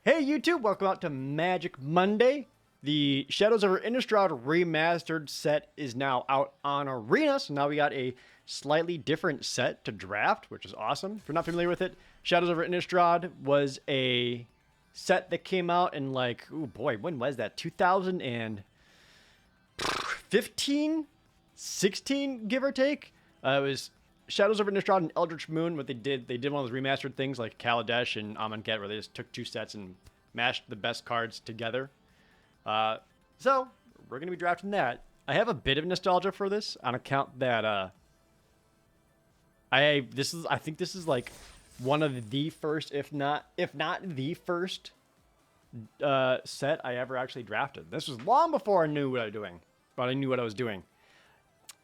Hey YouTube, welcome out to Magic Monday. The Shadows over Innistrad Remastered set is now out on Arena, so now we got a slightly different set to draft, which is awesome. If you're not familiar with it, Shadows over Innistrad was a set that came out in like, oh boy, when was that? 2015? 16, give or take? It was Shadows over Innistrad and Eldritch Moon. What they did one of those remastered things like Kaladesh and Amonkhet, where they just took two sets and mashed the best cards together. So we're gonna be drafting that. I have a bit of nostalgia for this on account that I think this is like one of the first, if not the first, set I ever actually drafted. This was long before I knew what I was doing, but I knew what I was doing.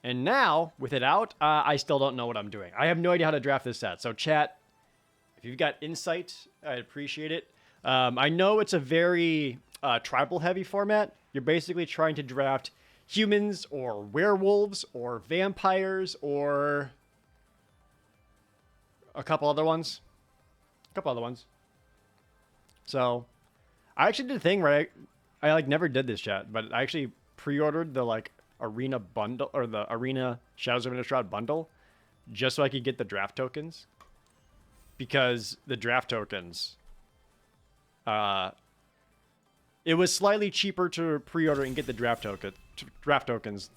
And now, with it out, I still don't know what I'm doing. I have no idea how to draft this set. So chat, if you've got insight, I'd appreciate it. I know it's a very tribal-heavy format. You're basically trying to draft humans or werewolves or vampires or a couple other ones. So I actually did a thing where I like never did this, chat, but I actually pre-ordered the like Arena bundle, or the Arena Shadows of Innistrad bundle, just so I could get the draft tokens, because the draft tokens, it was slightly cheaper to pre-order and get the draft tokens,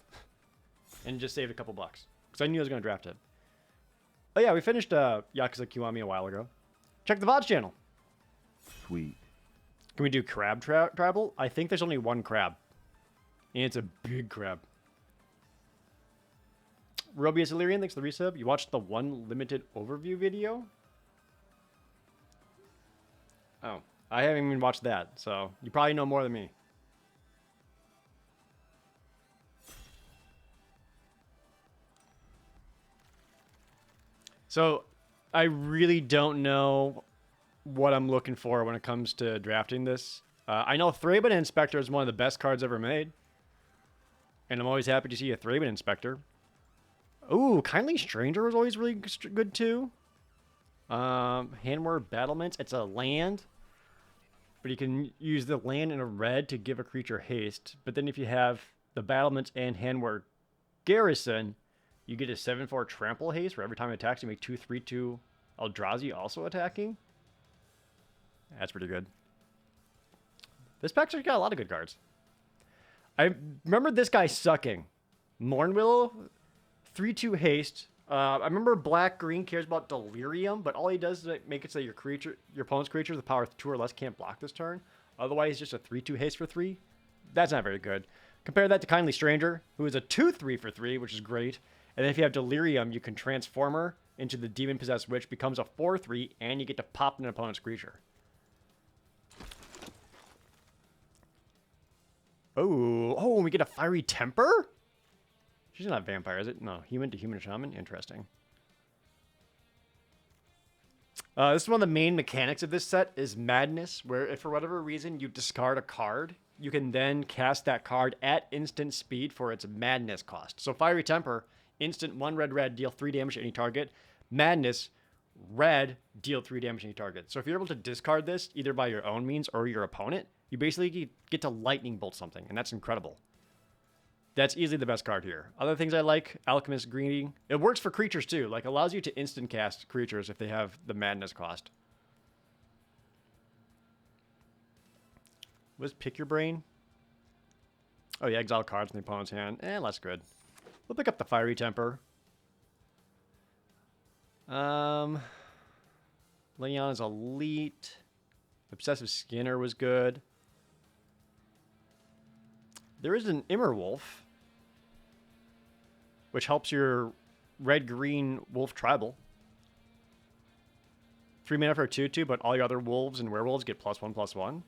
and just saved a couple bucks because I knew I was going to draft it. Oh yeah, we finished Yakuza Kiwami a while ago. Check the VODs channel. Sweet. Can we do crab tribal? I think there's only one crab. And it's a big crab. Robius Illyrian, thanks for the resub. You watched the one limited overview video? Oh, I haven't even watched that, so you probably know more than me. So, I really don't know what I'm looking for when it comes to drafting this. I know Thraben Inspector is one of the best cards ever made. And I'm always happy to see a Thraben Inspector. Ooh, Kindly Stranger was always really good too. Handward Battlements. It's a land. But you can use the land in a red to give a creature haste. But then if you have the Battlements and Handward Garrison, you get a 7/4 trample haste where every time it attacks you make 2/3/2 Eldrazi also attacking. That's pretty good. This pack's got a lot of good cards. I remember this guy sucking. Mournwillow, 3/2 haste. I remember black-green cares about Delirium, but all he does is make it so your opponent's creature with power 2 or less can't block this turn. Otherwise, just a 3/2 haste for 3. That's not very good. Compare that to Kindly Stranger, who is a 2/3 for 3, which is great. And then if you have Delirium, you can transform her into the Demon-Possessed Witch, becomes a 4/3, and you get to pop an opponent's creature. Oh, we get a Fiery Temper? She's not a vampire, is it? No, human to human shaman? Interesting. This is one of the main mechanics of this set is Madness, where if for whatever reason you discard a card, you can then cast that card at instant speed for its Madness cost. So Fiery Temper, instant 1 red, deal 3 damage to any target. Madness, red, deal 3 damage to any target. So if you're able to discard this, either by your own means or your opponent, you basically get to lightning bolt something, and that's incredible. That's easily the best card here. Other things I like, Alchemist Greeting. It works for creatures too, like allows you to instant cast creatures if they have the Madness cost. What's Pick Your Brain? Oh yeah, exile cards in the opponent's hand. That's good. We'll pick up the Fiery Temper. Leon's Elite. Obsessive Skinner was good. There is an Immerwolf, which helps your red-green wolf tribal. 3 mana for a 2/2, but all your other wolves and werewolves get +1/+1.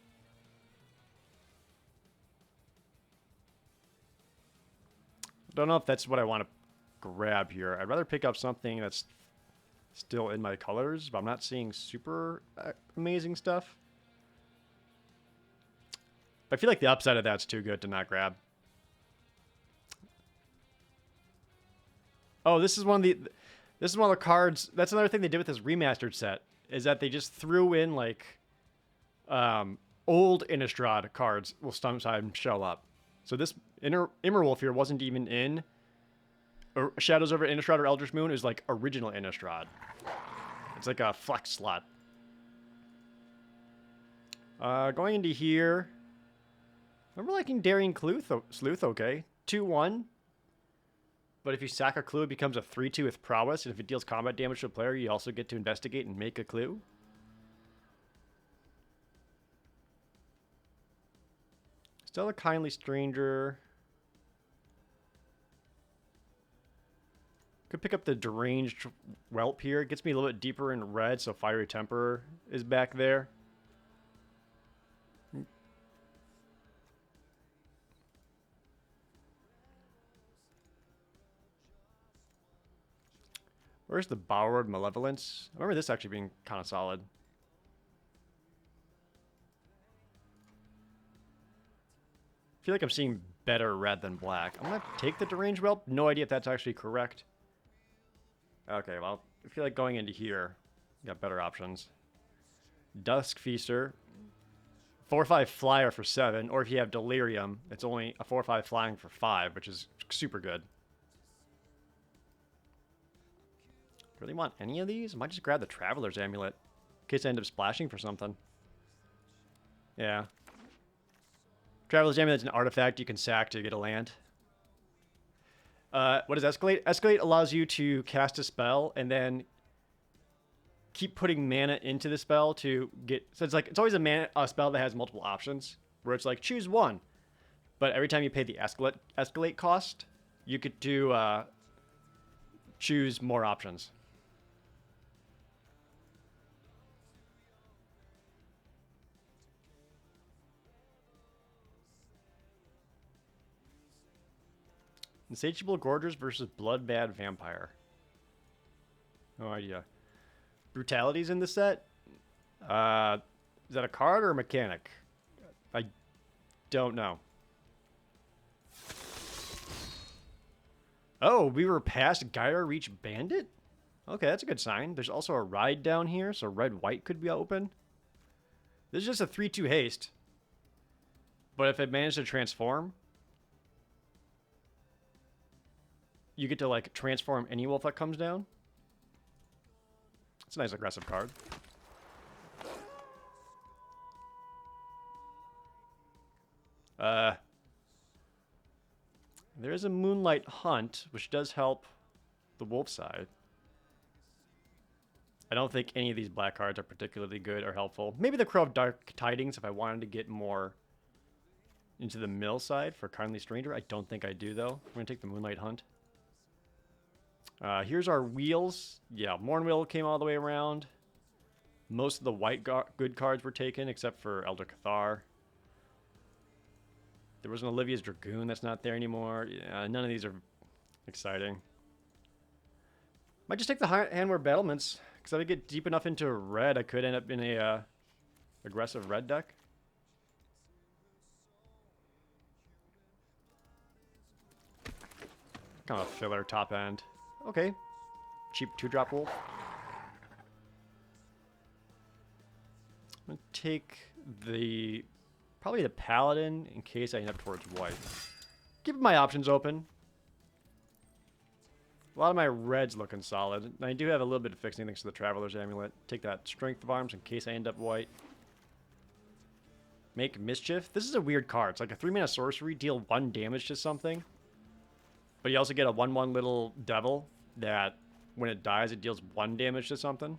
Don't know if that's what I want to grab here. I'd rather pick up something that's still in my colors, but I'm not seeing super amazing stuff. But I feel like the upside of that's too good to not grab. Oh, this is one of the cards. That's another thing they did with this remastered set, is that they just threw in like Old Innistrad cards will sometimes show up. So this Immerwolf here wasn't even in Shadows over Innistrad or Eldritch Moon. It was like original Innistrad. It's like a flex slot. Going into here. I remember liking Daring Sleuth, okay. 2-1. But if you sack a clue, it becomes a 3-2 with prowess. And if it deals combat damage to a player, you also get to investigate and make a clue. Still a Kindly Stranger. Could pick up the Deranged Whelp here. It gets me a little bit deeper in red, so Fiery Temper is back there. Where's the Borrowed Malevolence? I remember this actually being kind of solid. I feel like I'm seeing better red than black. I'm going to take the Deranged Whelp. No idea if that's actually correct. Okay, well, I feel like going into here, got better options. Dusk Feaster. 4/5 flyer for 7, or if you have Delirium, it's only a 4/5 flying for 5, which is super good. Really want any of these? I might just grab the Traveler's Amulet in case I end up splashing for something. Yeah. Traveler's Amulet is an artifact you can sack to get a land. What is Escalate? Escalate allows you to cast a spell and then keep putting mana into the spell to get... So it's always a spell that has multiple options, where it's like, choose one. But every time you pay the escalate cost, you get to choose more options. Insatiable Gorgers versus Bloodbad Vampire. No idea. Brutality's in the set? Is that a card or a mechanic? I don't know. Oh, we were past Gyre Reach Bandit? Okay, that's a good sign. There's also a ride down here, so red-white could be open. This is just a 3-2 haste. But if it managed to transform, you get to, like, transform any wolf that comes down. It's a nice aggressive card. There is a Moonlight Hunt, which does help the wolf side. I don't think any of these black cards are particularly good or helpful. Maybe the Crow of Dark Tidings if I wanted to get more into the mill side for Kindly Stranger. I don't think I do, though. I'm going to take the Moonlight Hunt. Here's our wheels. Yeah, Mornwheel came all the way around. Most of the white good cards were taken, except for Elder Cathar. There was an Olivia's Dragoon that's not there anymore. Yeah, none of these are exciting. Might just take the Handware Battlements, because if I get deep enough into red, I could end up in a aggressive red deck. Kind of a filler top end. Okay. Cheap 2-drop wolf. I'm going to take probably the Paladin in case I end up towards white. Keeping my options open. A lot of my red's looking solid. And I do have a little bit of fixing thanks to the Traveler's Amulet. Take that Strength of Arms in case I end up white. Make Mischief. This is a weird card. It's like a 3-mana sorcery. Deal 1 damage to something. But you also get a 1/1 little devil that when it dies, it deals 1 damage to something.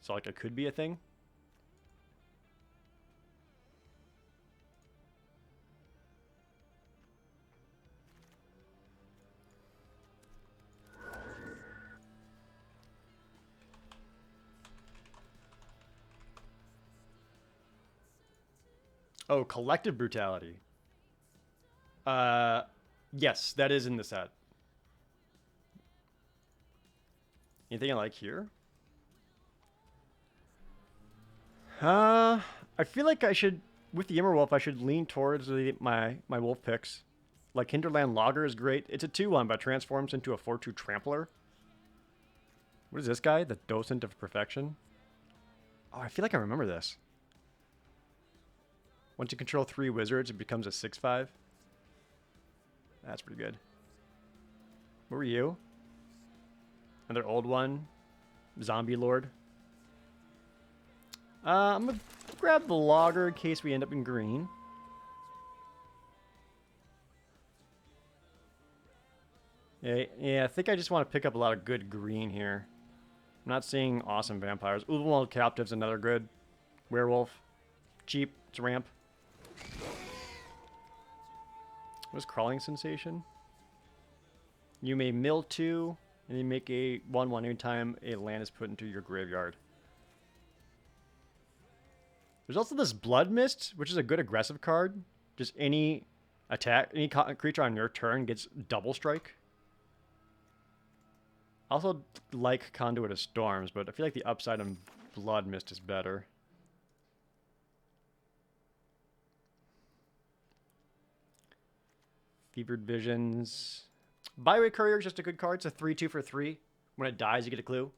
So like it could be a thing. Oh, Collective Brutality. Yes, that is in the set. Anything I like here? I feel like I should, with the Immerwolf, I should lean towards my wolf picks. Like Hinterland Logger is great. It's a 2/1, but transforms into a 4/2 Trampler. What is this guy? The Docent of Perfection? Oh, I feel like I remember this. Once you control 3 wizards, it becomes a 6/5. That's pretty good. What were you? Another old one. Zombie Lord. I'm going to grab the Logger in case we end up in green. Yeah, I think I just want to pick up a lot of good green here. I'm not seeing awesome vampires. Ulvenwald Captive's another good werewolf. Cheap. It's ramp. What is Crawling Sensation? You may mill 2, and then make a 1/1 anytime a land is put into your graveyard. There's also this Blood Mist, which is a good aggressive card. Just any attack, any creature on your turn gets double strike. I also like Conduit of Storms, but I feel like the upside on Blood Mist is better. Fevered Visions. Byway Courier is just a good card. It's a 3/2 for 3. When it dies, you get a clue.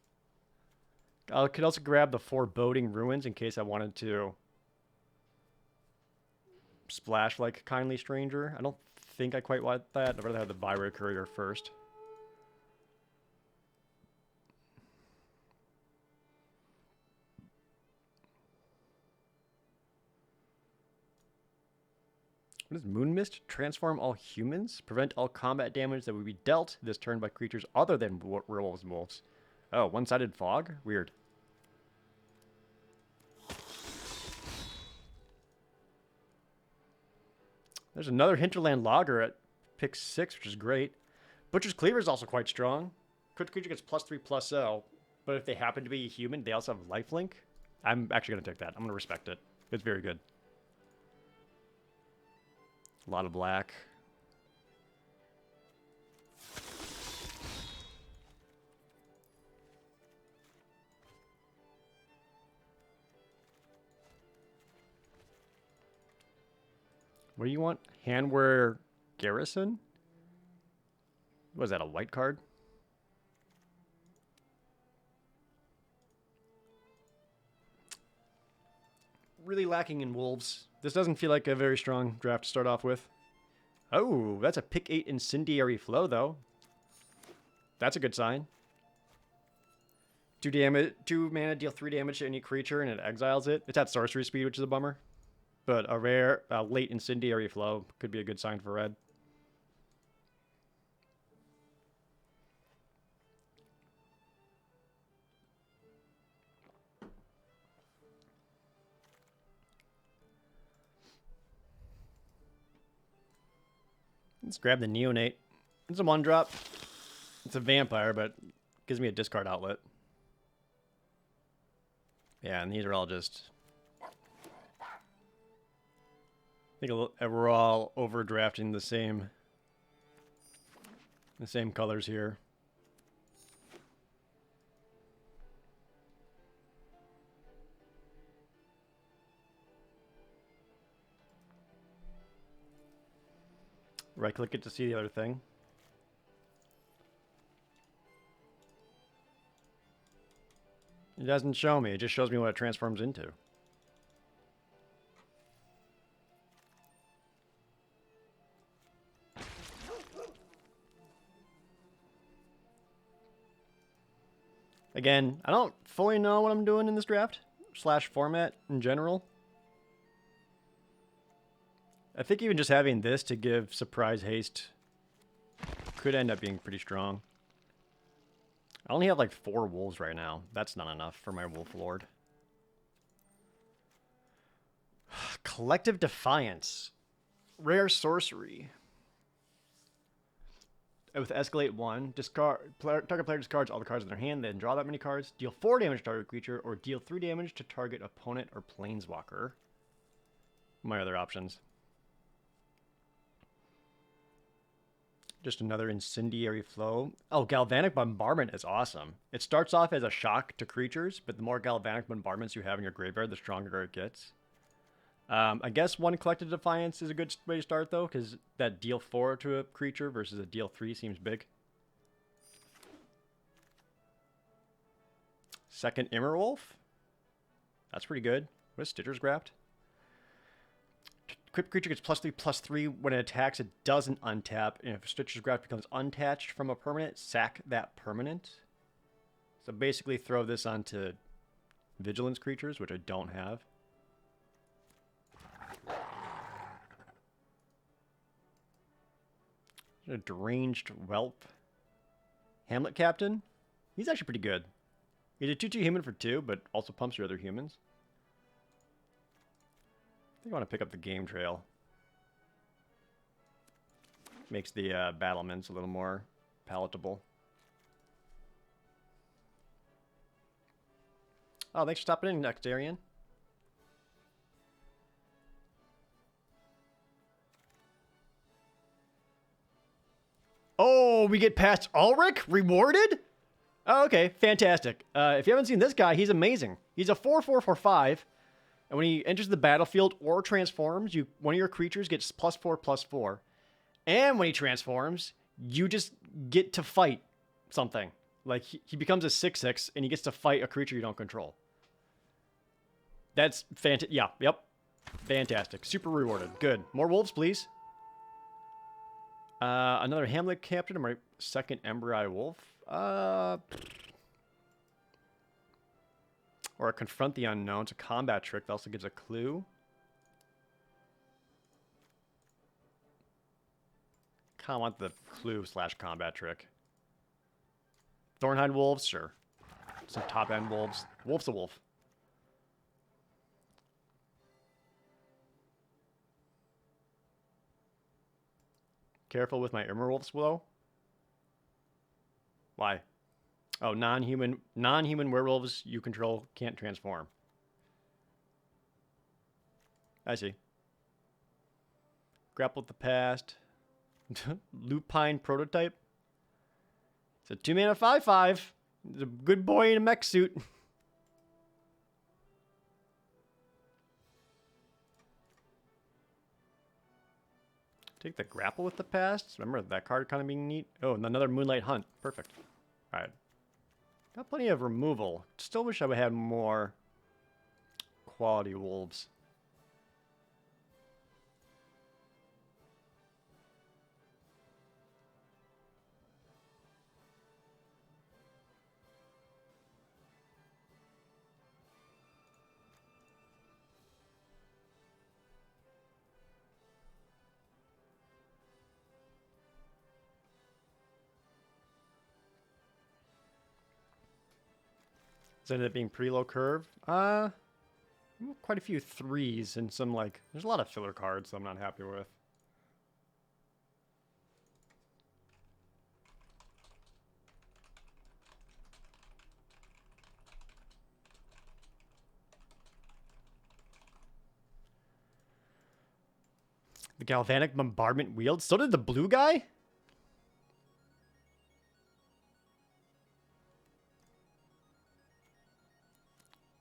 I could also grab the Foreboding Ruins in case I wanted to splash like Kindly Stranger. I don't think I quite want that. I'd rather have the Byway Courier first. What is Moon Mist? Transform all humans. Prevent all combat damage that would be dealt this turn by creatures other than werewolves and wolves. Oh, one-sided fog? Weird. There's another Hinterland Logger at pick 6, which is great. Butcher's Cleaver is also quite strong. Creature gets +3/+0, but if they happen to be a human, they also have lifelink. I'm actually going to take that. I'm going to respect it. It's very good. A lot of black. What do you want? Handwear Garrison? Was that a white card? Really lacking in wolves. This doesn't feel like a very strong draft to start off with. Oh, that's a pick 8 Incendiary Flow, though. That's a good sign. 2 mana, deal 3 damage to any creature, and it exiles it. It's at sorcery speed, which is a bummer. But a rare, late Incendiary Flow could be a good sign for red. Let's grab the Neonate. It's a 1-drop. It's a vampire, but gives me a discard outlet. Yeah, and these are all just... I think we're all overdrafting the same colors here. Right click it to see the other thing. It doesn't show me, it just shows me what it transforms into. Again, I don't fully know what I'm doing in this draft / format in general. I think even just having this to give surprise haste could end up being pretty strong. I only have like 4 wolves right now. That's not enough for my Wolf Lord. Collective Defiance. Rare sorcery. With Escalate 1, target player discards all the cards in their hand, then draw that many cards. Deal 4 damage to target creature, or deal 3 damage to target opponent or planeswalker. My other options. Just another Incendiary Flow. Oh, Galvanic Bombardment is awesome. It starts off as a shock to creatures, but the more Galvanic Bombardments you have in your graveyard, the stronger it gets. I guess 1 Collective Defiance is a good way to start, though, because that deal 4 to a creature versus a deal 3 seems big. Second Immerwolf. That's pretty good. What is Stitcher's Graft? equipped creature gets +3/+3 when it attacks. It doesn't untap, and if a Stitcher's Grasp becomes unattached from a permanent, sack that permanent. So basically, throw this onto Vigilance creatures, which I don't have. A deranged whelp. Hamlet Captain. He's actually pretty good. He's a 2/2 human for 2, but also pumps your other humans. I think I want to pick up the Game Trail. Makes the battlements a little more palatable. Oh, thanks for stopping in, Nextarian. Oh, we get past Ulrich? Rewarded? Oh, okay, fantastic. If you haven't seen this guy, he's amazing. He's a 4/4/5, and when he enters the battlefield or transforms, one of your creatures gets +4/+4. And when he transforms, you just get to fight something. Like, he becomes a 6/6, and he gets to fight a creature you don't control. That's fantastic. Yeah, yep. Fantastic. Super rewarded. Good. More wolves, please. Another Hamlet Captain, or my second Ember-Eye Wolf. Or a Confront the Unknown. It's a combat trick that also gives a clue. Kind of want the clue/combat trick. Thornhide Wolves, sure. Some top-end wolves. Wolf's a wolf. Careful with my Immerwolves, though. Why? Oh, non-human werewolves you control can't transform. I see. Grapple with the Past. Lupine Prototype. It's a 2-mana 5/5. He's a good boy in a mech suit. Take the Grapple with the Past. Remember that card kind of being neat. Oh, and another Moonlight Hunt. Perfect. All right. Got plenty of removal. Still wish I would have more quality wolves. Does it end up being pretty low curve? Quite a few 3s and some, like, there's a lot of filler cards I'm not happy with. The Galvanic Bombardment wield. So did the blue guy?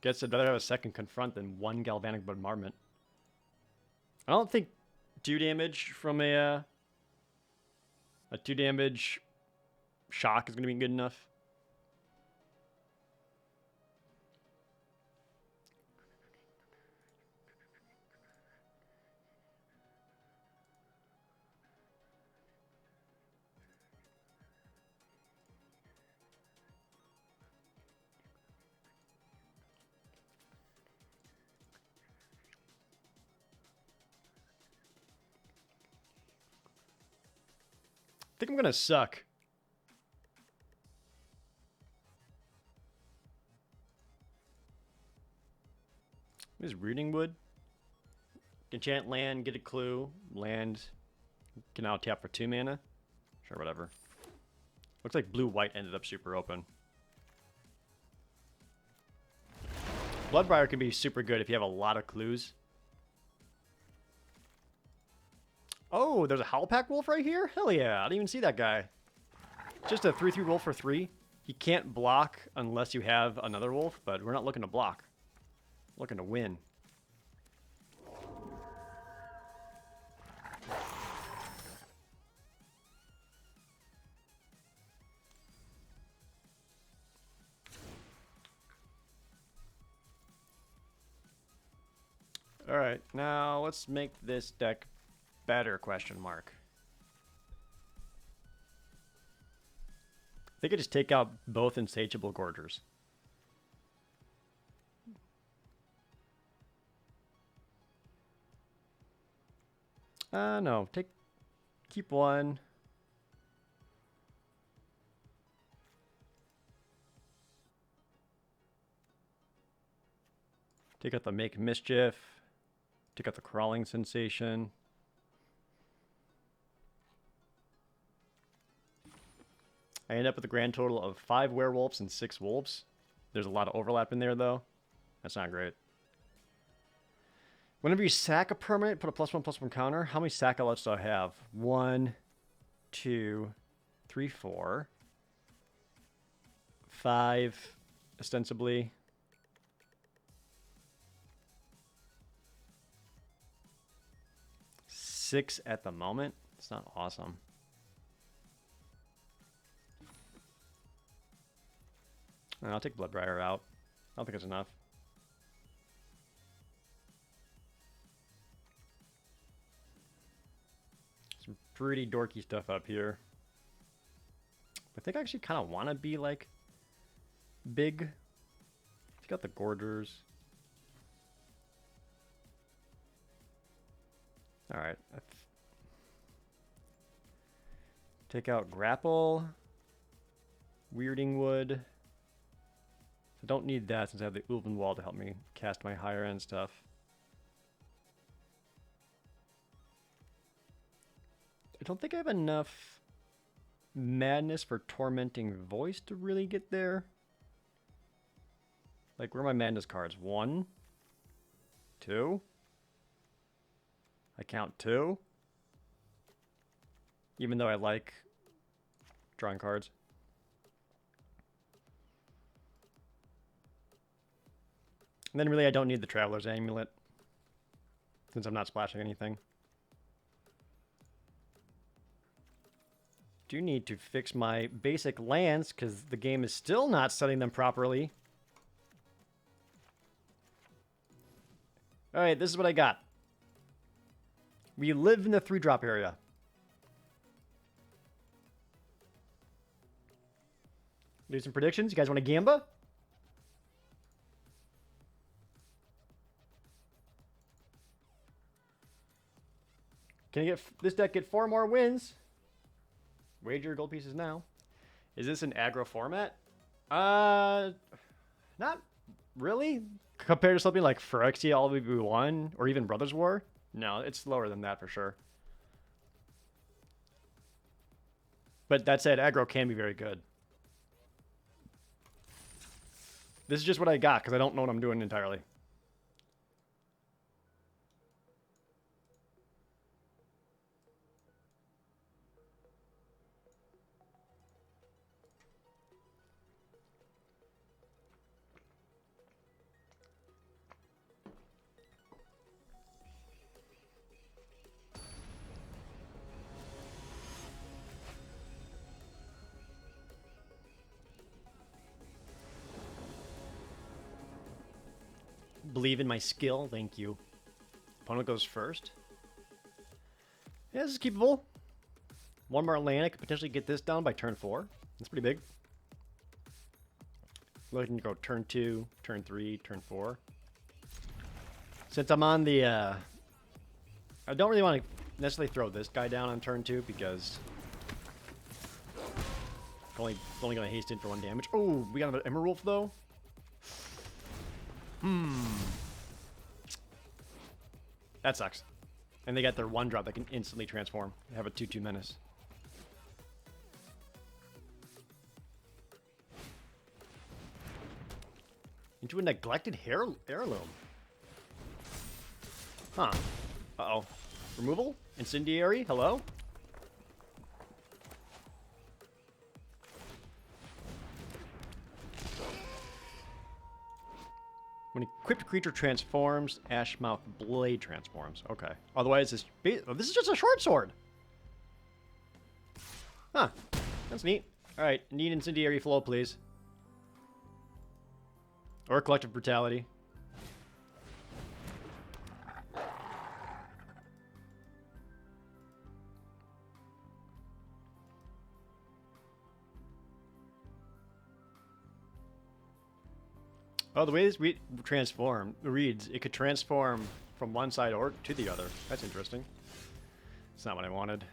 Guess I'd rather have a second Confront than one Galvanic Bombardment. I don't think 2 damage from a 2 damage shock is going to be good enough. I think I'm gonna suck. This is Rooting Wood. Enchant land, get a clue. Land can now tap for 2 mana. Sure, whatever. Looks like blue-white ended up super open. Bloodbriar can be super good if you have a lot of clues. Oh, there's a Howlpack Wolf right here? Hell yeah, I didn't even see that guy. Just a 3/3 wolf for 3. He can't block unless you have another wolf, but we're not looking to block. We're looking to win. Alright, now let's make this deck better, question mark. I think I just take out both Insatiable Gorgers. No, keep one. Take out the Make Mischief. Take out the Crawling Sensation. I end up with a grand total of 5 werewolves and 6 wolves. There's a lot of overlap in there, though. That's not great. Whenever you sack a permanent, put a +1/+1 counter. How many sack outlets do I have? 1, 2, 3, 4, 5, ostensibly. 6 at the moment. It's not awesome. I'll take Bloodbriar out. I don't think it's enough. Some pretty dorky stuff up here. I think I actually kind of want to be like big. Take out the Gorgers. Alright. Take out Grapple. Weirding Wood. I don't need that since I have the Ulven Wall to help me cast my higher end stuff. I don't think I have enough madness for Tormenting Voice to really get there. Like, where are my madness cards? 1, 2. I count 2. Even though I like drawing cards. And then really I don't need the Traveler's Amulet, since I'm not splashing anything. Do need to fix my basic lands, because the game is still not setting them properly. Alright, this is what I got. We live in the 3-drop area. Do some predictions. You guys want a Gamba? Can I get this deck get 4 more wins? Wager your gold pieces now. Is this an aggro format? Not really. Compared to something like Phyrexia All We Be One or even Brothers War? No, it's slower than that for sure. But that said, aggro can be very good. This is just what I got because I don't know what I'm doing entirely. Believe in my skill, thank you. Opponent goes first. Yeah, this is keepable. 1 more land, I could potentially get this down by turn 4. That's pretty big. Looking to go turn 2, turn 3, turn 4. Since I'm on the... I don't really want to necessarily throw this guy down on turn 2 because... only going to haste in for 1 damage. Oh, we got an Emerald though. That sucks. And they got their 1-drop that can instantly transform. They have a 2/2 menace. Into a neglected heirloom. Huh. Uh-oh. Removal? Incendiary? Hello? When equipped creature transforms, Ashmouth Blade transforms. Okay. Otherwise, this is just a short sword. Huh. That's neat. Alright, need Incendiary Flow, please. Or Collective Brutality. Oh, the way this reads, it could transform from one side or to the other. That's interesting. It's not what I wanted.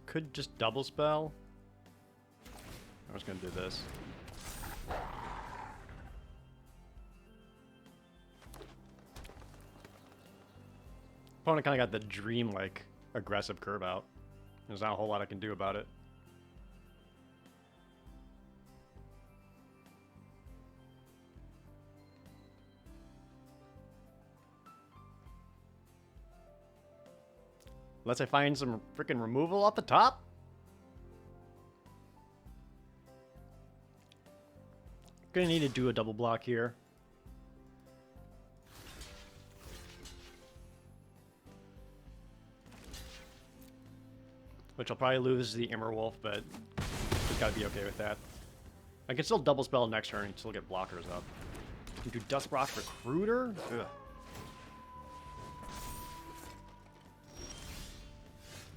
Could just double spell. I'm just gonna do this. Opponent kind of got the dream-like aggressive curve out. There's not a whole lot I can do about it. Unless I find some freaking removal off the top. Gonna need to do a double block here. Which I'll probably lose the Immerwolf, but just gotta be okay with that. I can still double spell next turn and still get blockers up. Do Duskrock Recruiter? Ugh.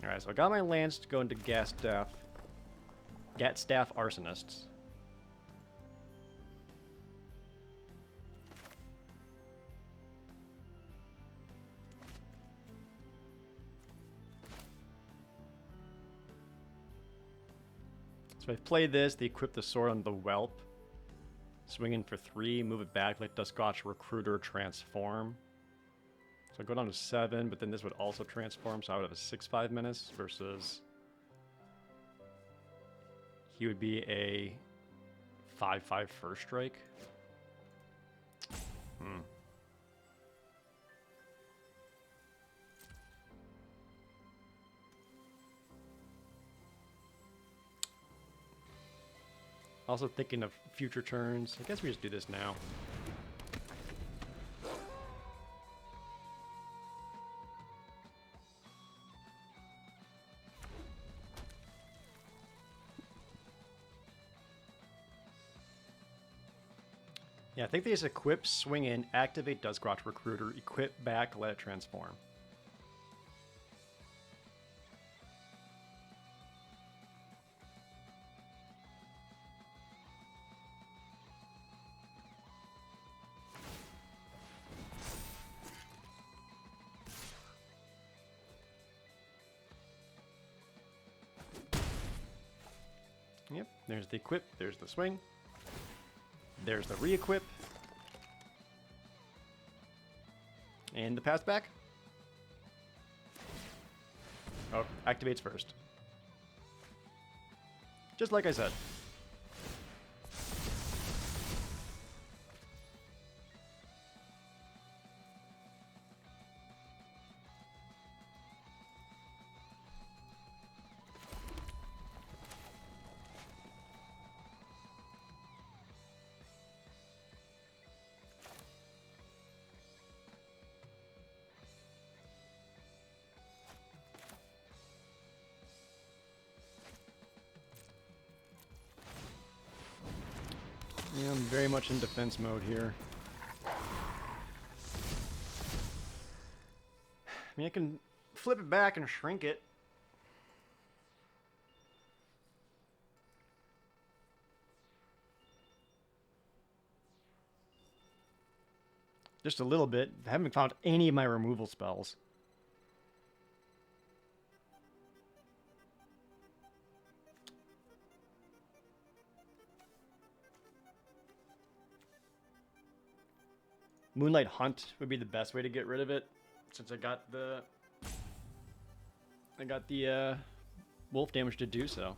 Alright, so I got my Lance to go into Gatstaff Arsonists. So I play this, they equip the sword on the Whelp. Swing in for 3, move it back, let Duskwatch Recruiter transform. So I go down to 7, but then this would also transform, so I would have a 6/5 menace versus he would be a 5/5 first strike. Also thinking of future turns. I guess we just do this now. Yeah, I think they just equip, swing in, activate Duskrock Recruiter, equip back, let it transform. Yep, there's the equip, there's the swing. There's the re-equip. And the pass back. Oh, activates first. Just like I said. Yeah, I'm very much in defense mode here. I mean, I can flip it back and shrink it. Just a little bit. I haven't found any of my removal spells. Moonlight Hunt would be the best way to get rid of it, since I got the wolf damage to do so.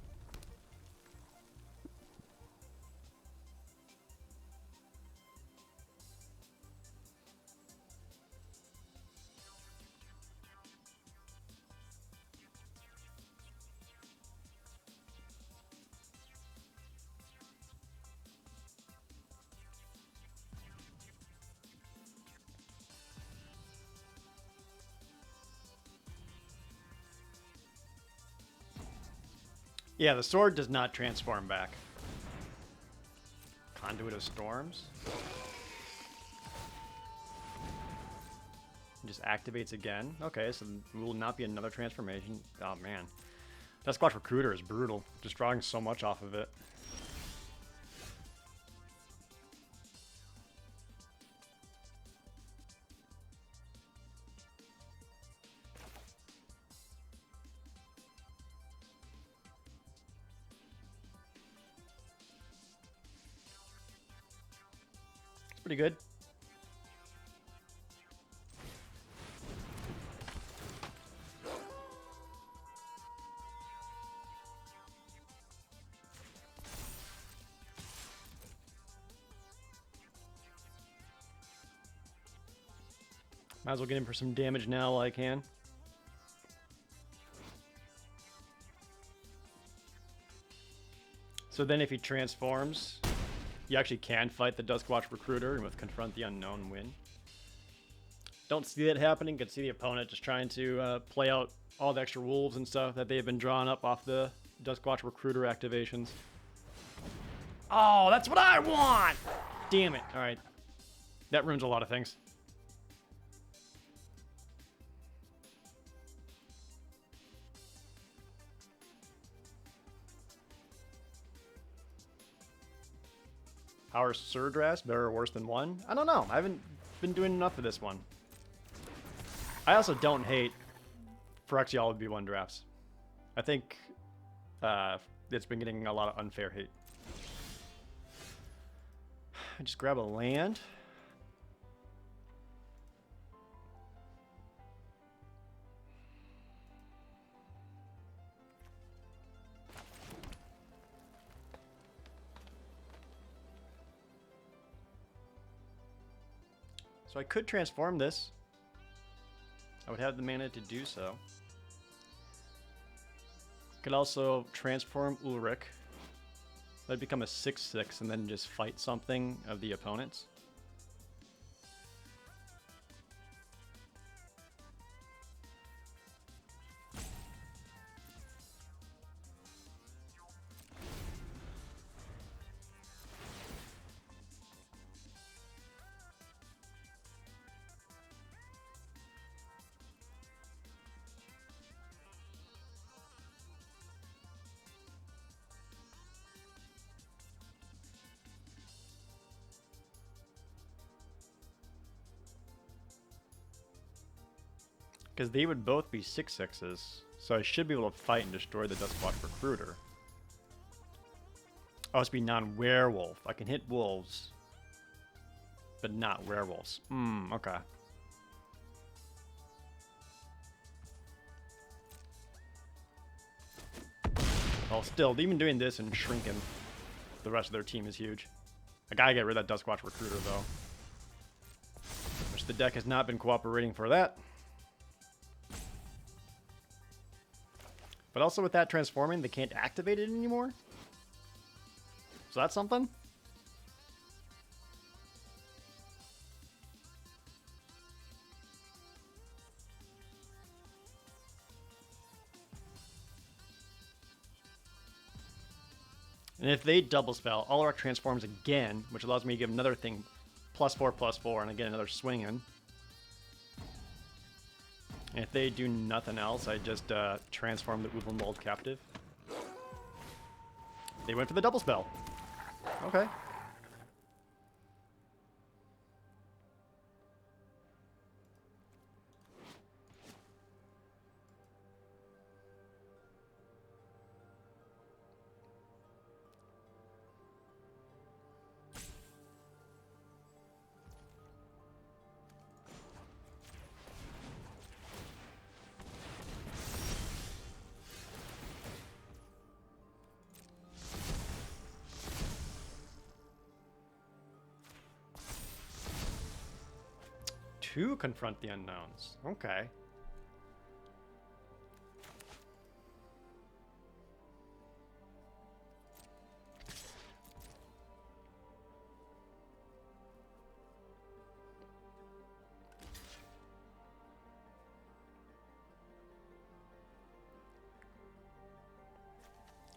Yeah, the sword does not transform back. Conduit of Storms. It just activates again. Okay, so there will not be another transformation. Oh man. Sasquatch Recruiter is brutal. Just drawing so much off of it. It's pretty good. Might as well get in for some damage now while I can. So then if he transforms, you actually can fight the Duskwatch Recruiter and with Confront the Unknown win. Don't see that happening. Can see the opponent just trying to play out all the extra wolves and stuff that they've been drawing up off the Duskwatch Recruiter activations. Oh, that's what I want! Damn it. Alright. That ruins a lot of things. How are Surdrass better or worse than 1? I don't know. I haven't been doing enough of this one. I also don't hate Phyrexian would be 1 drafts. I think it's been getting a lot of unfair hate. I just grab a land. So I could transform this. I would have the mana to do so. Could also transform Ulrich. That'd become a 6/6 and then just fight something of the opponent's. Because they would both be 6/6s, so I should be able to fight and destroy the Duskwatch Recruiter. Oh, it's be non-werewolf. I can hit wolves, but not werewolves. Okay. Well, still, even doing this and shrinking the rest of their team is huge. I gotta get rid of that Duskwatch Recruiter, though. Which the deck has not been cooperating for that. But also with that transforming, they can't activate it anymore. So that's something. And if they double spell, Ulrich transforms again, which allows me to give another thing +4/+4, and again another swinging. And if they do nothing else, I just transform the Ubermold Captive. They went for the double spell. Okay. To confront the unknowns. Okay.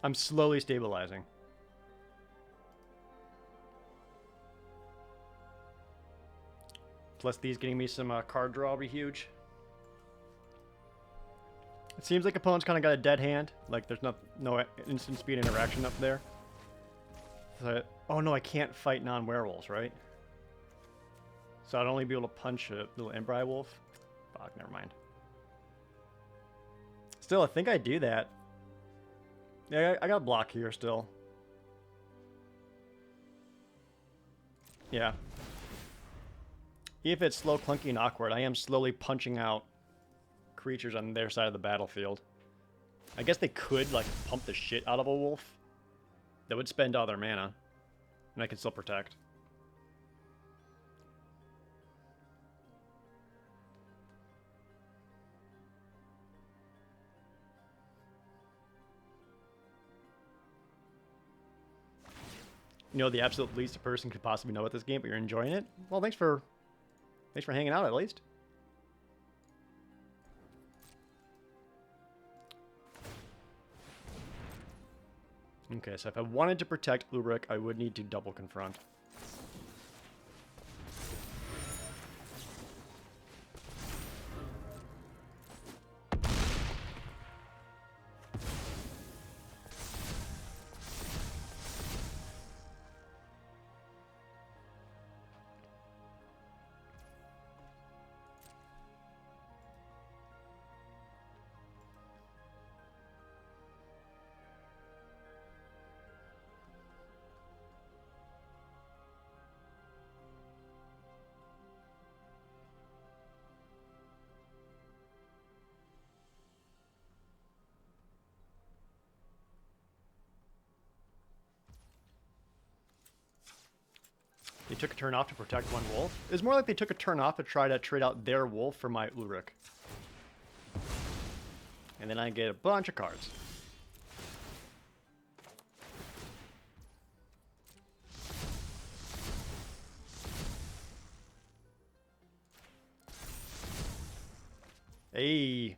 I'm slowly stabilizing. Plus these getting me some card draw will be huge. It seems like opponent's kind of got a dead hand. Like there's no instant speed interaction up there. So, oh no, I can't fight non-werewolves, right? So I'd only be able to punch a little Embry Wolf. Fuck, never mind. Still, I think I do that. Yeah, I got a block here still. Yeah. If it's slow, clunky, and awkward, I am slowly punching out creatures on their side of the battlefield. I guess they could, like, pump the shit out of a wolf. That would spend all their mana. And I can still protect. You know, the absolute least a person could possibly know about this game, but you're enjoying it? Well, thanks for hanging out at least. Okay, so if I wanted to protect Uruk, I would need to double confront. They took a turn off to protect one wolf. It was more like they took a turn off to try to trade out their wolf for my Uruk. And then I get a bunch of cards. Hey.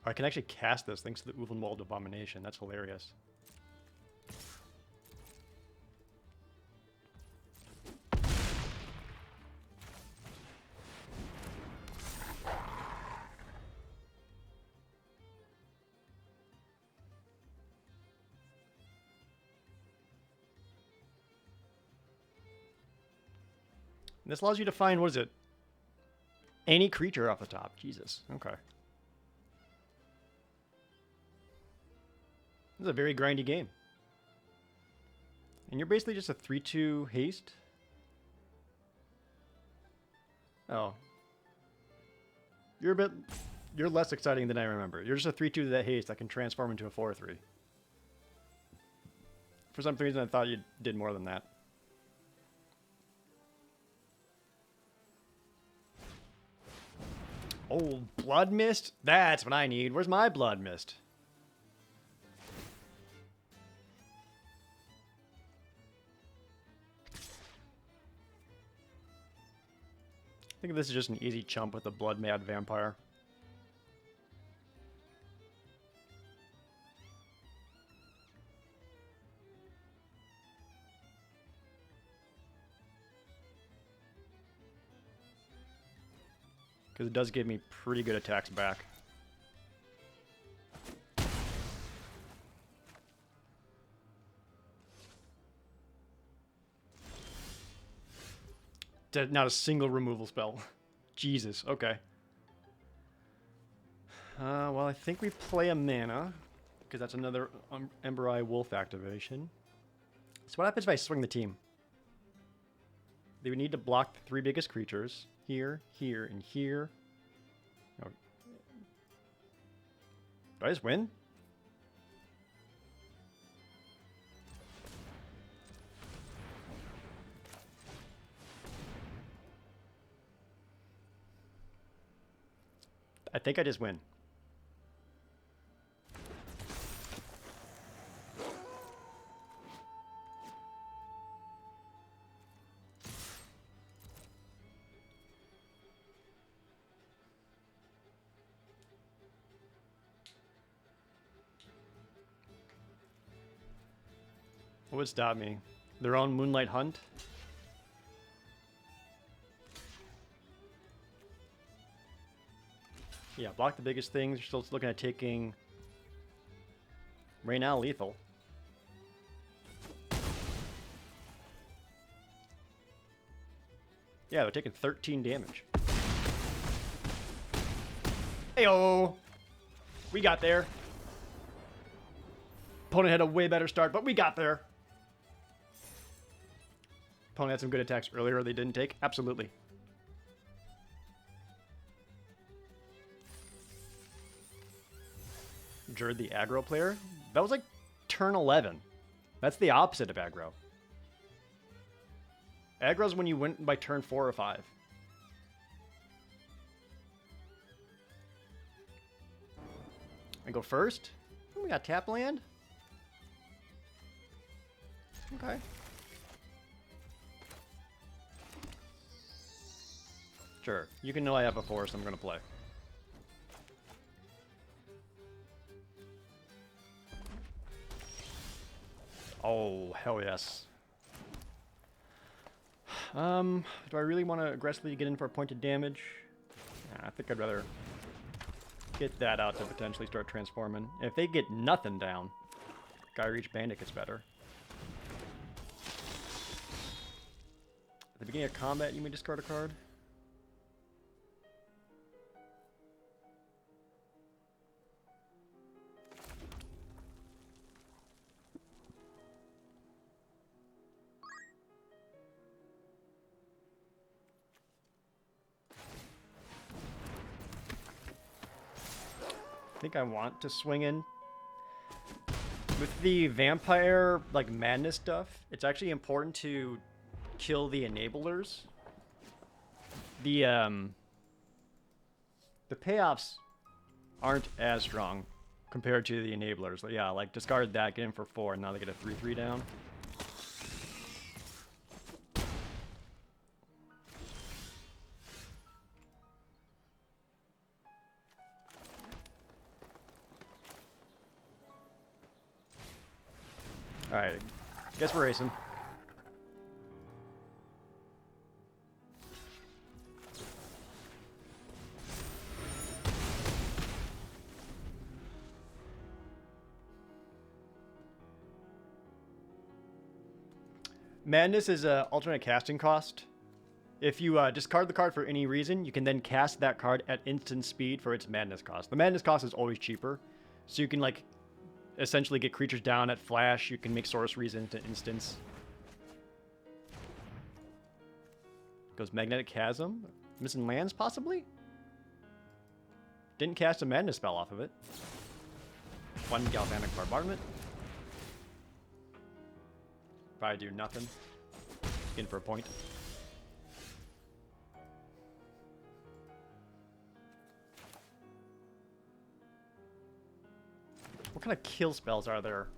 I can actually cast this thanks to the Uvenwald Abomination. That's hilarious. And this allows you to find, what is it? Any creature off the top. Jesus. Okay. This is a very grindy game. And you're basically just a 3-2 haste. Oh. You're less exciting than I remember. You're just a 3-2 that haste that can transform into a 4-3. For some reason I thought you did more than that. Oh, Blood Mist? That's what I need. Where's my Blood Mist? I think this is just an easy chump with a Blood Mad Vampire. Because it does give me pretty good attacks back. Not a single removal spell. Jesus, okay. Well, I think we play a mana, because that's another Ember Eye Wolf activation. So what happens if I swing the team? They would need to block the 3 biggest creatures. Here, here, and here. Oh. Do I just win? I think I just win. What would stop me? Their own Moonlight Hunt? Yeah, block the biggest things. You're still looking at taking... Right now, lethal. Yeah, they're taking 13 damage. Heyo! We got there. Opponent had a way better start, but we got there. Opponent had some good attacks earlier they didn't take. Absolutely. Jerd the aggro player? That was like turn 11. That's the opposite of aggro. Aggro's when you went by turn 4 or 5. I go first. We got tap land. Okay. Sure. You can know I have a force I'm going to play. Oh, hell yes. Do I really want to aggressively get in for a point of damage? Nah, I think I'd rather get that out to potentially start transforming. If they get nothing down, Guy Reach Bandit gets better. At the beginning of combat, you may discard a card. I think I want to swing in. With the vampire, like, madness stuff, it's actually important to kill the enablers. The payoffs aren't as strong compared to the enablers. But yeah, like, discard that, get in for 4, and now they get a 3/3 down. Alright, guess we're racing. Madness is an alternate casting cost. If you discard the card for any reason, you can then cast that card at instant speed for its madness cost. The madness cost is always cheaper, so you can, like, essentially get creatures down at flash. You can make sorceries into instants. Goes Magnetic Chasm. Missing lands, possibly? Didn't cast a madness spell off of it. One Galvanic Bombardment. Probably do nothing. In for a point. What kind of kill spells are there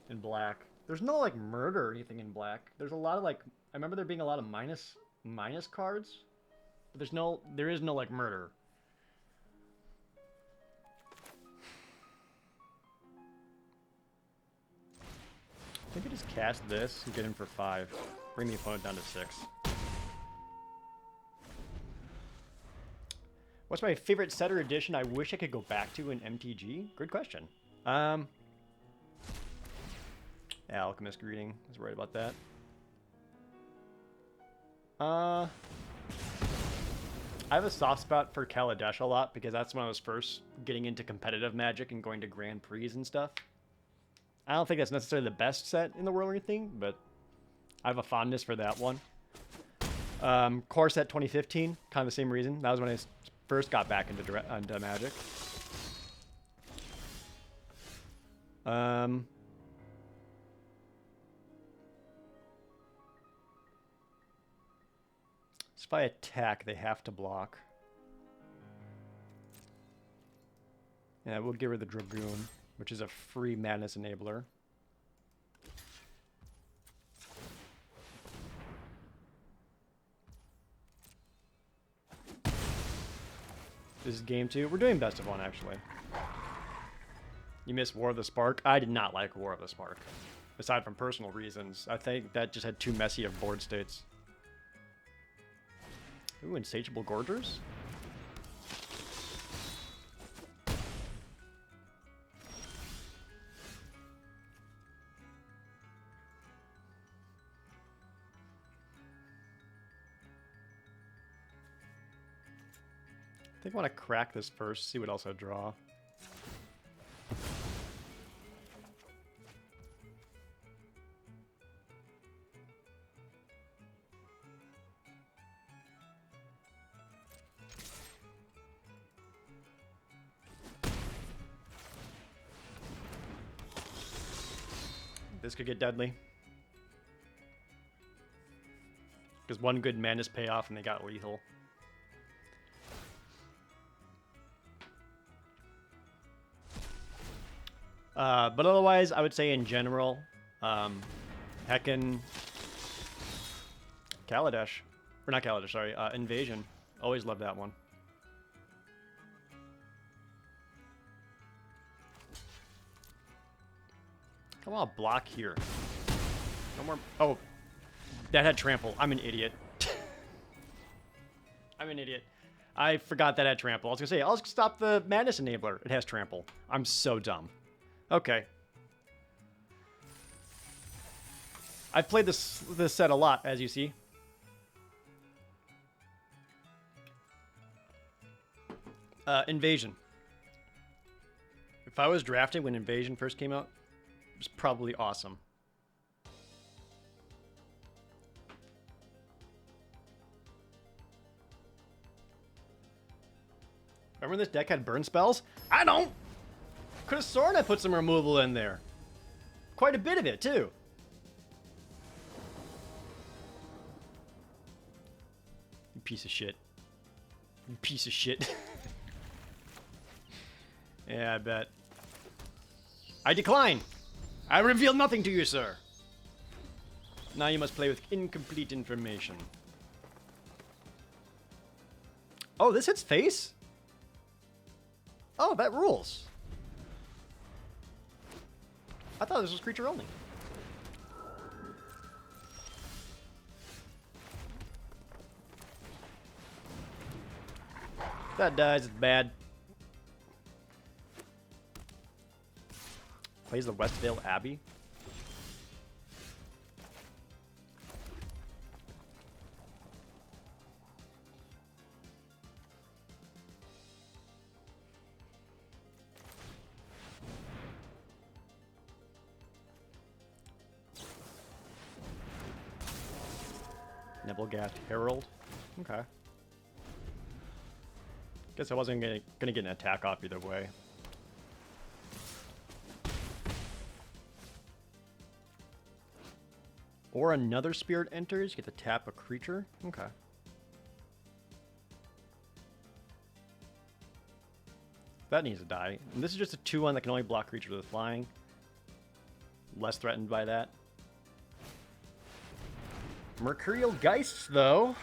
in black? There's no, like, murder or anything in black. There's a lot of, like, I remember there being a lot of minus cards, but there is no, like, murder. I think I just cast this and get in for 5. Bring the opponent down to 6. What's my favorite set or edition I wish I could go back to in MTG? Good question. Alchemist Greeting. I was worried about that. I have a soft spot for Kaladesh a lot because that's when I was first getting into competitive Magic and going to Grand Prix and stuff. I don't think that's necessarily the best set in the world or anything, but I have a fondness for that one. Core set 2015, kind of the same reason. That was when I first got back into Magic. So if I attack, they have to block. Yeah, we'll get rid of the Dragoon, which is a free Madness Enabler. This is game 2. We're doing best of 1, actually. You missed War of the Spark. I did not like War of the Spark. aside from personal reasons. I think that just had too messy of board states. Ooh, Insatiable Gorgers? I think I want to crack this first, see what else I draw. This could get deadly. Because one good Madness payoff and they got lethal. But otherwise, I would say in general, Heckin, Kaladesh, or not Kaladesh, sorry, Invasion. Always loved that one. Come on, block here. No more. Oh, that had trample. I'm an idiot. I'm an idiot. I forgot that had trample. I was gonna say, I'll stop the Madness Enabler. It has trample. I'm so dumb. Okay. I've played this set a lot, as you see. Invasion. If I was drafting when Invasion first came out, it was probably awesome. Remember when this deck had burn spells? I don't! Could have sworn I put some removal in there. Quite a bit of it, too. You piece of shit. You piece of shit. Yeah, I bet. I decline! I reveal nothing to you, sir. Now you must play with incomplete information. Oh, this hits face? Oh, that rules. I thought this was creature only. If that dies, it's bad. Plays the Westvale Abbey. Nibblegast Herald. Okay. Guess I wasn't gonna get an attack off either way. Or another spirit enters, you get to tap a creature. Okay. That needs to die. And this is just a 2/1 that can only block creatures with flying. Less threatened by that. Mercurial Geists, though.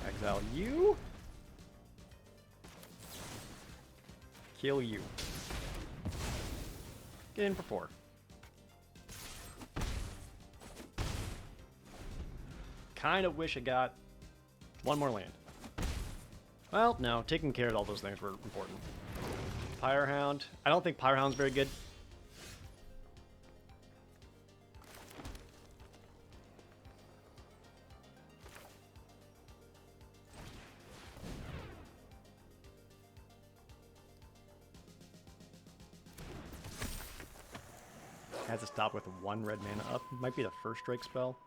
Exile you. Kill you. Get in for 4. Kind of wish I got one more land. Well, no, taking care of all those things were important. Pyrehound. I don't think Pyrehound's very good. Has to stop with 1 red mana up. Might be the first strike spell.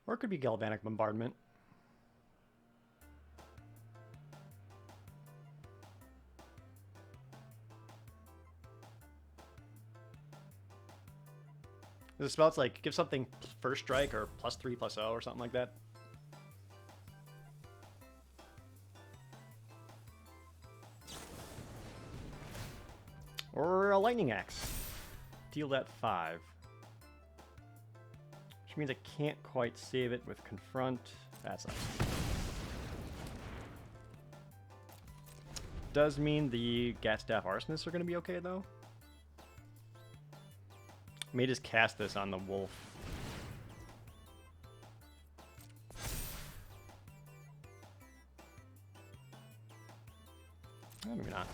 Or it could be Galvanic Bombardment. The spell's like, give something first strike or +3/+0 or something like that. Or a Lightning Axe. Deal that 5. Which means I can't quite save it with Confront. That's nice. does mean the Gatstaff Arsonists are going to be okay, though. I may just cast this on the wolf. Oh, maybe not.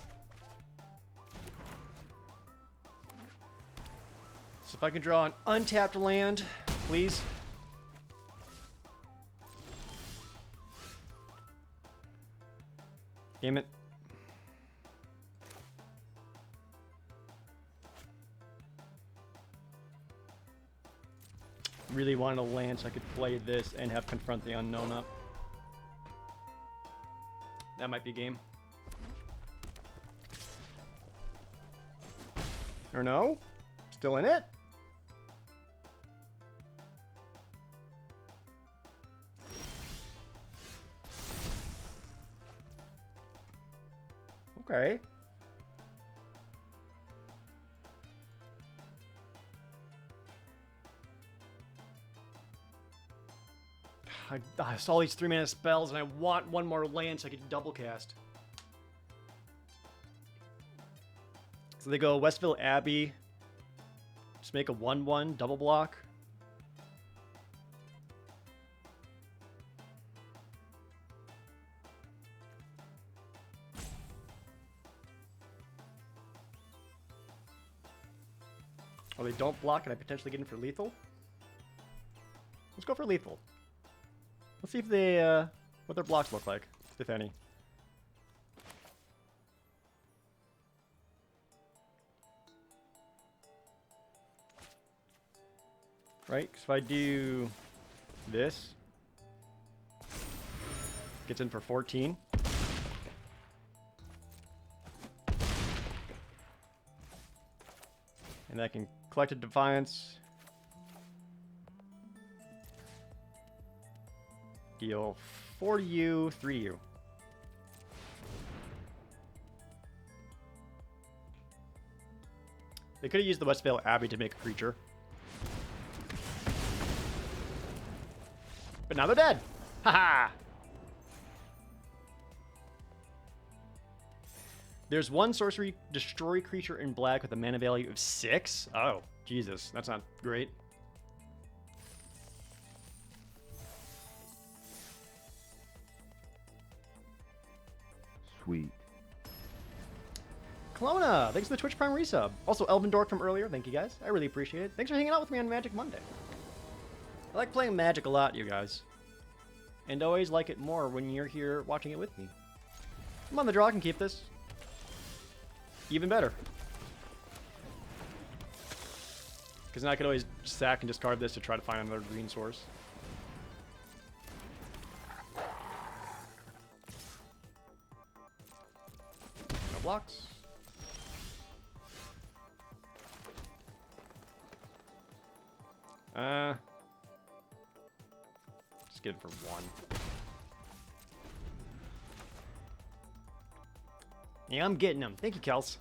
So if I can draw an untapped land, please. Damn it. Really wanted a land so I could play this and have Confront the Unknown up. That might be game. Or no? Still in it? Okay. I saw these 3-mana spells and I want one more land so I can double cast. So they go Westville Abbey. Just make a 1/1 double block. Or they don't block and I potentially get in for lethal. Let's go for lethal. Let's see if they, what their blocks look like, if any. Right, because if I do this, gets in for 14. And I can collect a Defiance. Deal 4 to you, 3 to you. They could have used the Westvale Abbey to make a creature. But now they're dead! Haha! There's one sorcery, destroy creature in black with a mana value of 6. Oh, Jesus, that's not great. Sweet. Kelowna, thanks for the Twitch Prime resub. Also, Elvin Dork from earlier, thank you guys. I really appreciate it. Thanks for hanging out with me on Magic Monday. I like playing Magic a lot, you guys. And always like it more when you're here watching it with me. I'm on the draw, I can keep this. Even better. Because then I could always sack and discard this to try to find another green source. No blocks. Just get it for 1. Yeah, I'm getting them. Thank you, Kels.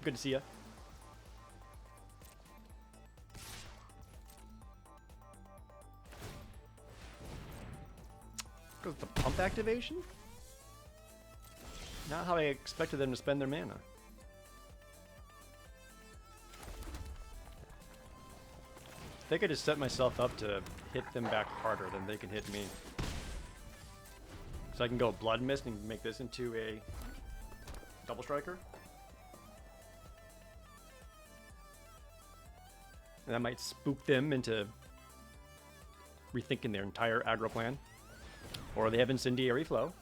Good to see you. Goes the pump activation? Not how I expected them to spend their mana. I think I just set myself up to hit them back harder than they can hit me. So I can go Blood Mist and make this into a double striker. And that might spook them into rethinking their entire aggro plan. Or they have Incendiary Flow.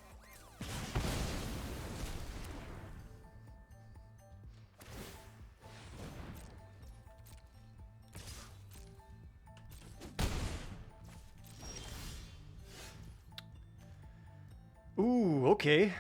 Ooh, okay.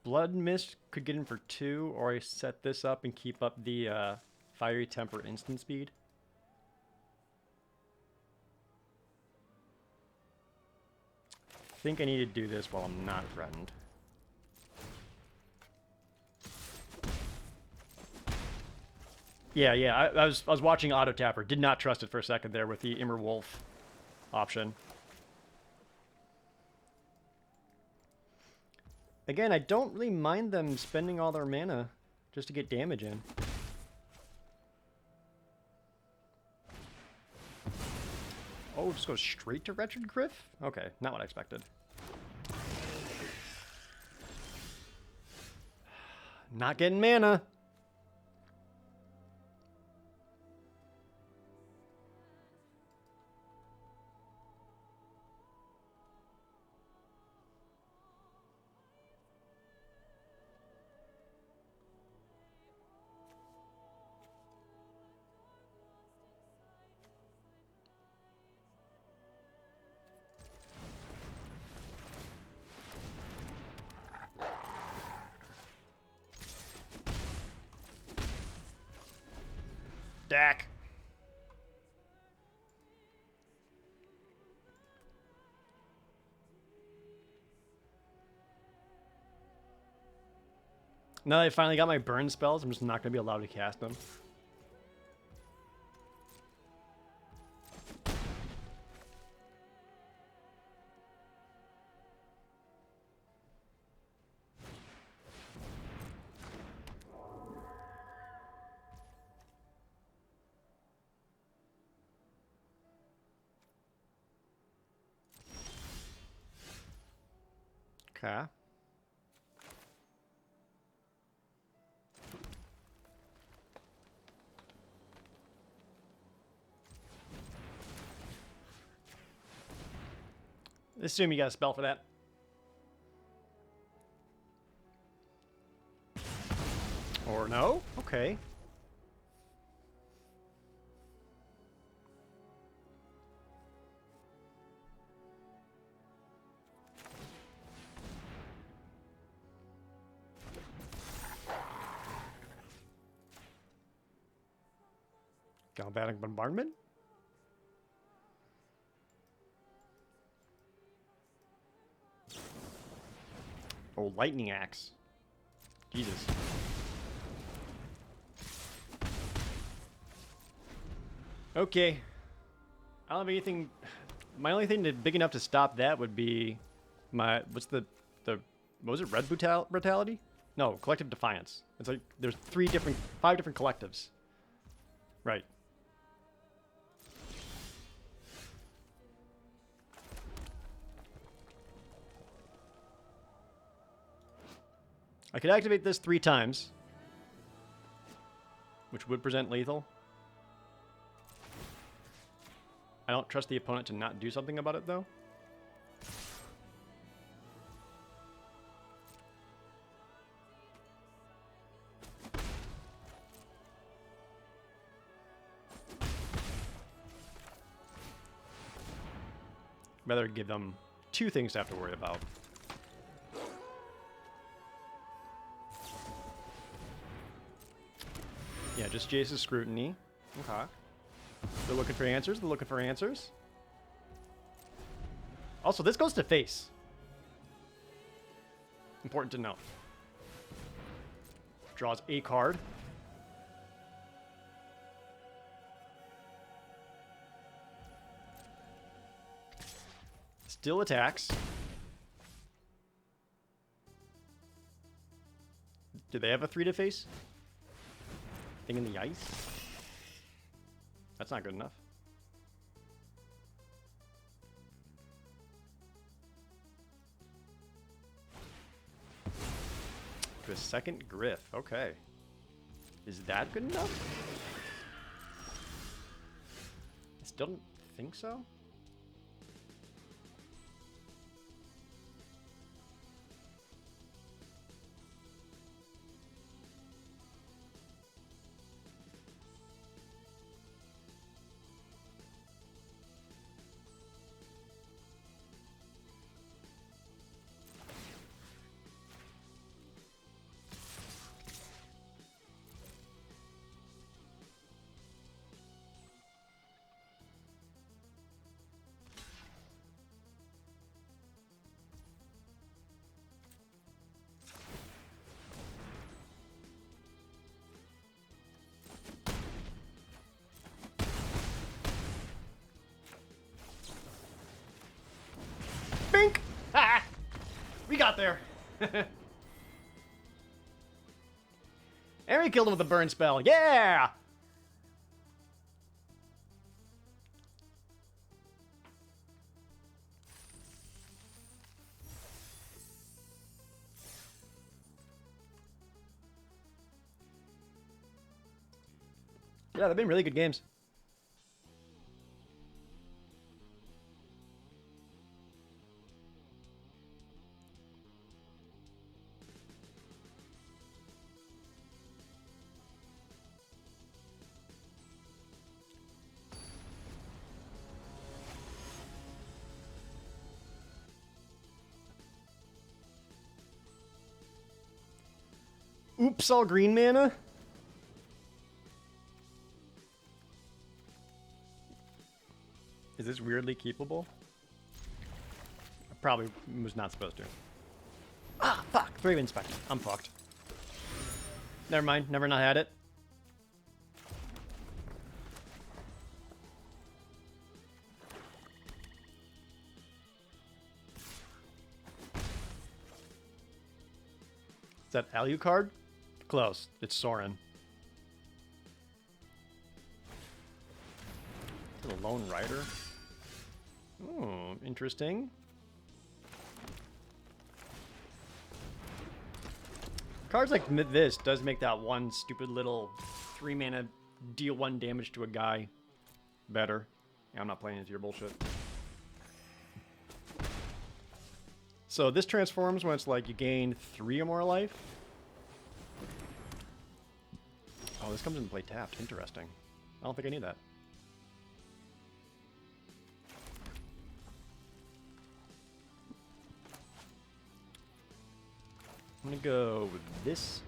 Blood Mist could get in for 2, or I set this up and keep up the Fiery Temper instant speed. think I need to do this while I'm not threatened. Yeah, I was watching Auto Tapper. Did not trust it for a second there with the Immer Wolf option. Again, I don't really mind them spending all their mana just to get damage in. Oh, just goes straight to Wretched Griff? Okay, not what I expected. Not getting mana. Dak. Now that I finally got my burn spells, I'm just not going to be allowed to cast them. Okay. Assume you got a spell for that. Or no? Okay. Galvanic Bombardment? Oh, Lightning Axe. Jesus. Okay. I don't have anything... My only thing big enough to stop that would be my... What's the what was it? Red Brutality? No, Collective Defiance. It's like there's 5 different collectives. Right. I could activate this 3 times, which would present lethal. I don't trust the opponent to not do something about it, though. Rather give them 2 things to have to worry about. Yeah, just Jace's Scrutiny. Okay. They're looking for answers. They're looking for answers. Also, this goes to face. Important to note. Draws a card. Still attacks. Do they have a 3 to face? Thing in the ice? That's not good enough. To a second Griff. Okay. Is that good enough? I still don't think so. got there. And we killed him with a burn spell. Yeah! Yeah, they've been really good games. Oops, all green mana? Is this weirdly keepable? I probably was not supposed to. Ah, fuck! 3 inspect. I'm fucked. Never mind. Never not had it. Is that Alucard? Close. It's Sorin. The Lone Rider. Oh, interesting. Cards like this does make that one stupid little 3 mana deal 1 damage to a guy better. Yeah, I'm not playing into your bullshit. So this transforms when it's like you gain 3 or more life. Oh, this comes into play tapped. Interesting. I don't think I need that. I'm gonna go with this.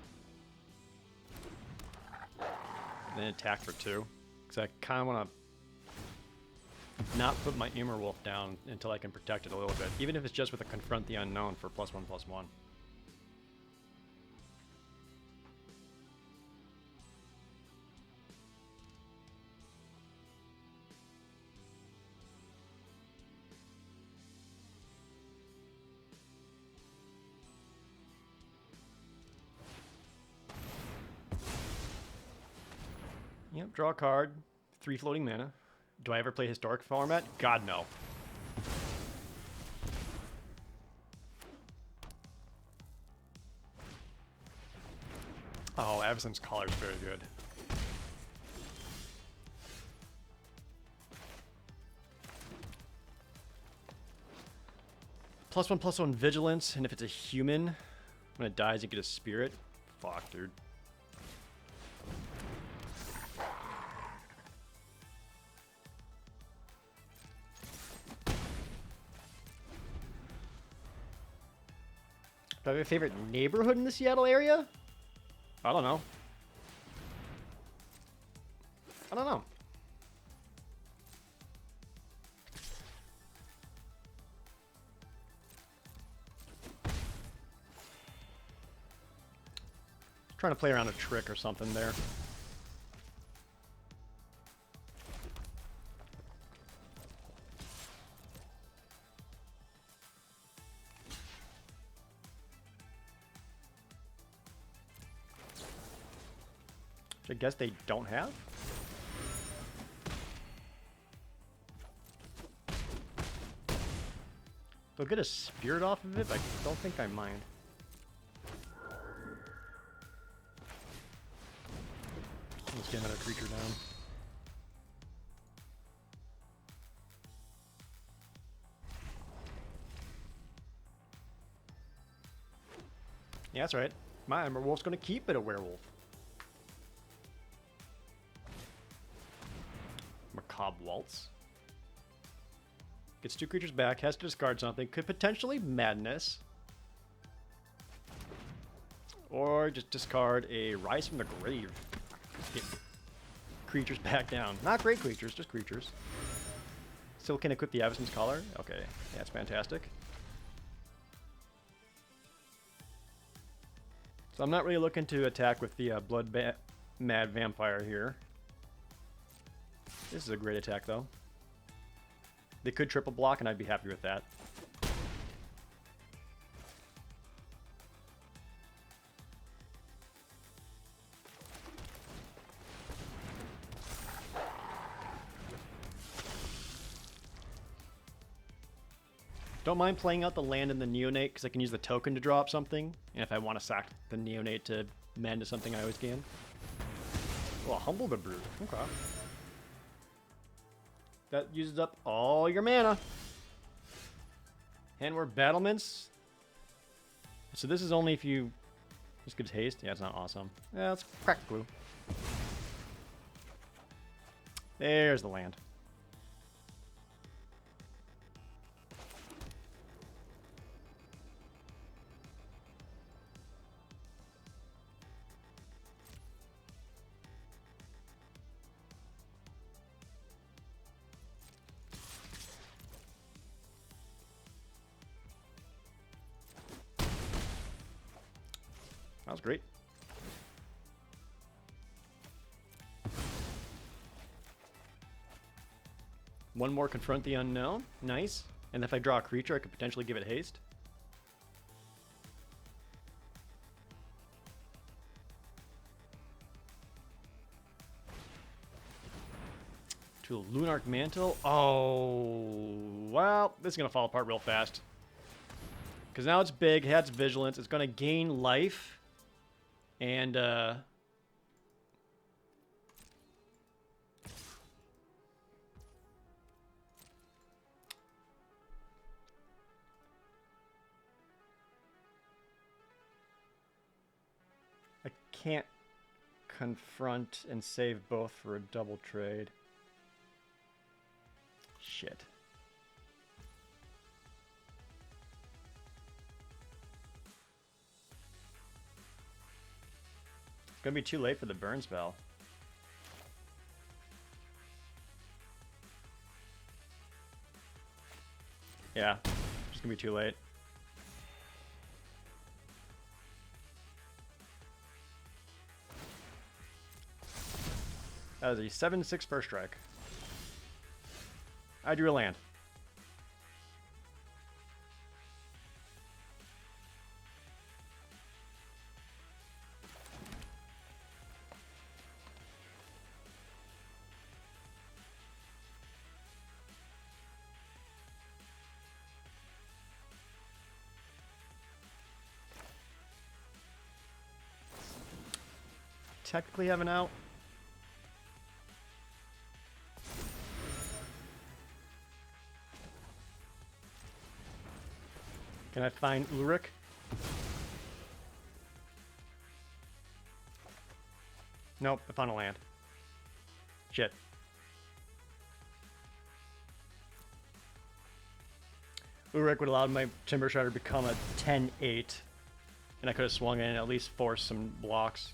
Then attack for 2. Because I kind of want to not put my Immer Wolf down until I can protect it a little bit. Even if it's just with a Confront the Unknown for +1/+1. Yep, draw a card. 3 floating mana. Do I ever play Historic format? God, no. Oh, Avacyn's Collar is very good. +1/+1 Vigilance, and if it's a human, when it dies, you get a spirit. Fuck, dude. Do I have a favorite neighborhood in the Seattle area? I don't know. I don't know. Trying to play around a trick or something there. I guess they don't have? They'll get a spirit off of it, but I don't think I mind. Let's get another creature down. Yeah, that's right. My Ember Wolf's gonna keep it a werewolf. Macabre Waltz. Gets 2 creatures back, has to discard something. Could potentially Madness. Or just discard a Rise from the Grave. Get creatures back down. Not great creatures, just creatures. Still can equip the Avacyn's Collar? Okay, that's fantastic. So I'm not really looking to attack with the Mad Vampire here. This is a great attack, though. They could triple block, and I'd be happy with that. Don't mind playing out the land and the neonate because I can use the token to drop something. And if I want to sack the neonate to mend to something, I always can. Well, humble the brute. Okay. That uses up all your mana. Handward battlements. So this is only if you just get haste. Yeah, it's not awesome. Yeah, let's crack glue. There's the land. That was great. One more confront the unknown. Nice. And if I draw a creature, I could potentially give it haste. To a Lunarch Mantle. Oh, well, this is going to fall apart real fast. Because now it's big, it has vigilance, it's going to gain life. And, I can't confront and save both for a double trade. Shit. It's gonna be too late for the burn spell. Yeah, it's gonna be too late. That was a 7/6 first strike. I drew a land. Technically have an out. Can I find Ulrich? Nope, I found a land. Shit. Ulrich would allow my Timber Shredder to become a 10/8. And I could have swung in and at least forced some blocks.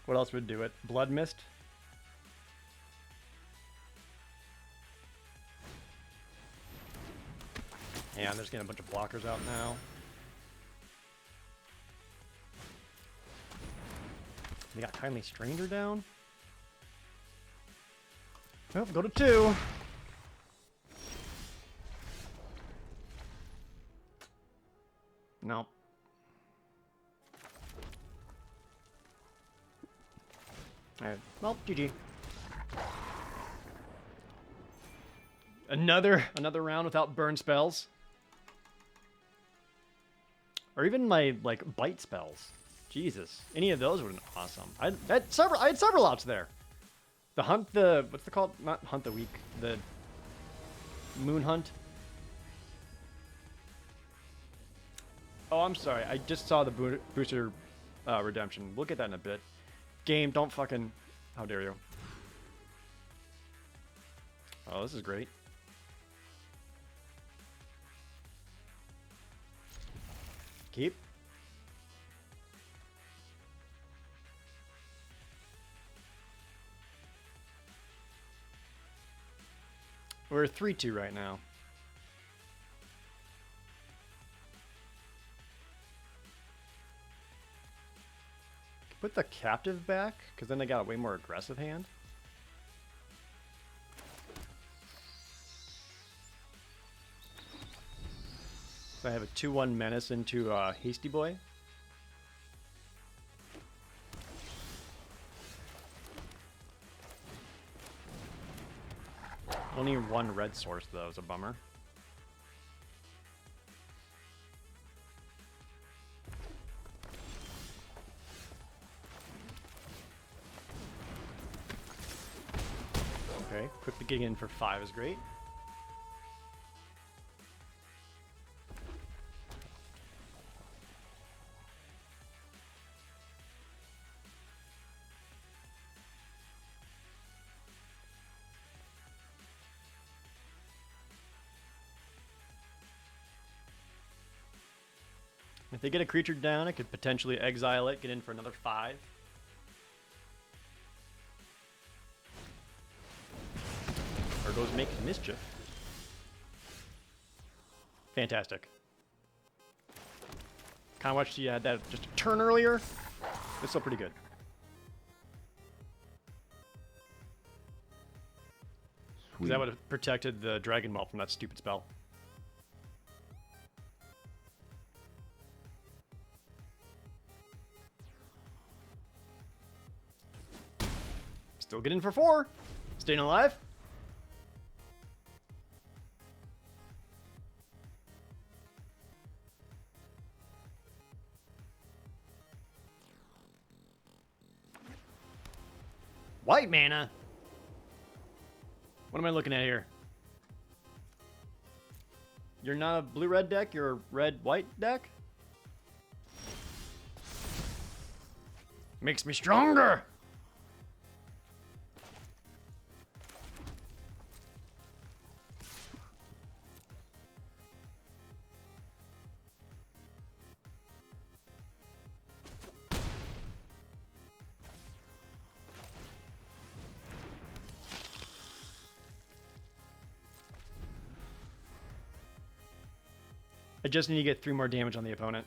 What else would do it? Blood Mist? Yeah, I'm just getting a bunch of blockers out now. They got Kindly Stranger down. Well, go to 2. No. Alright, well, GG. Another round without burn spells. Or even my, like, bite spells. Jesus. Any of those would have been awesome. I had several outs there. The hunt, what's it called? Not hunt the week. The moon hunt. Oh, I'm sorry. I just saw the booster redemption. We'll get that in a bit. Game, don't fucking... How dare you. Oh, this is great. Keep. We're 3-2 right now. Put the captive back, because then they got a way more aggressive hand. So I have a 2/1 menace into Hasty Boy. Only one red source, though, is a bummer. Okay, quickly getting in for 5 is great. If they get a creature down, I could potentially exile it, get in for another 5. Or goes make mischief. Fantastic. Kind of wish you had that just a turn earlier. It's still pretty good. Because that would have protected the Dragon Ball from that stupid spell. Still getting for 4. Staying alive. White mana. What am I looking at here? You're not a blue-red deck, you're a red-white deck? Makes me stronger! I just need to get 3 more damage on the opponent.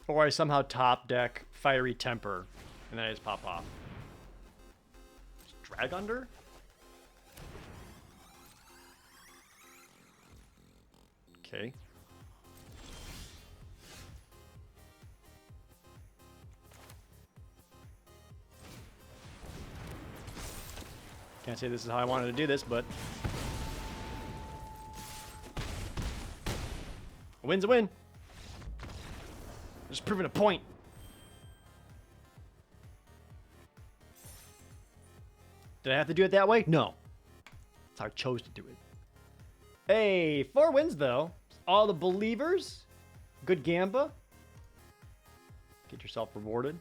Or I somehow top deck Fiery Temper, and then I just pop off. Drag Under? Okay. Can't say this is how I wanted to do this, but a win's a win. Just proving a point. Did I have to do it that way? No. That's how I chose to do it. Hey, 4 wins though. All the believers. Good gamba. Get yourself rewarded.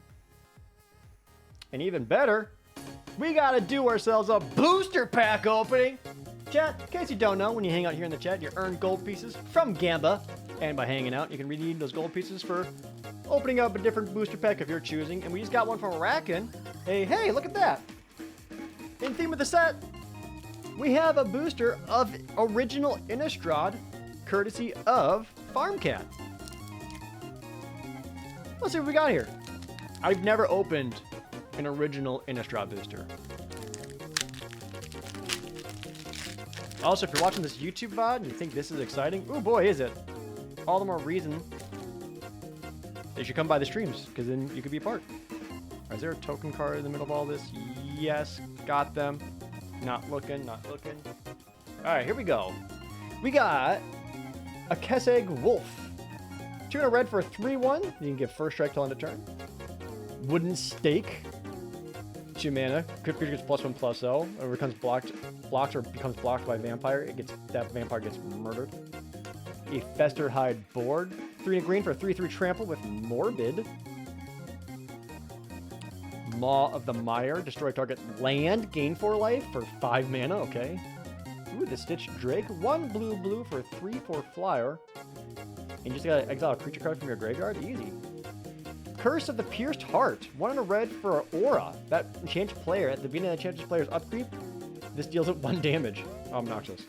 And even better, we gotta do ourselves a booster pack opening. Chat, in case you don't know, when you hang out here in the chat, you earn gold pieces from Gamba. And by hanging out, you can redeem those gold pieces for opening up a different booster pack if you're choosing. And we just got one from Racken. Hey, look at that. In theme with the set, we have a booster of original Innistrad, courtesy of FarmCat. Let's see what we got here. I've never opened an original Innistrad booster. Also, if you're watching this YouTube VOD and you think this is exciting, oh boy, is it. All the more reason they should come by the streams, because then you could be a part. Is there a token card in the middle of all this? Yes, got them. Not looking. All right, here we go. We got a Kesseg Wolf. 2 and a red for a 3/1. You can get first strike till end of turn. Wooden Stake. 2 mana. Creature gets +1/+0. Or becomes blocked or becomes blocked by vampire. That vampire gets murdered. A Festerhide board. 3 and a green for a 3/3 trample with Morbid. Maw of the Mire. Destroy target land. Gain 4 life for 5 mana. Okay. Ooh, the Stitched Drake. 1 blue for a 3/4 flyer. And you just gotta exile a creature card from your graveyard. Easy. Curse of the Pierced Heart. 1 and a red for an Aura. That enchants player at the beginning of the enchanted player's upkeep. This deals it 1 damage. Obnoxious.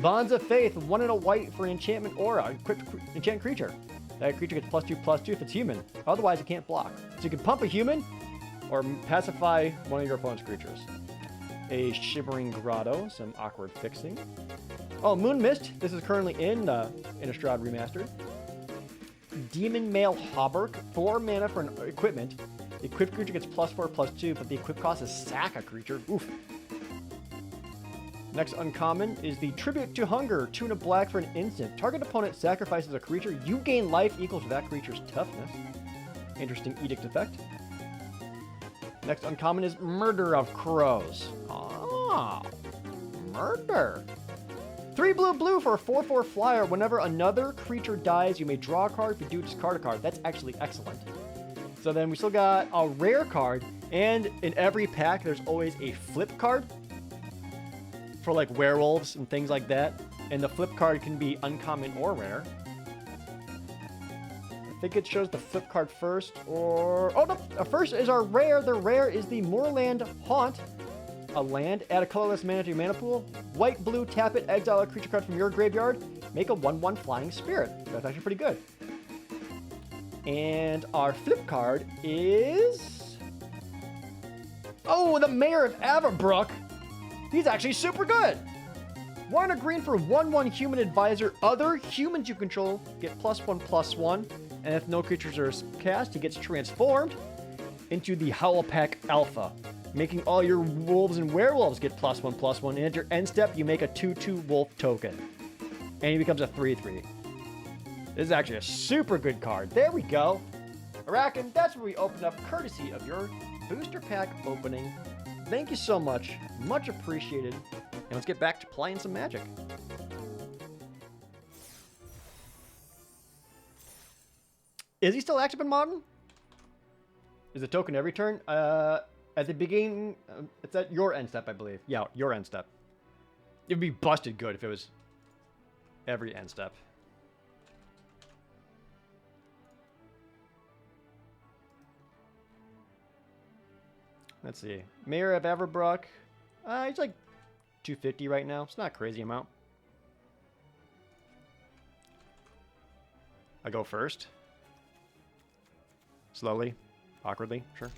Bonds of Faith, 1 and a white for an enchantment aura, equipped enchant creature. That creature gets +2/+2 if it's human. Otherwise, it can't block. So you can pump a human or pacify one of your opponent's creatures. A Shimmering Grotto, some awkward fixing. Oh, Moon Mist. This is currently in Innistrad Remastered. Demon Male Hauberk, 4 mana for an equipment. The equipped creature gets +4/+2, but the equip cost is sack a creature. Oof. Next uncommon is the Tribute to Hunger, 2 and a black for an instant. Target opponent sacrifices a creature. You gain life equal to that creature's toughness. Interesting edict effect. Next uncommon is Murder of Crows. Ah, murder. 3 blue for a 4/4 flyer. Whenever another creature dies, you may draw a card. If you do, discard a card. That's actually excellent. So then we still got a rare card, and in every pack, there's always a flip card for like werewolves and things like that. And the flip card can be uncommon or rare. I think it shows the flip card first, or... Oh, no! First is our rare. The rare is the Moorland Haunt. A land, add a colorless mana to your mana pool. White, blue, tap it, exile a creature card from your graveyard. Make a 1/1 flying spirit. That's actually pretty good. And our flip card is... Oh, the Mayor of Averbrook. He's actually super good. 1 and a green for 1/1 human advisor. Other humans you control get +1/+1. And if no creatures are cast, he gets transformed into the Howlpack Alpha, making all your wolves and werewolves get +1/+1. And at your end step, you make a 2/2 wolf token. And he becomes a 3/3. This is actually a super good card. There we go. Arakan, that's where we open up courtesy of your booster pack opening. Thank you so much. Much appreciated. And let's get back to playing some Magic. Is he still active in Modern? Is the token every turn? At the beginning, it's at your end step, I believe. Yeah, your end step. It would be busted good if it was every end step. Let's see. Mayor of Averbrook. He's like 250 right now. It's not a crazy amount. I go first. Slowly. Awkwardly. Sure.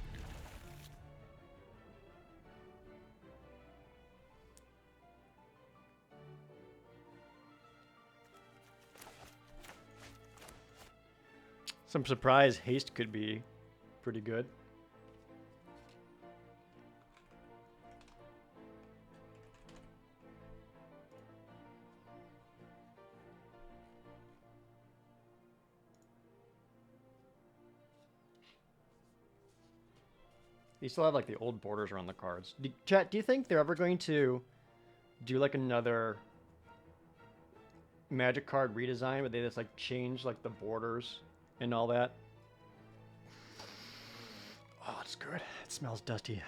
Some surprise haste could be pretty good. You still have like the old borders around the cards. Chat, do you think they're ever going to do like another Magic card redesign where they just like change like the borders and all that? Oh, it's good. It smells dusty.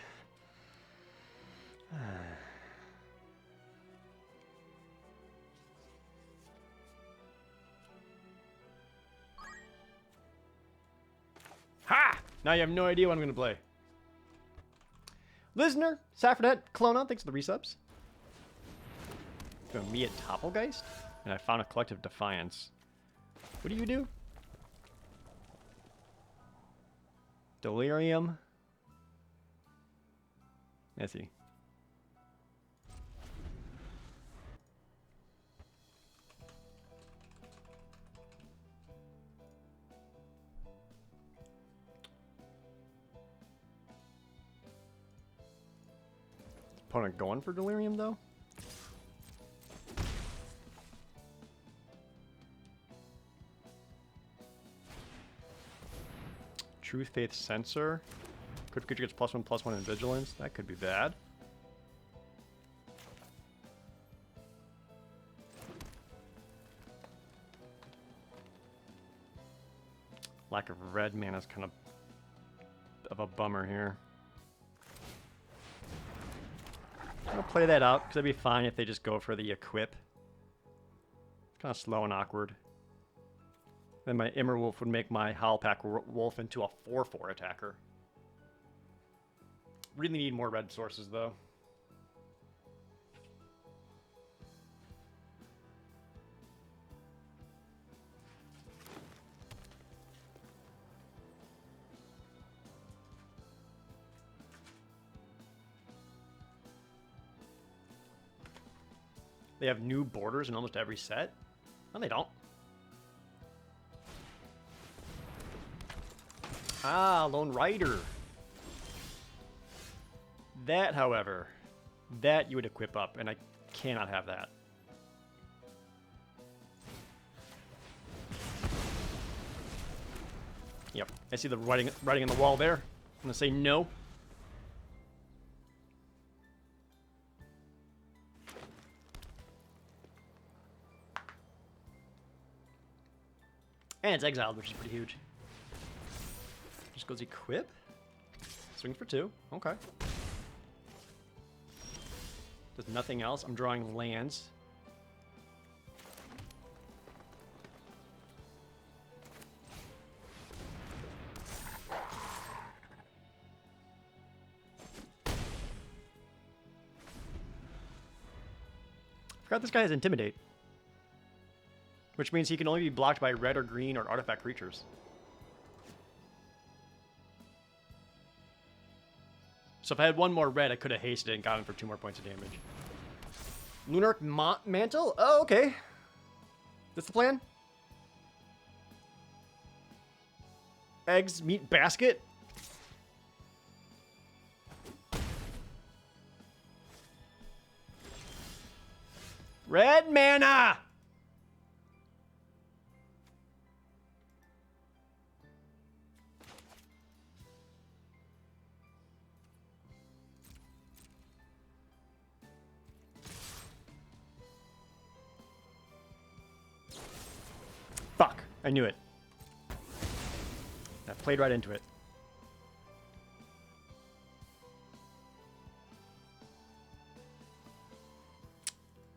Ha! Now you have no idea what I'm going to play. Listener, Saffredet, Clona, thanks for the resubs. Me at Toppelgeist? And I found a Collective Defiance. What do you do? Delirium. Let's see. Opponent going for Delirium, though? Truth Faith Censor. Crit creature gets +1/+1 in Vigilance. That could be bad. Lack of red mana is kind of a bummer here. I'll play that out, because that'd be fine if they just go for the equip. It's kind of slow and awkward. Then my Immerwolf would make my Howlpack Wolf into a 4/4 attacker. Really need more red sources, though. They have new borders in almost every set. No, they don't. Ah, Lone Rider. That, however, that you would equip up, and I cannot have that. Yep, I see the writing on the wall there. I'm gonna say no. And it's exiled, which is pretty huge. Just goes equip. Swings for 2. Okay. Does nothing else. I'm drawing lands. Forgot this guy has Intimidate. Which means he can only be blocked by red or green or artifact creatures. So if I had one more red, I could have hasted it and got him for 2 more points of damage. Lunar Mantle? Oh, okay. That's the plan? Eggs, meat, basket? Red mana! Fuck, I knew it. I played right into it.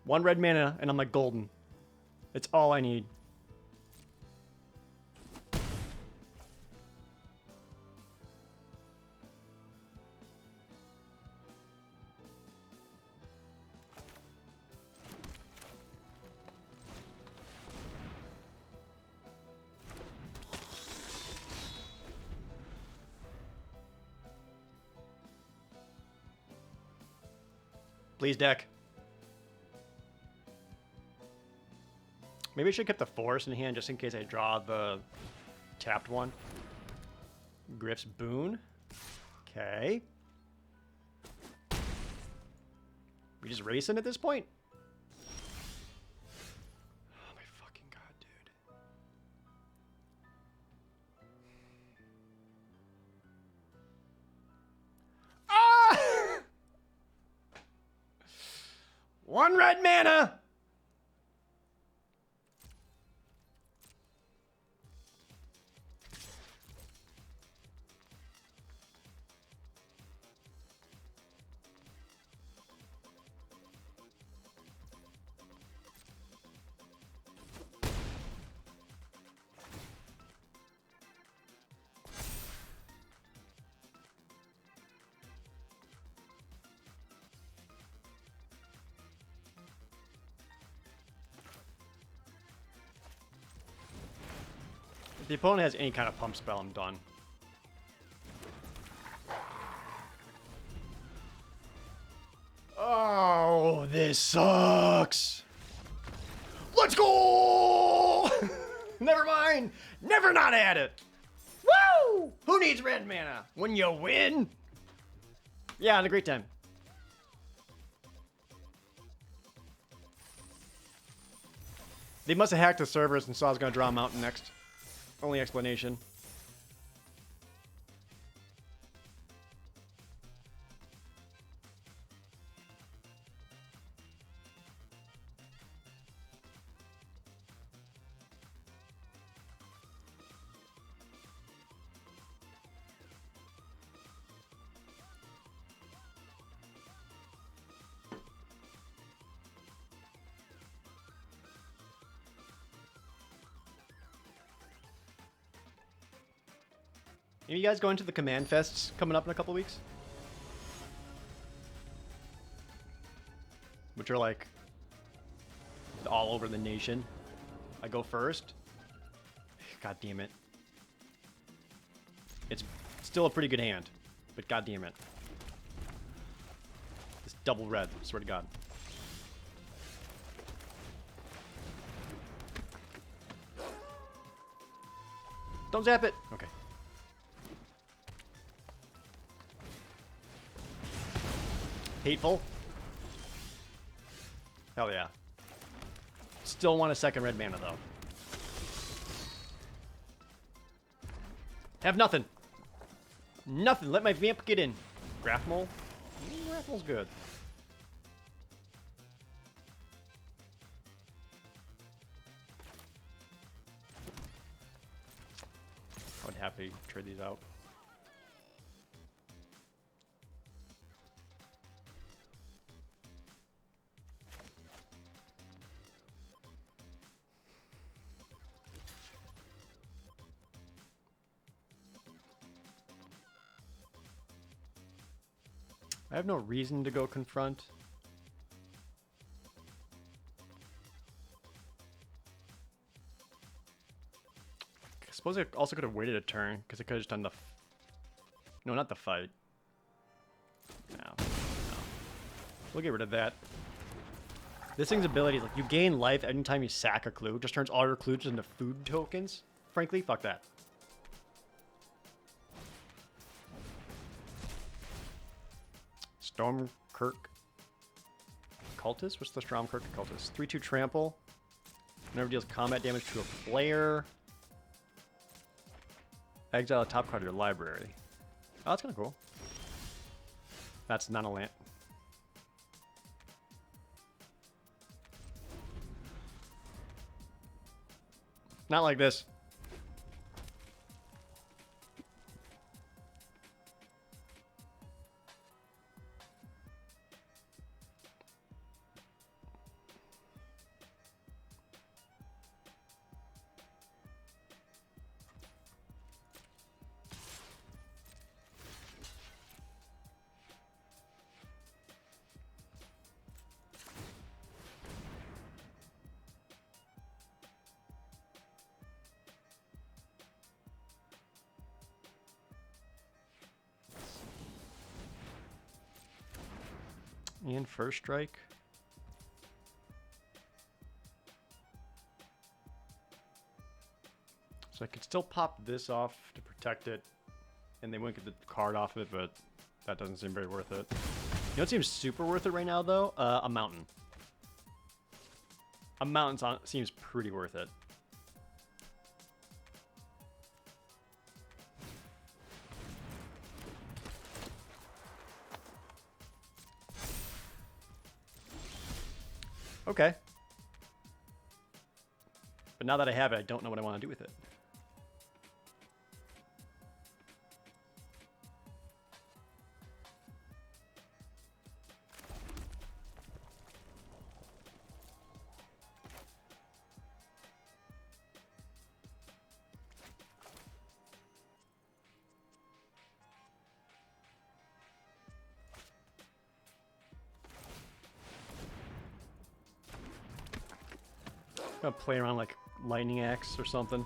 One red mana, and I'm like golden. It's all I need. Please, deck. Maybe I should keep the forest in hand just in case I draw the tapped one. Griff's Boon. Okay. We just racing at this point? Oh my fucking god, dude. Ah! One red mana! If the opponent has any kind of pump spell, I'm done. Oh, this sucks. Let's go! Never mind. Never not at it. Woo! Who needs red mana? When you win? Yeah, had a great time. They must have hacked the servers and saw I was going to draw a mountain next. Only explanation. Are you guys going to the Command Fests coming up in a couple weeks? Which are like all over the nation. I go first. God damn it. It's still a pretty good hand, but god damn it. It's double red, swear to God. Don't zap it. Okay. Hateful. Hell yeah. Still want a second red mana though. Have nothing. Nothing. Let my vamp get in. Grapmole? Grapmole's good. I would happily trade these out. I have no reason to go confront. I suppose I also could have waited a turn, because I could have just done the... No, not the fight. No. We'll get rid of that. This thing's ability is like, you gain life anytime you sack a clue. Just turns all your clues into food tokens. Frankly, fuck that. Stormkirk Cultist? What's the Stormkirk Cultist? 3/2 trample. Whenever deals combat damage to a player. Exile a top card of your library. Oh, that's kind of cool. That's not a land. Not like this. And first strike. So I could still pop this off to protect it, and they wouldn't get the card off of it, but that doesn't seem very worth it. You know what seems super worth it right now, though? A mountain. A mountain seems pretty worth it. Okay. But now that I have it, I don't know what I want to do with it. I'm gonna play around like lightning axe or something.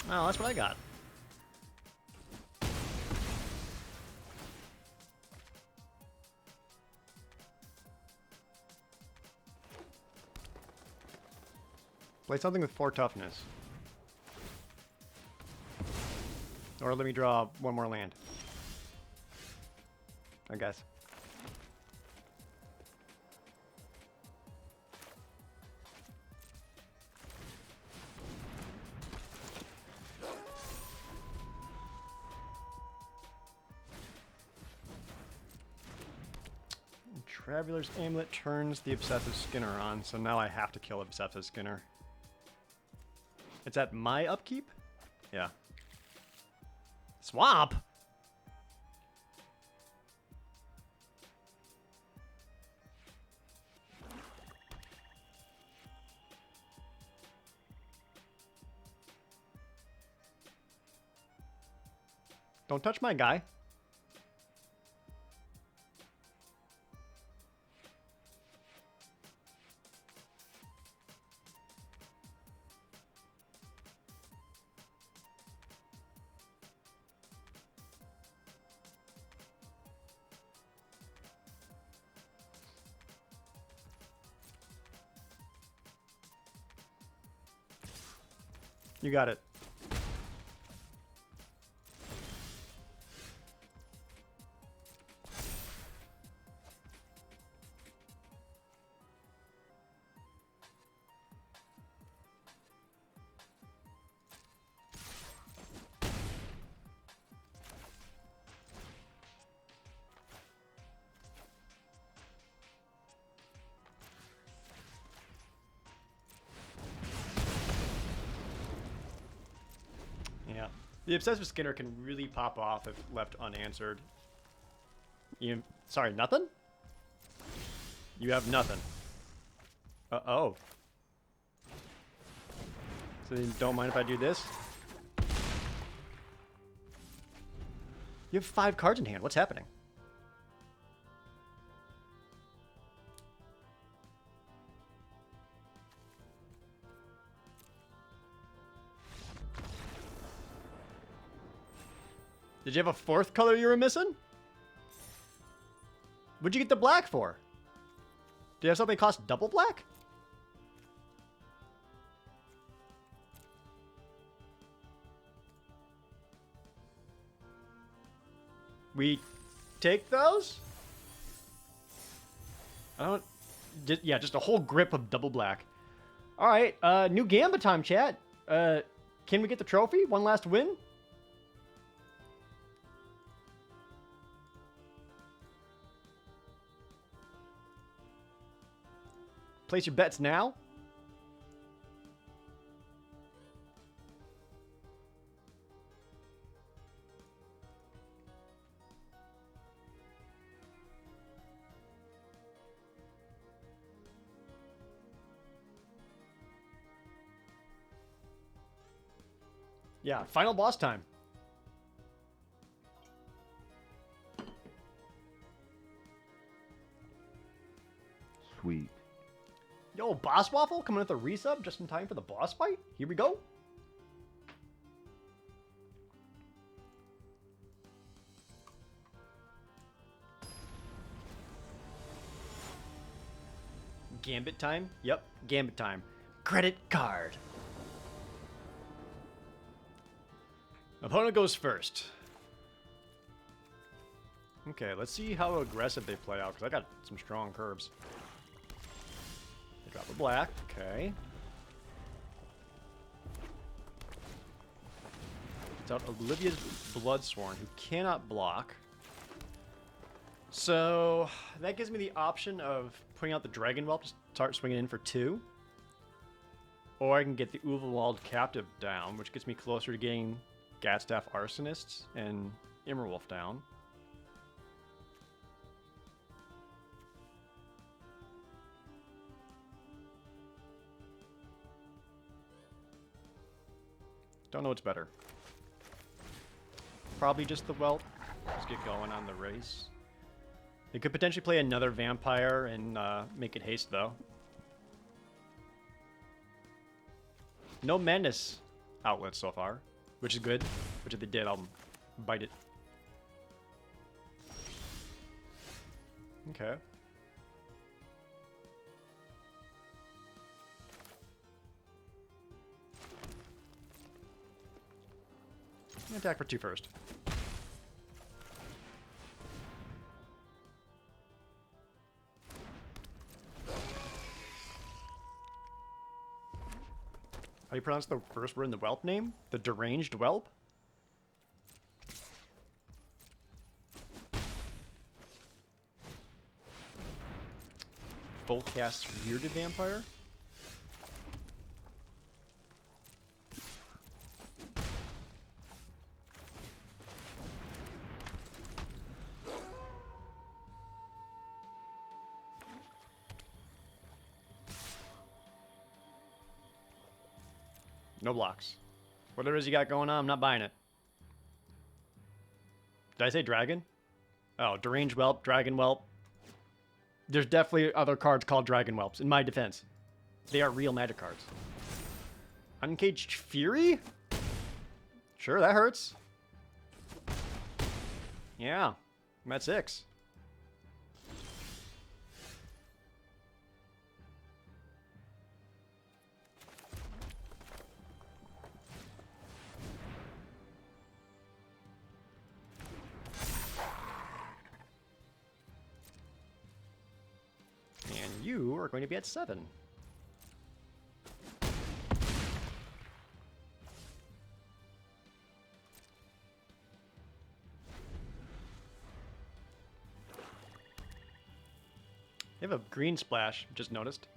Oh, that's what I got. Play something with 4 toughness. Or let me draw one more land. I guess. Traveler's Amulet turns the Obsessive Skinner on, so now I have to kill Obsessive Skinner. It's at my upkeep? Yeah. Swamp? Don't touch my guy. You got it. Yeah. The Obsessed with Skinner can really pop off if left unanswered. Sorry, nothing? You have nothing. Uh-oh. So you don't mind if I do this? You have 5 cards in hand. What's happening? Did you have a 4th color you were missing? What'd you get the black for? Do you have something that cost double black? We take those? I don't... yeah, just a whole grip of double black. Alright, new Gambit time, chat. Can we get the trophy? One last win? Place your bets now. Yeah, final boss time. Sweet. Yo, Boss Waffle coming with a resub just in time for the boss fight? Here we go. Gambit time? Yep, Gambit time. Credit card. Opponent goes first. Okay, let's see how aggressive they play out, because I got some strong curves. They drop a black, okay. It's out Olivia's Bloodsworn, who cannot block. So, that gives me the option of putting out the Dragon Whelp to start swinging in for 2. Or I can get the Uvalwald Captive down, which gets me closer to getting Gatstaff Arsonists and Immerwolf down. Don't know what's better. Probably just the Whelp. Just get going on the race. They could potentially play another Vampire and make it haste, though. No Madness outlets so far, which is good. Which if they did, I'll bite it. Okay. Attack for 2 first. How do you pronounce the first word in the Whelp name? The Deranged Whelp? Full cast Bearded Vampire? No blocks. Whatever it is you got going on, I'm not buying it. Did I say dragon? Oh, Deranged Whelp, Dragon Whelp. There's definitely other cards called Dragon Whelps, in my defense. They are real Magic cards. Uncaged Fury? Sure, that hurts. Yeah, I'm at 6. you are going to be at 7. They have a green splash, just noticed.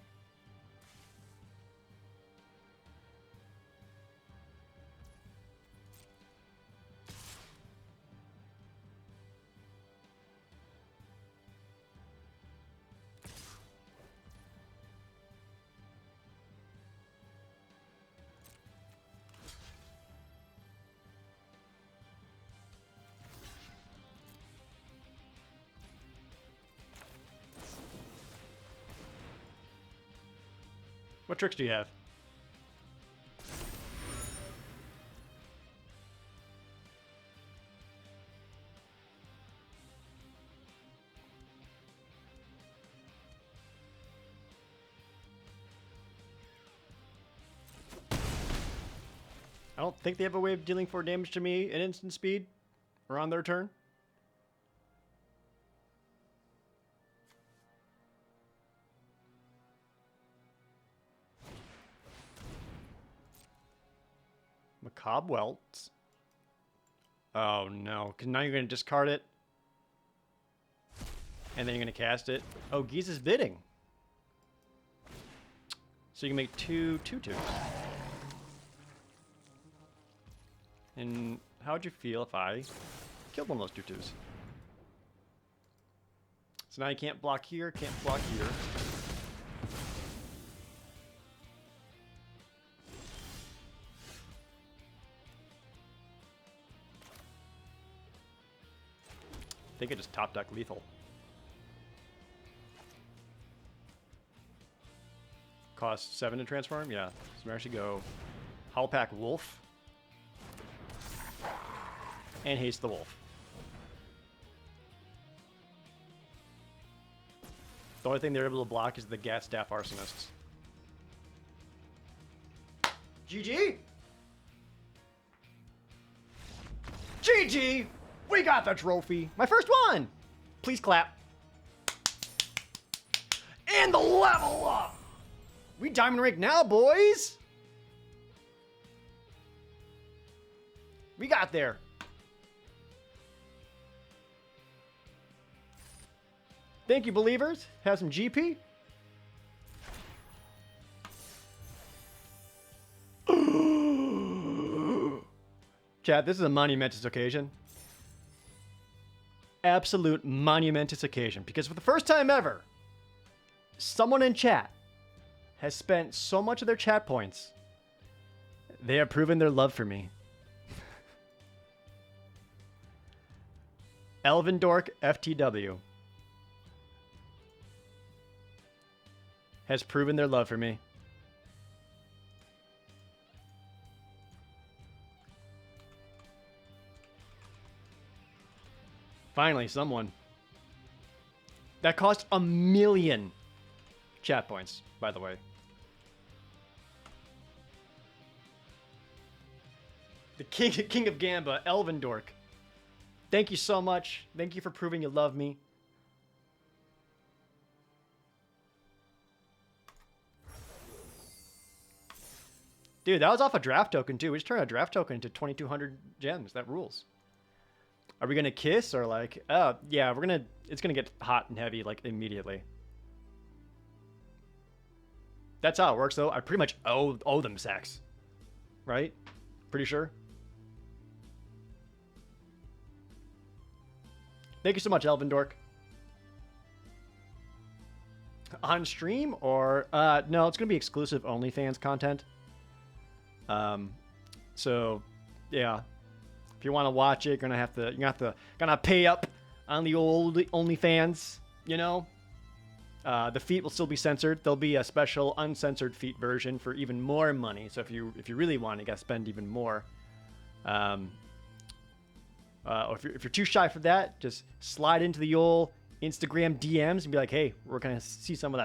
What tricks do you have? I don't think they have a way of dealing 4 damage to me at instant speed or on their turn. Macabre Welts. Oh no, because now you're going to discard it. And then you're going to cast it. Oh, Giza's Bidding. So you can make 2 2/2s. And how would you feel if I killed one of those 2/2s? So now you can't block here, can't block here. I think I just top deck lethal. Cost 7 to transform? Yeah. So we actually go Howlpack Wolf. And haste the wolf. The only thing they're able to block is the Gat Staff Arsonists. GG! GG! We got the trophy! My first one! Please clap. And the level up! We diamond rank now, boys! We got there. Thank you, believers. Have some GP. Chat, this is a monumentous occasion. Absolute monumentous occasion. Because for the first time ever, someone in chat has spent so much of their chat points. They have proven their love for me. Elven Dork FTW has proven their love for me. Finally, someone. That cost 1,000,000 chat points, by the way. The King of Gamba, Elven Dork. Thank you so much. Thank you for proving you love me. Dude, that was off a draft token, too. We just turned a draft token into 2,200 gems. That rules. Are we going to kiss or like... yeah, it's going to get hot and heavy, like, immediately. That's how it works, though. I pretty much owe them sex. Right? Pretty sure. Thank you so much, Elven Dork. On stream or... no, it's going to be exclusive OnlyFans content. So, yeah. If you want to watch it, you're gonna have to pay up on the old OnlyFans, you know? The feet will still be censored. There'll be a special uncensored feet version for even more money. So if you really want, you gotta spend even more. Or if you're too shy for that, just slide into the old Instagram DMs and be like, hey, we're gonna see some of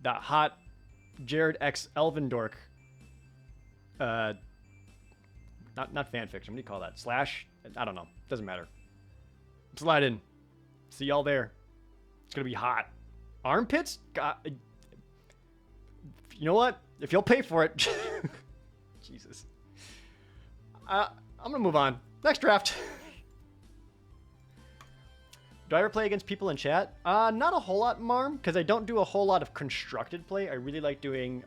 that hot Jared X Elven Dork. Not fan fiction. What do you call that? Slash? I don't know. Doesn't matter. Slide in. See y'all there. It's gonna be hot. Armpits? God, you know what? If you'll pay for it. Jesus. I'm going to move on. Next draft. Do I ever play against people in chat? Not a whole lot, Marm, because I don't do a whole lot of constructed play. I really like doing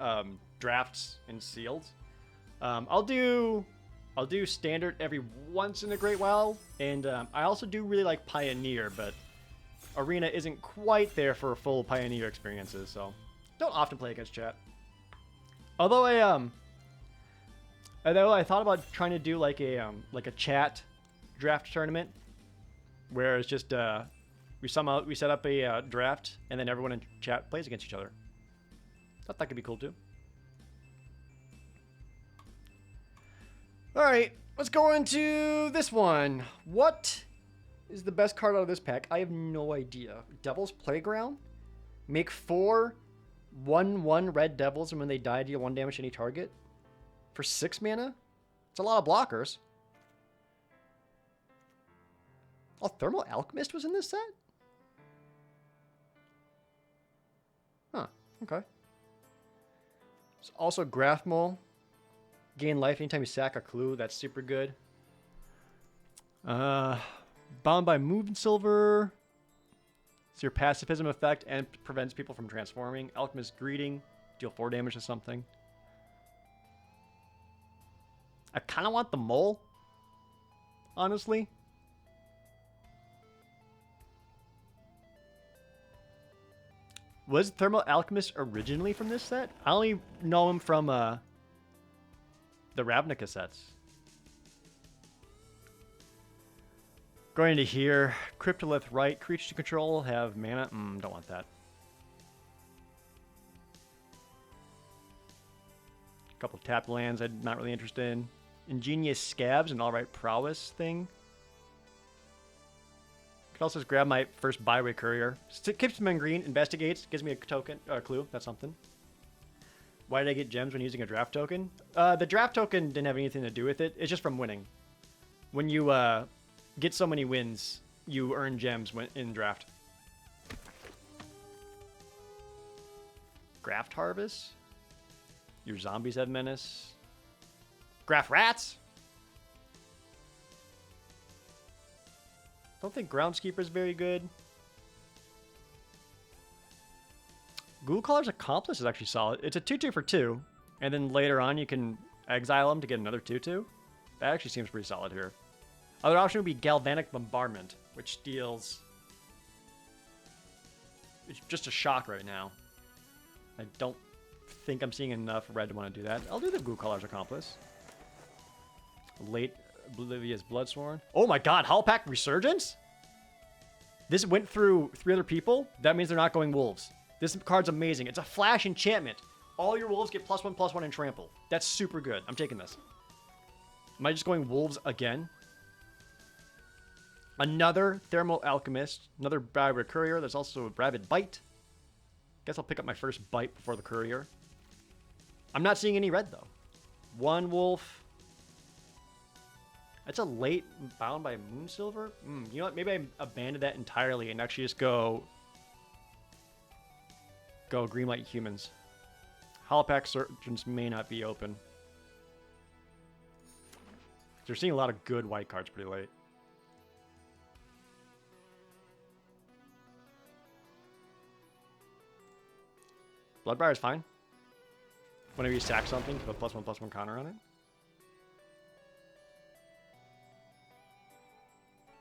drafts and sealed. I'll do standard every once in a great while, and I also do really like Pioneer, but Arena isn't quite there for full Pioneer experiences, so don't often play against chat. Although I thought about trying to do like a chat draft tournament, where it's just we set up a draft and then everyone in chat plays against each other. Thought that could be cool too. All right, let's go into this one. What is the best card out of this pack? I have no idea. Devil's Playground. Make 4 1/1 red devils, and when they die, deal 1 damage to any target. For 6 mana? It's a lot of blockers. Oh, Thermal Alchemist was in this set? Huh, okay. There's also Grathmole. Gain life anytime you sack a clue. That's super good. Bound by Move and Silver. It's your pacifism effect and prevents people from transforming. Alchemist Greeting. Deal 4 damage to something. I kind of want the mole, honestly. Was Thermal Alchemist originally from this set? I only know him from the Ravnica sets. Going into here, Cryptolith Right. Creatures you control have mana. Don't want that. A couple of tapped lands I'm not really interested in. Ingenious Scabs, an alright prowess thing. Could also just grab my first Byway Courier. Keeps them in green, investigates, gives me a token, a clue, that's something. Why did I get gems when using a draft token? The draft token didn't have anything to do with it. It's just from winning. When you get so many wins, you earn gems in draft. Graft Harvest. Your zombies have menace. Graft Rats. Don't think Groundskeeper's very good. Ghoulcaller's Accomplice is actually solid. It's a 2/2 for 2, and then later on you can exile them to get another 2/2. That actually seems pretty solid here. Other option would be Galvanic Bombardment, which deals... It's just a shock right now. I don't think I'm seeing enough red to want to do that. I'll do the Ghoulcaller's Accomplice. Late Oblivious Bloodsworn. Oh my god, Howlpack Resurgence? This went through 3 other people? That means they're not going wolves. This card's amazing. It's a flash enchantment. All your wolves get +1/+1 and trample. That's super good. I'm taking this. Am I just going wolves again? Another Thermal Alchemist. Another Byway Courier. There's also a Rabid Bite. Guess I'll pick up my first bite before the Courier. I'm not seeing any red though. 1 wolf. That's a late Bound by Moonsilver. You know what? Maybe I abandoned that entirely and actually just go Green Light Humans. Howlpack Surgeons may not be open. They're seeing a lot of good white cards pretty late. Bloodbriar is fine. Whenever you sack something, put a +1/+1 counter on it.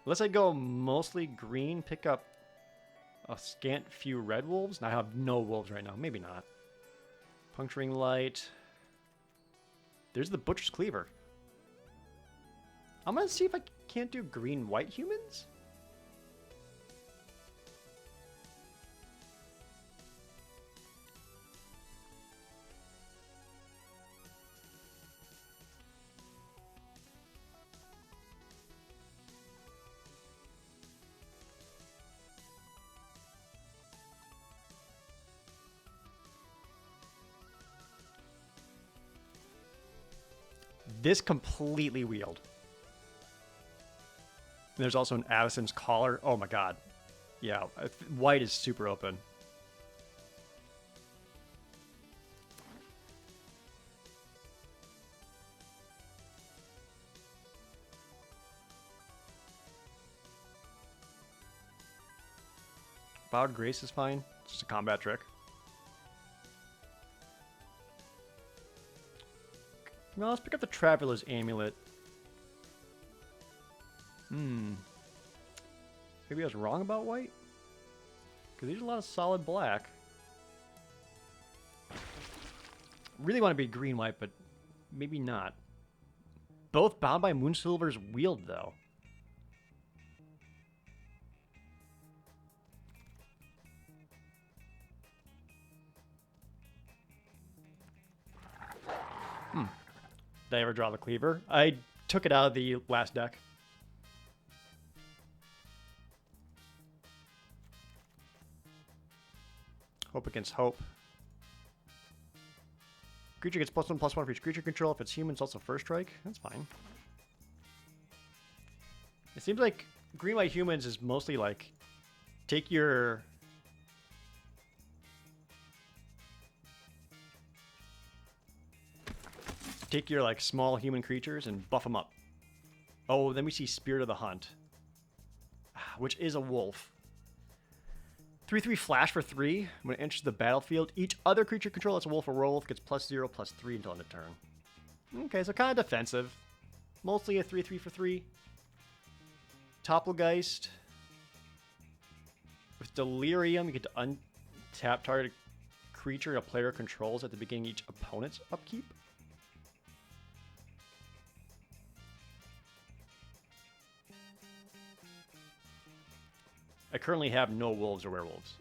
Unless I go mostly green, pick up a scant few red wolves. And I have no wolves right now. Maybe not. Puncturing Light. There's the Butcher's Cleaver. I'm going to see if I can't do green-white humans. This completely wheeled. And there's also an Addison's Collar. Oh my god. Yeah, white is super open. Bowed Grace is fine. It's just a combat trick. No, let's pick up the Traveler's Amulet. Maybe I was wrong about white? Because there's a lot of solid black. Really want to be green-white, but maybe not. Both bound by Moonsilver's Wield, though. Did I ever draw the Cleaver? I took it out of the last deck. Hope against hope. Creature gets +1/+1 for each creature control. If it's human, it's also first strike. That's fine. It seems like green-white humans is mostly like take your like small human creatures and buff them up. Oh, then we see Spirit of the Hunt, which is a wolf. 3/3 flash for 3. When it enters the battlefield, each other creature control that's a wolf or werewolf gets +0/+3 until end of turn. Okay, so kind of defensive. Mostly a 3/3 for 3. Topplegeist. With Delirium, you get to untap target creature a player controls at the beginning of each opponent's upkeep. I currently have no wolves or werewolves.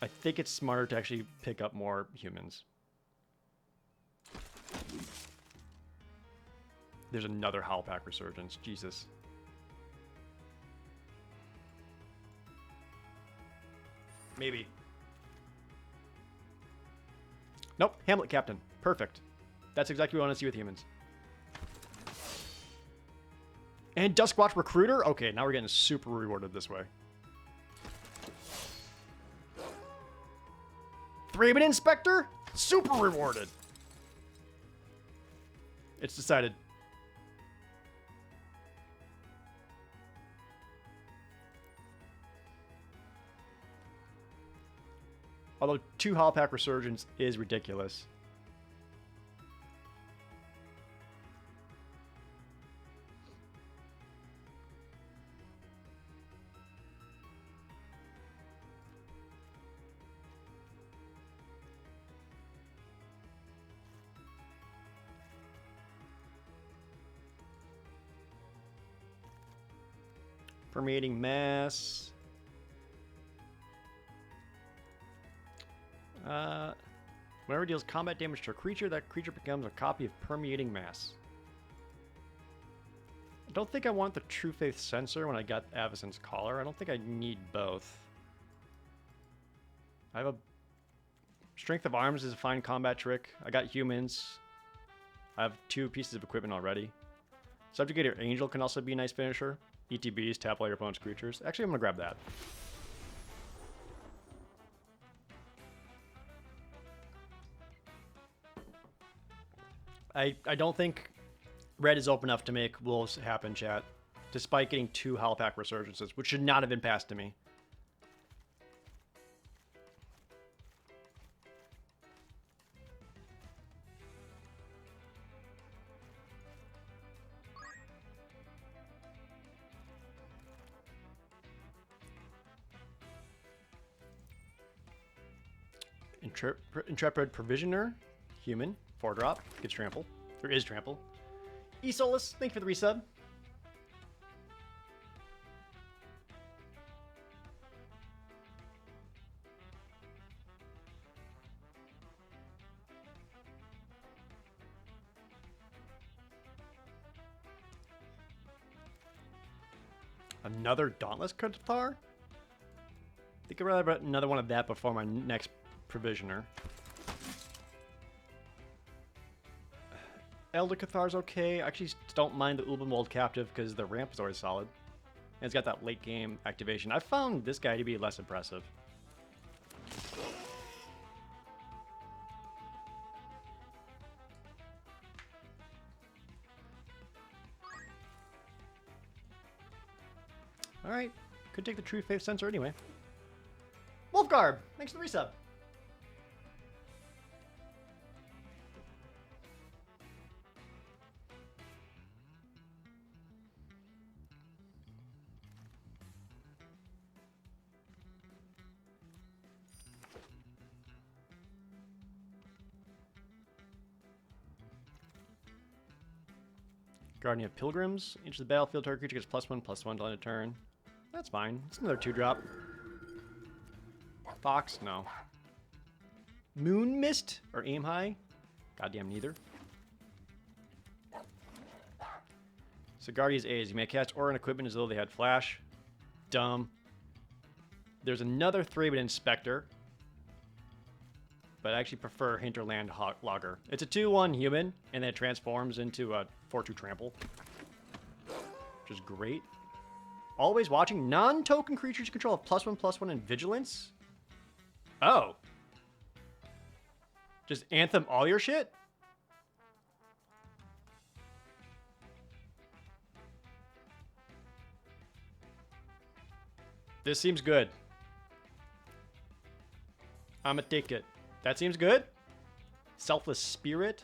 I think it's smarter to actually pick up more humans. There's another Howlpack Resurgence. Jesus. Maybe. Nope. Hamlet Captain. Perfect. That's exactly what I want to see with humans. And Duskwatch Recruiter? Okay, now we're getting super rewarded this way. Thraben Inspector? Super rewarded. It's decided. Although 2 Howlpack Resurgence is ridiculous. Permeating Mass. Whenever it deals combat damage to a creature, that creature becomes a copy of Permeating Mass. I don't think I want the True Faith Censor when I got Avacyn's Collar. I don't think I need both. I have a... Strength of Arms is a fine combat trick. I got humans. I have 2 pieces of equipment already. Subjugator Angel can also be a nice finisher. ETBs, tap all your opponent's creatures. Actually, I'm going to grab that. I don't think red is open enough to make wolves happen, chat. Despite getting 2 Howlpack Resurgences, which should not have been passed to me. Intrepid Provisioner, human, 4-drop, gets trample. There is trample. Esolis, thank you for the resub. Another Dauntless Cathar? I think I'd rather have another one of that before my next Provisioner. Elder Cathar's okay. I actually don't mind the Ulbenwald Captive because the ramp is always solid. And it's got that late game activation. I found this guy to be less impressive. Alright. Could take the True Faith sensor anyway. Wolfgarb, thanks for the resub. Guardian of Pilgrims. Each of the battlefield target creature gets +1/+1 till end of turn. That's fine. It's another 2-drop. Fox? No. Moon Mist? Or Aim High? Goddamn neither. So Guardian's A's. You may cast Aura and equipment as though they had flash. Dumb. There's another 3-bit Inspector. But I actually prefer Hinterland Logger. It's a 2/1 human, and then it transforms into a 4/2 trample. Which is great. Always watching. Non-token creatures control of +1/+1 and vigilance. Oh. Just Anthem all your shit? This seems good. I'ma take it. That seems good. Selfless Spirit.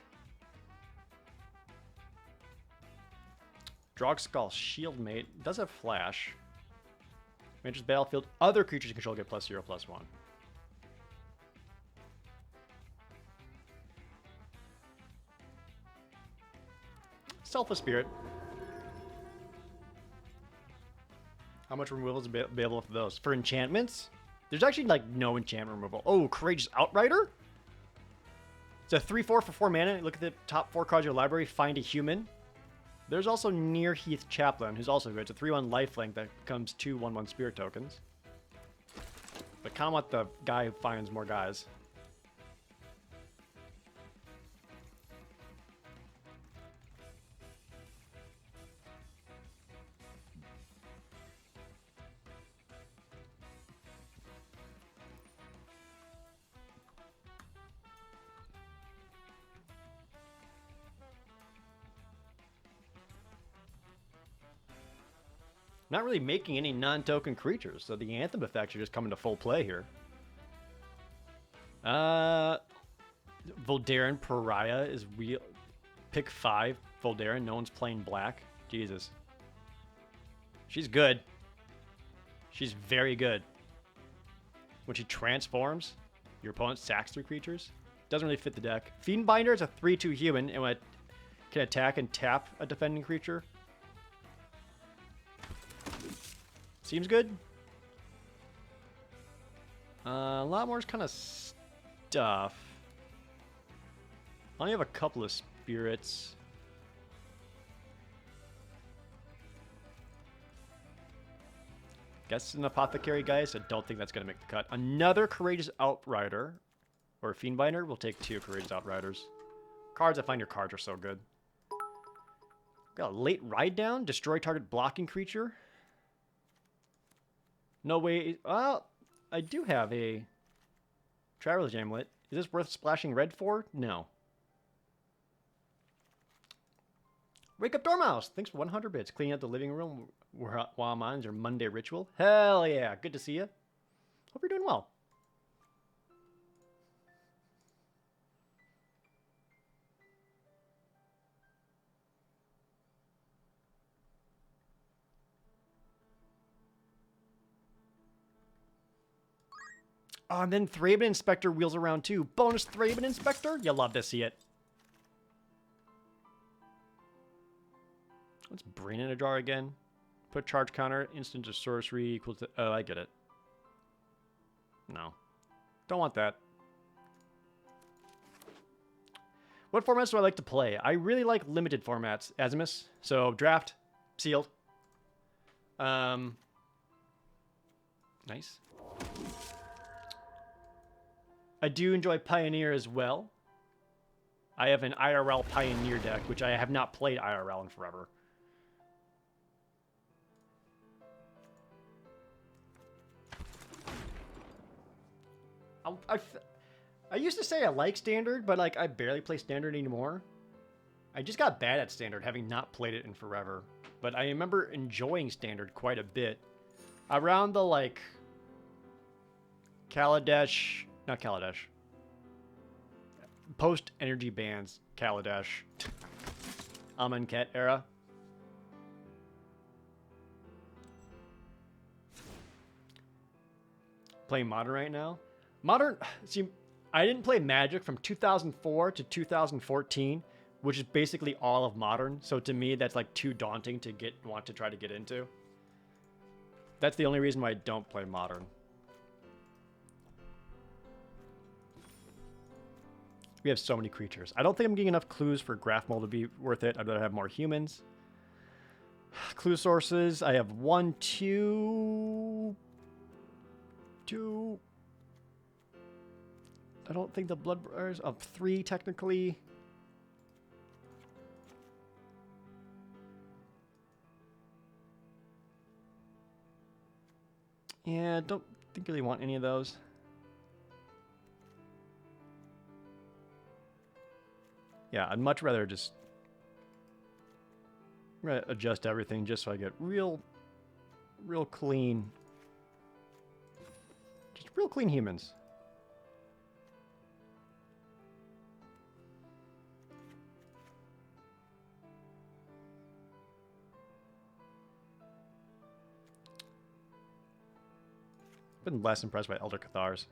Drogskull Shieldmate. Does have flash. Enters battlefield. Other creatures you control get +0/+1. Selfless Spirit. How much removal is available for those? For enchantments? There's actually like no enchantment removal. Oh, Courageous Outrider? It's a 3/4 for 4 mana. Look at the top 4 cards of your library. Find a human. There's also Near Heath Chaplain, who's also good. It's a 3/1 lifelink that becomes 2 1/1 spirit tokens. But kind of want the guy who finds more guys. Not really making any non-token creatures, so the Anthem effects are just coming to full play here. Voldaren Pariah is real. Pick 5, Voldaren. No one's playing black. Jesus. She's good. She's very good. When she transforms, your opponent sacks 3 creatures. Doesn't really fit the deck. Fiendbinder is a 3/2 human, and when it can attack and tap a defending creature. Seems good. A lot more kind of stuff. I only have a couple of spirits. Guess an Apothecary, guys. I don't think that's going to make the cut. Another Courageous Outrider. Or a Fiendbinder. We'll take 2 Courageous Outriders. Cards, I find your cards are so good. Got a late Ride Down. Destroy target blocking creature. No way. Well, I do have a Traveler's Amulet. Is this worth splashing red for? No. Wake Up Dormouse. Thanks for 100 bits. Cleaning up the living room while I'm on your Monday ritual. Hell yeah. Good to see you. Hope you're doing well. Oh, and then Thraben Inspector wheels around too. Bonus Thraben Inspector? You'll love to see it. Let's Brain in a jar again. Put charge counter, instant to sorcery equal to... Oh, I get it. No. Don't want that. What formats do I like to play? I really like limited formats. Azimuth. So, draft. Sealed. Nice. I do enjoy Pioneer as well. I have an IRL Pioneer deck, which I have not played IRL in forever. I used to say I like Standard, but like I barely play Standard anymore. I just got bad at Standard, having not played it in forever. But I remember enjoying Standard quite a bit. Around the, like, Kaladesh, not Kaladesh, post-energy bans, Kaladesh, Amonkhet era. Playing Modern right now. Modern, see, I didn't play Magic from 2004 to 2014, which is basically all of Modern. So to me, that's like too daunting to want to try to get into. That's the only reason why I don't play Modern. We have so many creatures. I don't think I'm getting enough clues for Graph Mole to be worth it. I'd rather have more humans. Clue sources. I have 1, 2. I don't think the Blood Brothers of 3 technically. Yeah, don't think really want any of those. Yeah, I'd much rather just adjust everything just so I get real clean. Just real clean humans. Been less impressed by Elder Cathars.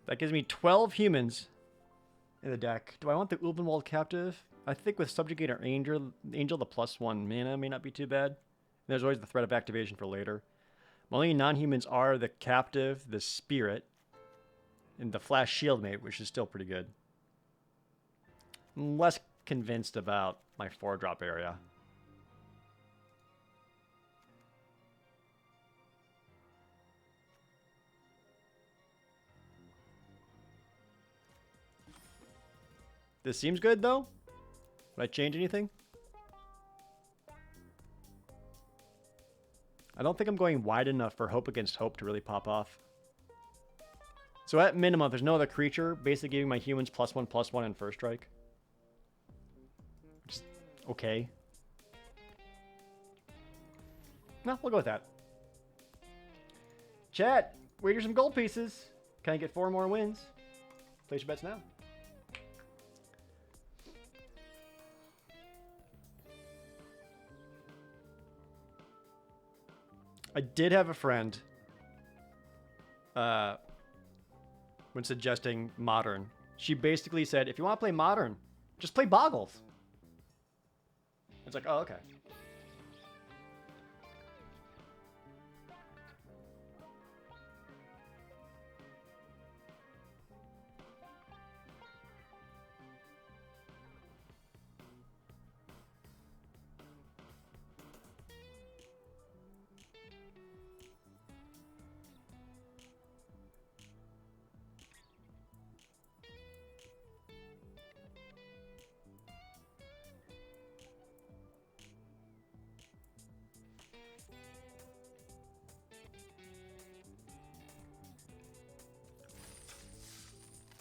That gives me 12 humans in the deck. Do I want the Ulvenwald Captive? I think with Subjugate or Angel the +1 mana may not be too bad. And there's always the threat of activation for later. My only non-humans are the Captive, the Spirit, and the Flash Shieldmate, which is still pretty good. I'm less convinced about my 4-drop area. This seems good, though. Would I change anything? I don't think I'm going wide enough for Hope Against Hope to really pop off. So at minimum, there's no other creature, basically giving my humans +1/+1 and first strike. Just okay. No, we'll go with that. Chat, wager some gold pieces. Can I get 4 more wins? Place your bets now. I did have a friend when suggesting Modern. She basically said, if you want to play Modern, just play Boggles. It's like, oh, okay.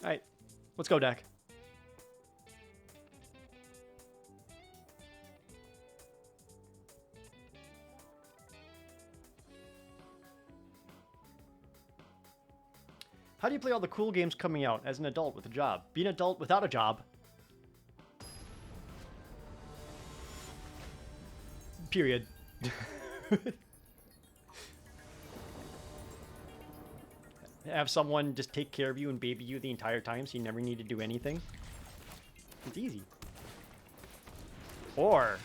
Alright, let's go, deck. How do you play all the cool games coming out as an adult with a job? Be an adult without a job. Period. Have someone just take care of you and baby you the entire time so you never need to do anything. It's easy. Or,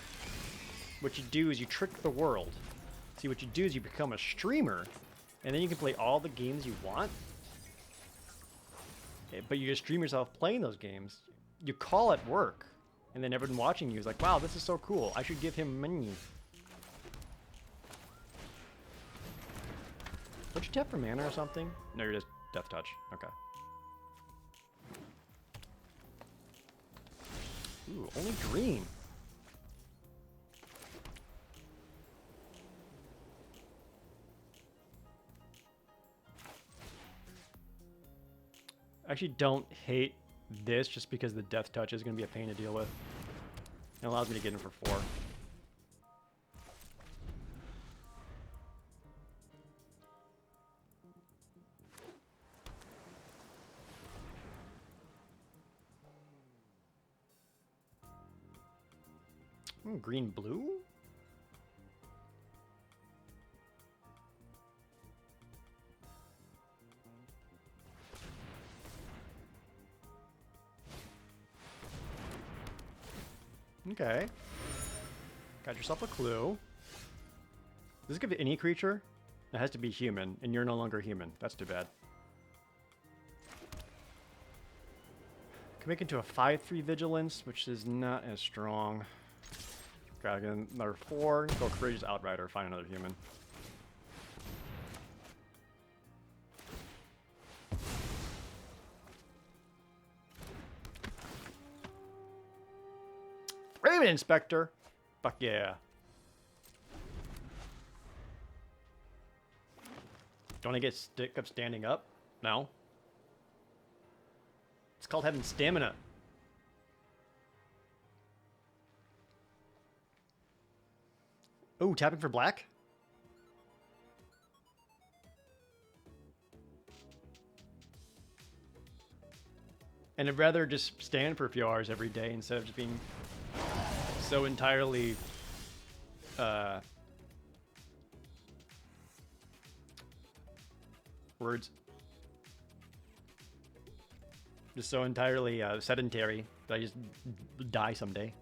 what you do is you trick the world. See, what you do is you become a streamer, and then you can play all the games you want. But you just stream yourself playing those games. You call it work, and then everyone watching you is like, wow, this is so cool. I should give him money. Would you tap for mana or something? No, you're just Death Touch. Okay. Ooh, only green. I actually don't hate this just because the death touch is going to be a pain to deal with. It allows me to get him for 4. Green blue? Okay. Got yourself a clue. Does this give any creature? It has to be human, and you're no longer human. That's too bad. Can make it into a 5/3 vigilance, which is not as strong. Gotta get another 4. Go courageous outrider. Find another human. Raven Inspector. Fuck yeah. Don't I get stick up standing up? No. It's called having stamina. Ooh, tapping for black? And I'd rather just stand for a few hours every day instead of just being so entirely words. Just so entirely sedentary that I just die someday.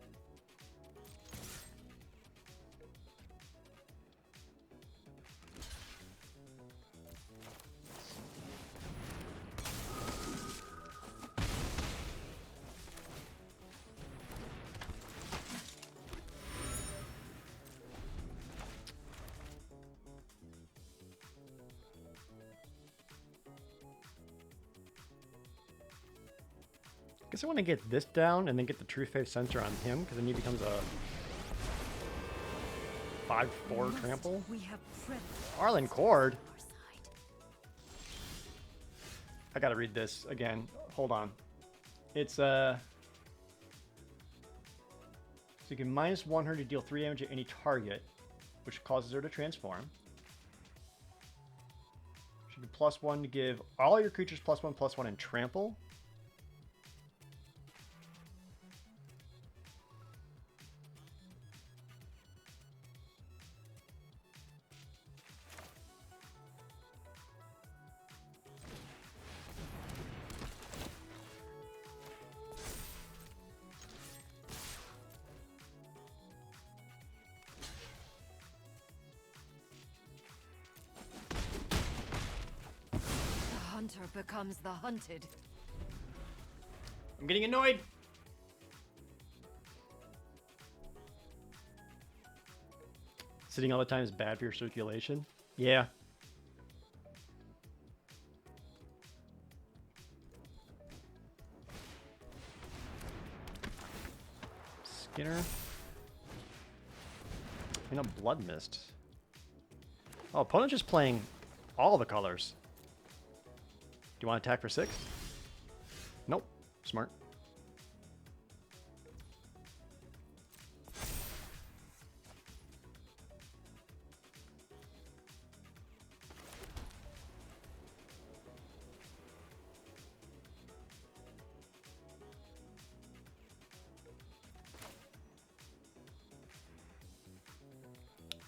Guess I want to get this down and then get the True Faith Center on him, because then he becomes a 5/4 trample. Arlen Cord. I gotta read this again. Hold on. It's so you can -1 her to deal 3 damage to any target, which causes her to transform. She can +1 to give all your creatures +1/+1 and trample. Becomes the hunted. I'm getting annoyed. Sitting all the time is bad for your circulation. Yeah. Skinner. And a Blood Mist. Oh, opponent's just playing all the colors. Do you want to attack for 6? Nope. Smart.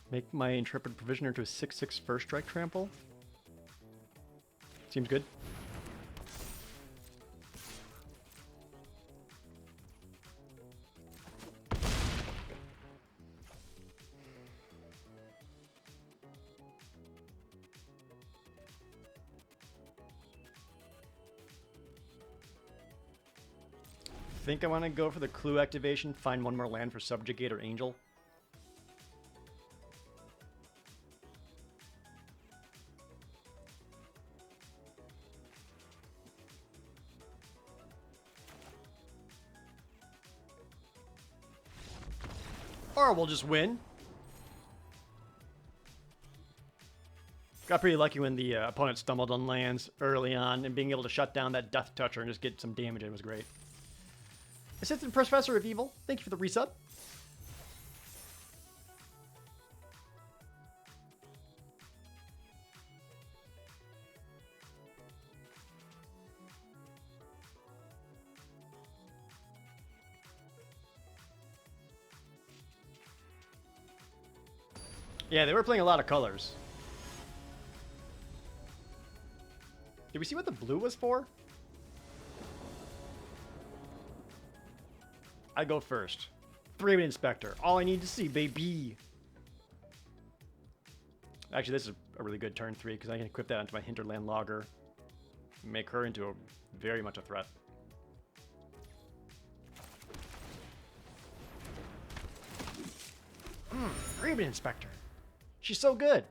Make my Intrepid Provisioner to a 6/6 first strike trample. Seems good. I think I want to go for the clue activation, find one more land for Subjugate or Angel. Or we'll just win. Got pretty lucky when the opponent stumbled on lands early on, and being able to shut down that Death Toucher and just get some damage in was great. Assistant Professor of Evil, thank you for the resub. Yeah, they were playing a lot of colors. Did we see what the blue was for? I go first. 3-man Inspector. All I need to see, baby. Actually, this is a really good turn 3 because I can equip that onto my Hinterland Logger. Make her into a very much a threat. 3-man Inspector. She's so good.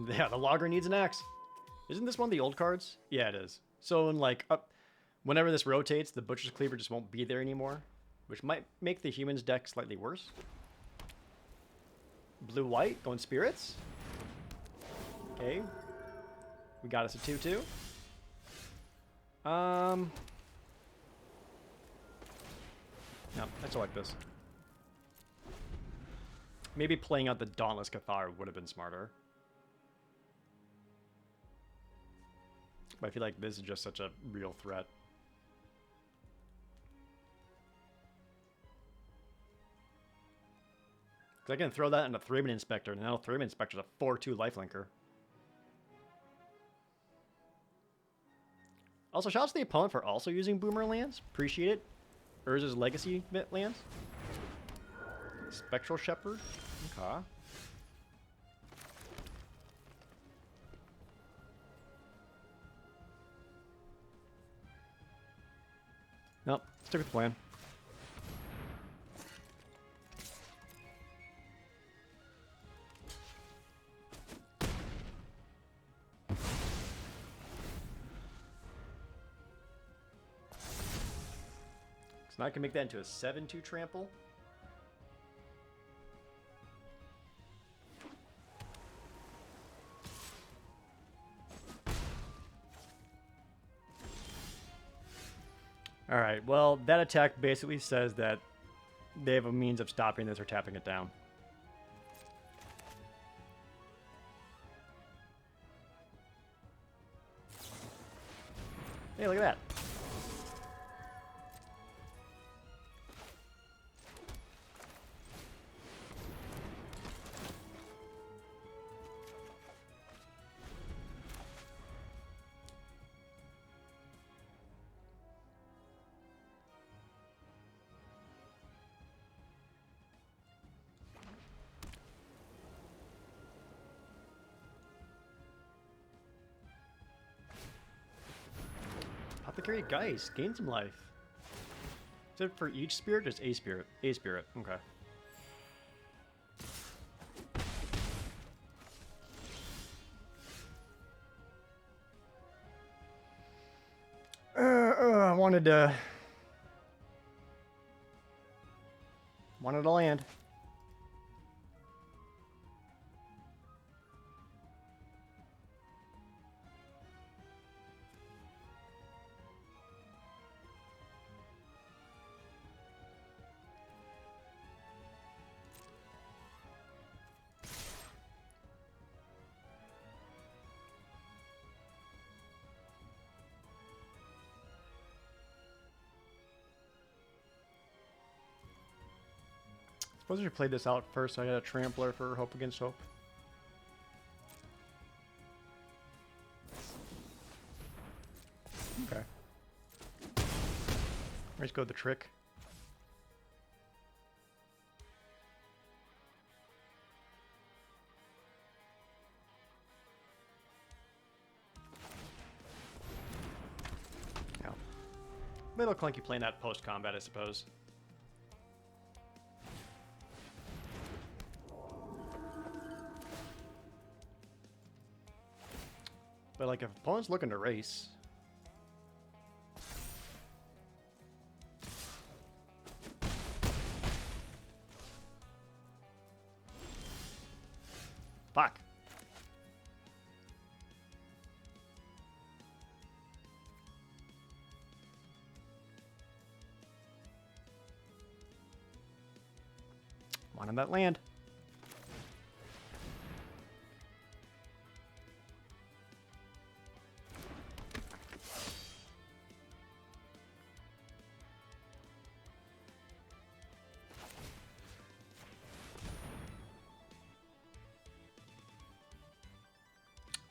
Yeah, the logger needs an axe. Isn't this one of the old cards? Yeah, it is. So in like whenever this rotates, the Butcher's Cleaver just won't be there anymore, which might make the humans deck slightly worse. Blue-white, going spirits. Okay. We got us a 2-2. No, I still like this. Maybe playing out the Dauntless Cathar would have been smarter. But I feel like this is just such a real threat. Because I can throw that in a 3-man Inspector, and now 3-man Inspector's a 4-2 lifelinker. Also, shout out to the opponent for also using Boomer lands. Appreciate it. Urza's Legacy lands. Spectral Shepherd. Okay. Nope. Stick with the plan. So now I can make that into a 7-2 trample. Alright, well, that attack basically says that they have a means of stopping this or tapping it down. Hey, look at that. Apothecary Geist, gain some life. Is it for each spirit or just a spirit? A spirit, okay. I wanted to land. Suppose I should play this out first. I got a Trampler for Hope Against Hope. Okay. Let's go with the trick. Yeah. A little clunky playing that post-combat, I suppose. But like if opponent's looking to race, Wanted that land.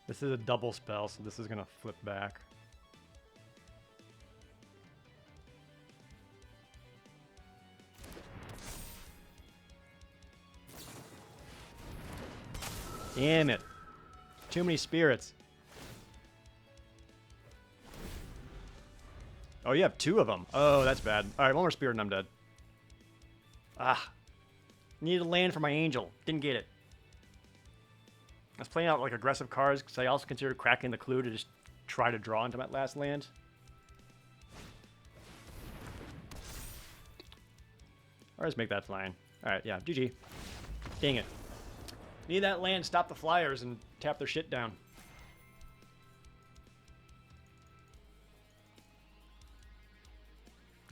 This is a double spell, so this is going to flip back. Damn it. Too many spirits. Oh, you have 2 of them. Oh, that's bad. Alright, 1 more spirit and I'm dead. Ah. Needed a land for my angel. Didn't get it. I was playing out like aggressive cards because I also considered cracking the clue to just try to draw into my last land. Or just make that flying. Alright, yeah, GG. Dang it. Need that land, stop the flyers, and tap their shit down.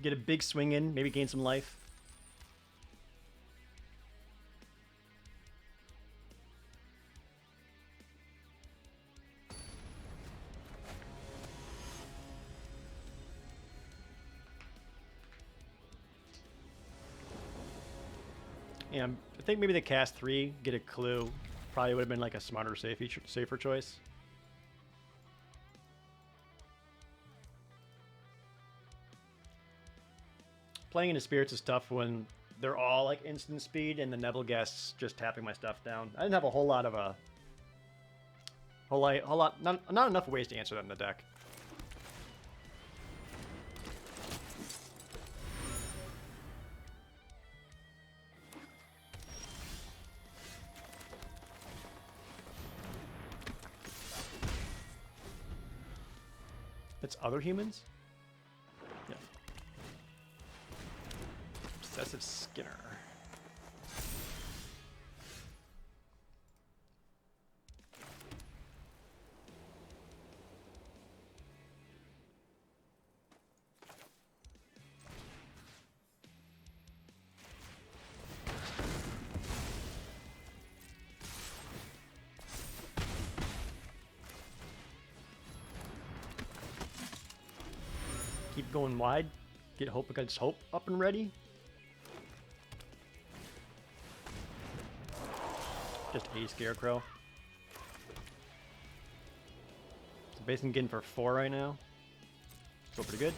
Get a big swing in, maybe gain some life. Yeah, I think maybe the cast 3, get a clue, probably would have been like a smarter, safer choice. Playing into spirits is tough when they're all like instant speed and the Neville guests just tapping my stuff down. I didn't have a whole lot of not enough ways to answer that in the deck. It's other humans? Yeah. Obsessive Skinner. Keep going wide. Get hope against hope up and ready. Just a Scarecrow. So basically getting for 4 right now. Still pretty good.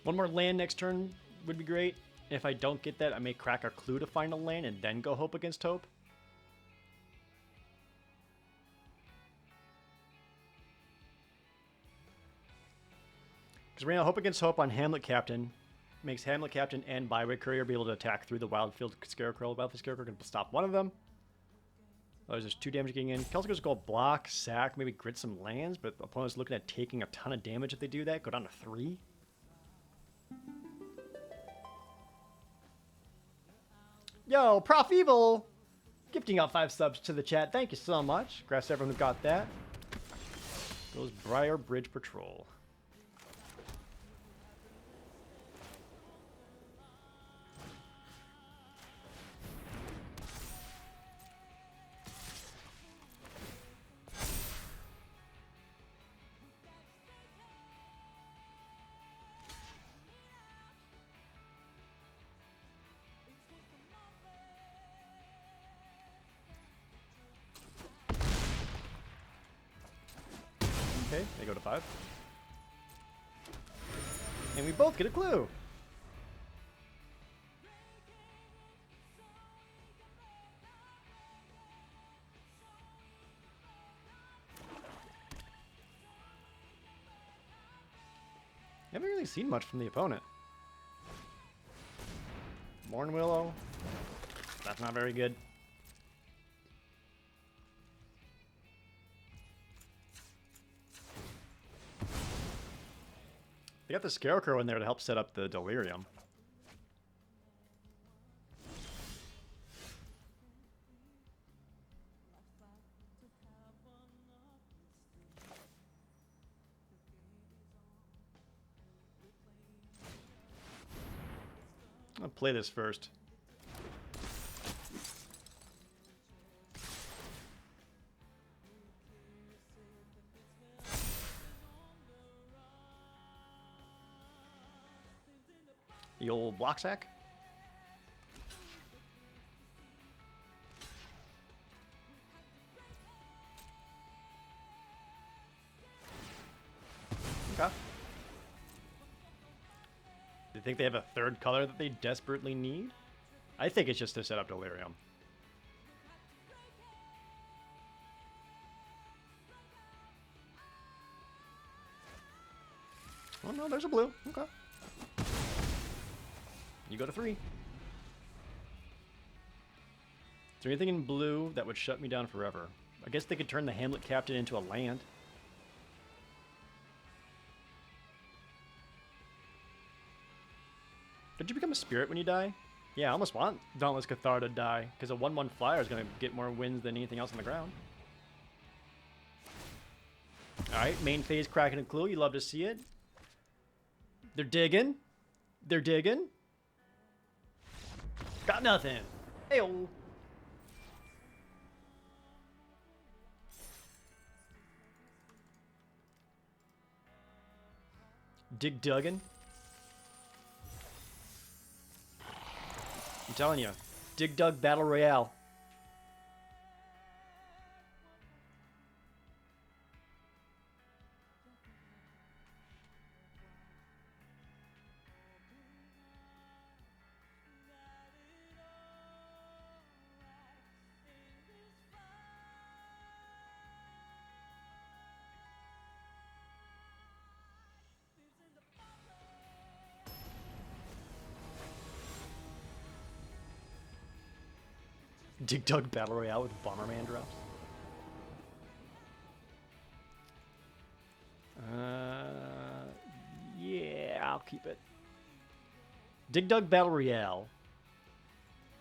One more land next turn would be great. If I don't get that, I may crack a clue to find a land and then go hope against hope. Because right now, hope against hope on Hamlet Captain makes Hamlet Captain and Byway Courier be able to attack through the Wildfield Scarecrow. Wildfield Scarecrow can stop one of them. Oh, there's just 2 damage getting in. Celtic's go block, sack, maybe grit some lands, but the opponent's looking at taking a ton of damage if they do that. Go down to 3. Yo, Prof Evil! Gifting out 5 subs to the chat. Thank you so much. Congrats to everyone who got that. Goes Briar Bridge Patrol. Okay, they go to 5. And we both get a clue. Haven't really seen much from the opponent. Morn Willow. That's not very good. They got the Scarecrow in there to help set up the Delirium. I'll play this first. The old block sack. Okay. Do you think they have a third color that they desperately need? I think it's just to set up Delirium. Oh no, there's a blue. Okay. You go to 3. Is there anything in blue that would shut me down forever? I guess they could turn the Hamlet Captain into a land. Did you become a spirit when you die? Yeah, I almost want Dauntless Cathar to die, because a 1/1 flyer is going to get more wins than anything else on the ground. Alright, main phase Kraken and Clue. You love to see it. They're digging. They're digging. Got nothing. Ayo. Dig Duggan. I'm telling you. Dig Dug Battle Royale. Dig Dug Battle Royale with Bomberman drops. Yeah, I'll keep it. Dig Dug Battle Royale.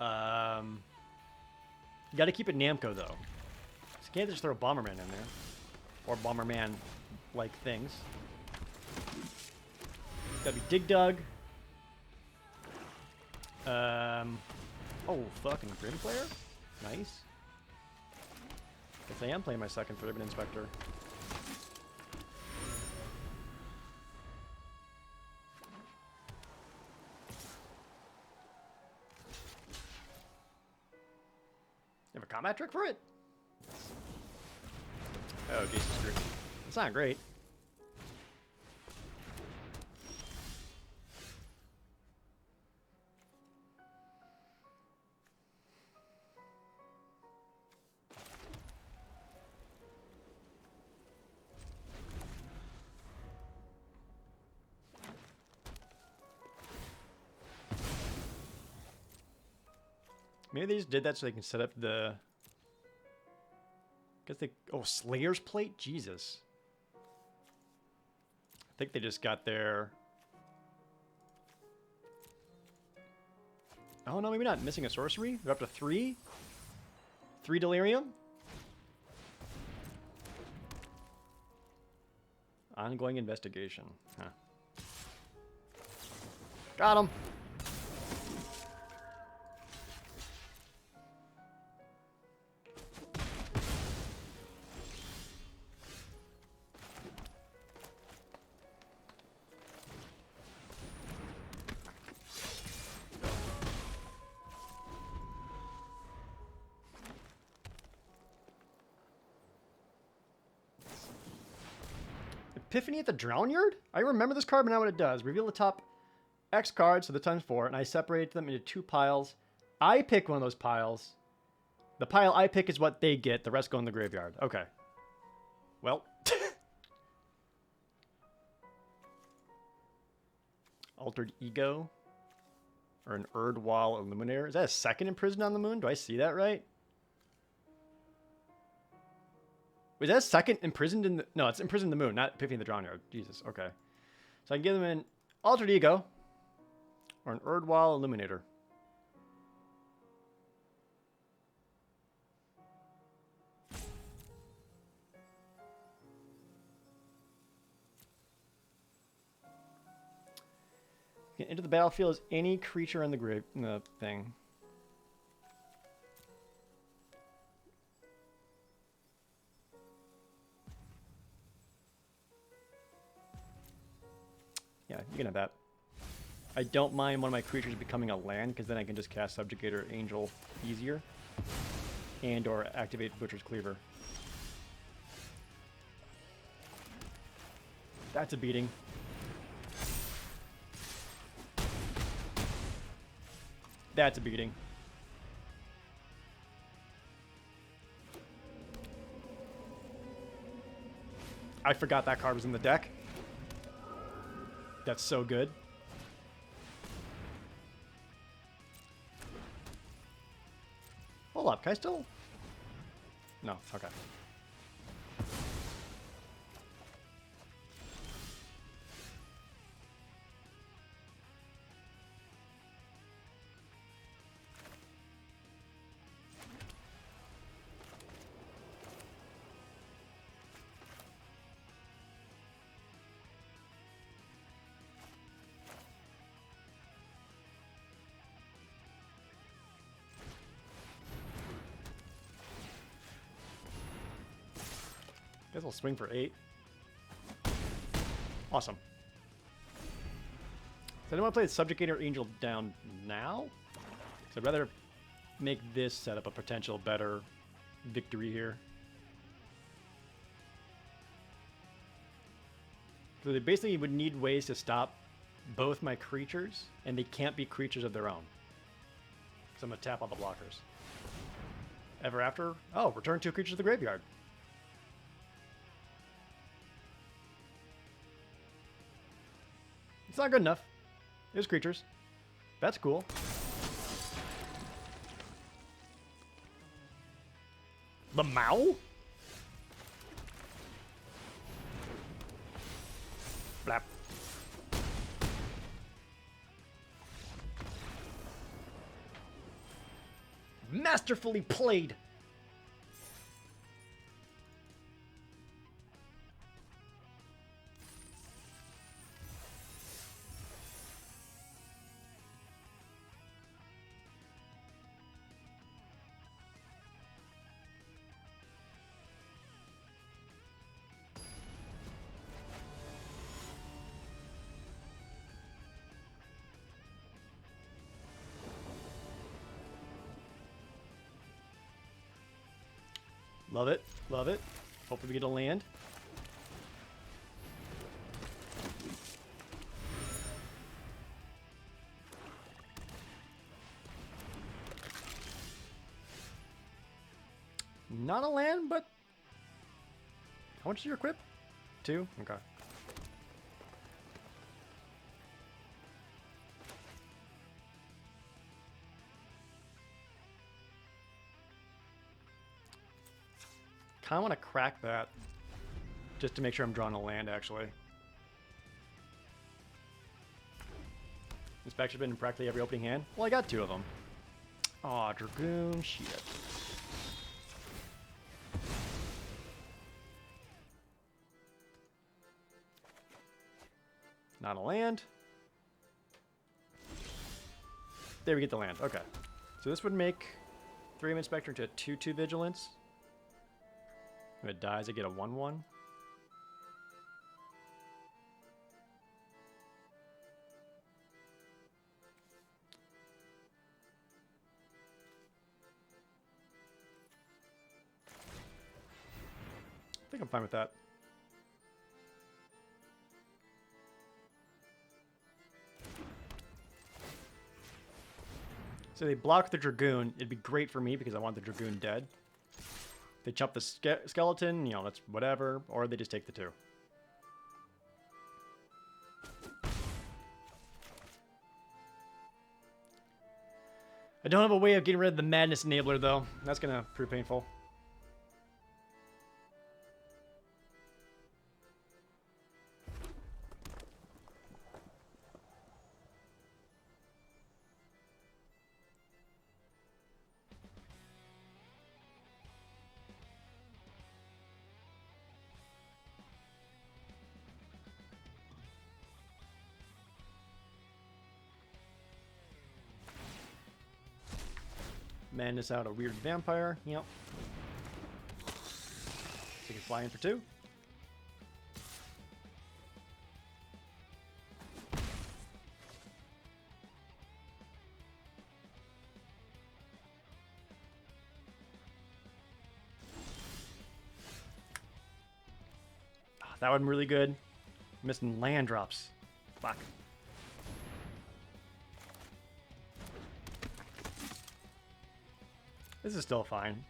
You gotta keep it Namco though. So you can't just throw Bomberman in there. Or Bomberman-like things. Gotta be Dig Dug. Oh, fucking Grim Player? Nice. Guess I am playing my second Ribbon Inspector. You have a combat trick for it? Oh, Jesus Christ. That's not great. Maybe they just did that so they can set up the... Guess they... Oh, Slayer's Plate? Jesus. I think they just got their... Oh, no, maybe not. Missing a sorcery? They're up to 3? 3 Delirium? Ongoing investigation. Huh. Got him! Epiphany at the Drownyard? I remember this card, but not what it does. Reveal the top X cards, so the times 4, and I separate them into 2 piles. I pick one of those piles. The pile I pick is what they get. The rest go in the graveyard. Okay. Well. Altered Ego. Or an Erdwall Illuminator. Is that a second imprisoned on the moon? Do I see that right? Was that a second imprisoned in the... No, it's imprisoned in the moon, not Epiphany of the Drownyard. Jesus, okay. So I can give them an Altered Ego or an Erdwall Illuminator. You can enter the battlefield as any creature in the grave in the thing. Yeah, you can have that. I don't mind one of my creatures becoming a land, because then I can just cast Subjugator Angel easier. And or activate Butcher's Cleaver. That's a beating. That's a beating. I forgot that card was in the deck. That's so good. Hold up, can I still? No, okay. Guess I'll swing for 8. Awesome. So I don't want to play the Subjugator Angel down now. So I'd rather make this set up a potential better victory here. So they basically would need ways to stop both my creatures, and they can't be creatures of their own. So I'm going to tap all the blockers. Ever after? Oh, return 2 creatures to the graveyard. It's not good enough. There's creatures. That's cool. The Mao? Blap. Masterfully played. Love it. Love it. Hopefully we get a land. Not a land, but... How much is your equip? 2? Okay. Kind of want to crack that just to make sure I'm drawing a land, actually. Inspection's been in practically every opening hand. Well, I got 2 of them. Aw, Dragoon, shit. Not a land. There we get the land. Okay. So this would make 3 Inspector into a 2/2 Vigilance. If it dies, I get a 1/1. I think I'm fine with that. So they block the Dragoon. It'd be great for me because I want the Dragoon dead. They chop the skeleton, you know, that's whatever. Or they just take the 2. I don't have a way of getting rid of the Madness Enabler, though. That's going to prove painful. Madness out a weird vampire. Yep. So you can fly in for 2. That would be really good. Missing land drops. Fuck. This is still fine.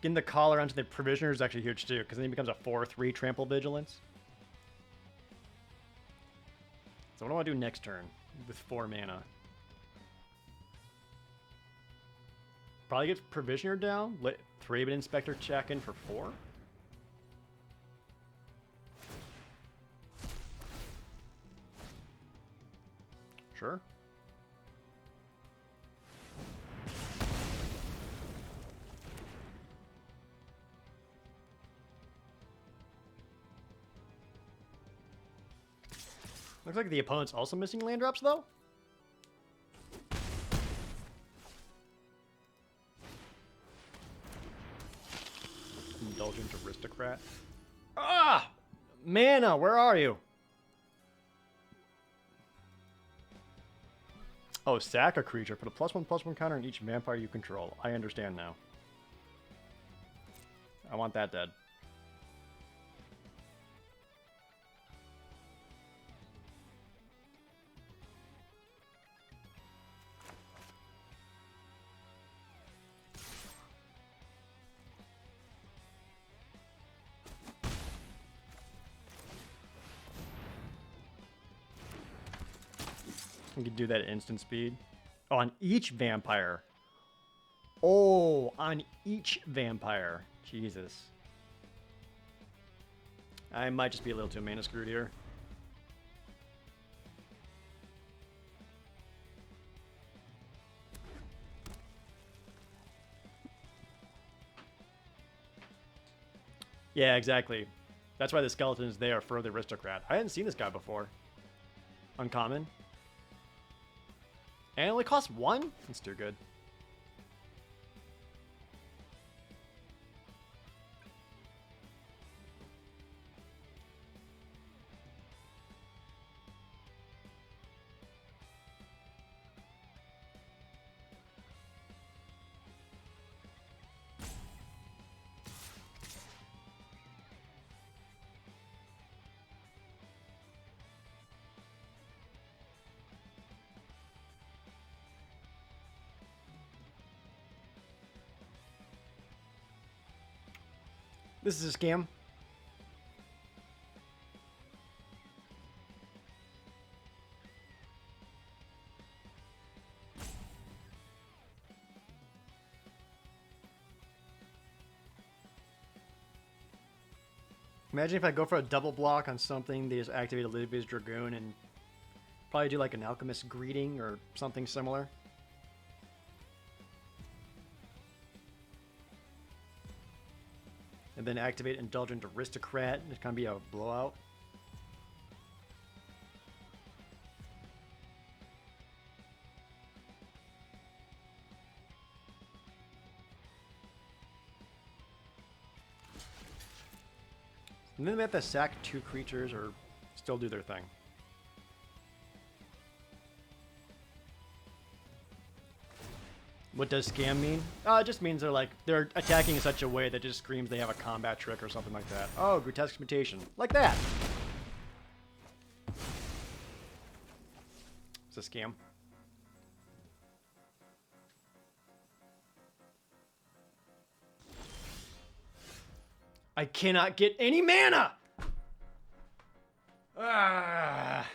Getting the collar onto the Provisioner is actually huge too, because then he becomes a 4/3 trample vigilance. So what do I want to do next turn with 4 mana? Probably get Provisioner down, let 3-bit Inspector check in for 4. Sure. Looks like the opponent's also missing land drops, though. Indulgent Aristocrat. Ah! Mana, where are you? Oh, sack a creature. Put a +1/+1 counter on each vampire you control. I understand now. I want that dead. We could do that at instant speed. Oh, on each vampire. Oh, on each vampire. Jesus. I might just be a little too mana screwed here. Yeah, exactly. That's why the skeleton is there for the aristocrat. I hadn't seen this guy before. Uncommon. And it only costs 1? That's too good. This is a scam. Imagine if I go for a double block on something, they just activate a Libya's Dragoon and probably do like an Alchemist Greeting or something similar. And then activate Indulgent Aristocrat. It's gonna be a blowout. And then they have to sack 2 creatures or still do their thing. What does scam mean? It just means they're attacking in such a way that just screams they have a combat trick or something like that. Oh, grotesque mutation. Like that. It's a scam. I cannot get any mana! Ah.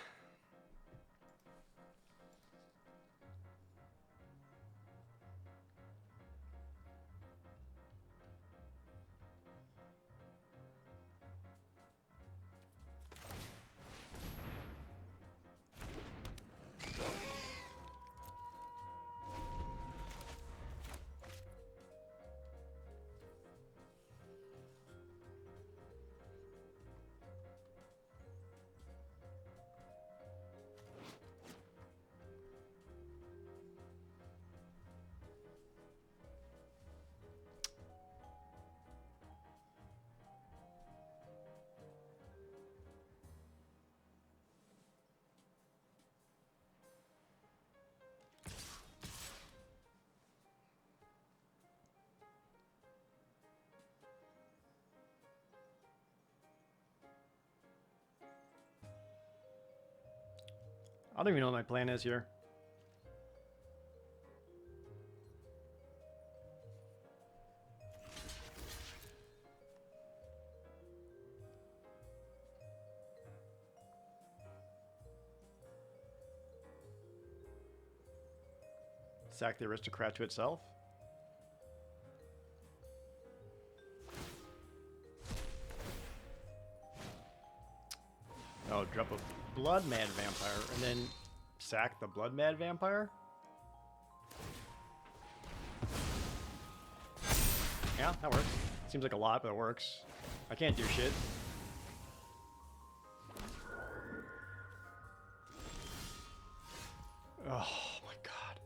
I don't even know what my plan is here. Sack the aristocrat to itself. Oh, drop a blood mad vampire and then sack the blood mad vampire. Yeah, that works. Seems like a lot, but it works. I can't do shit. Oh my god.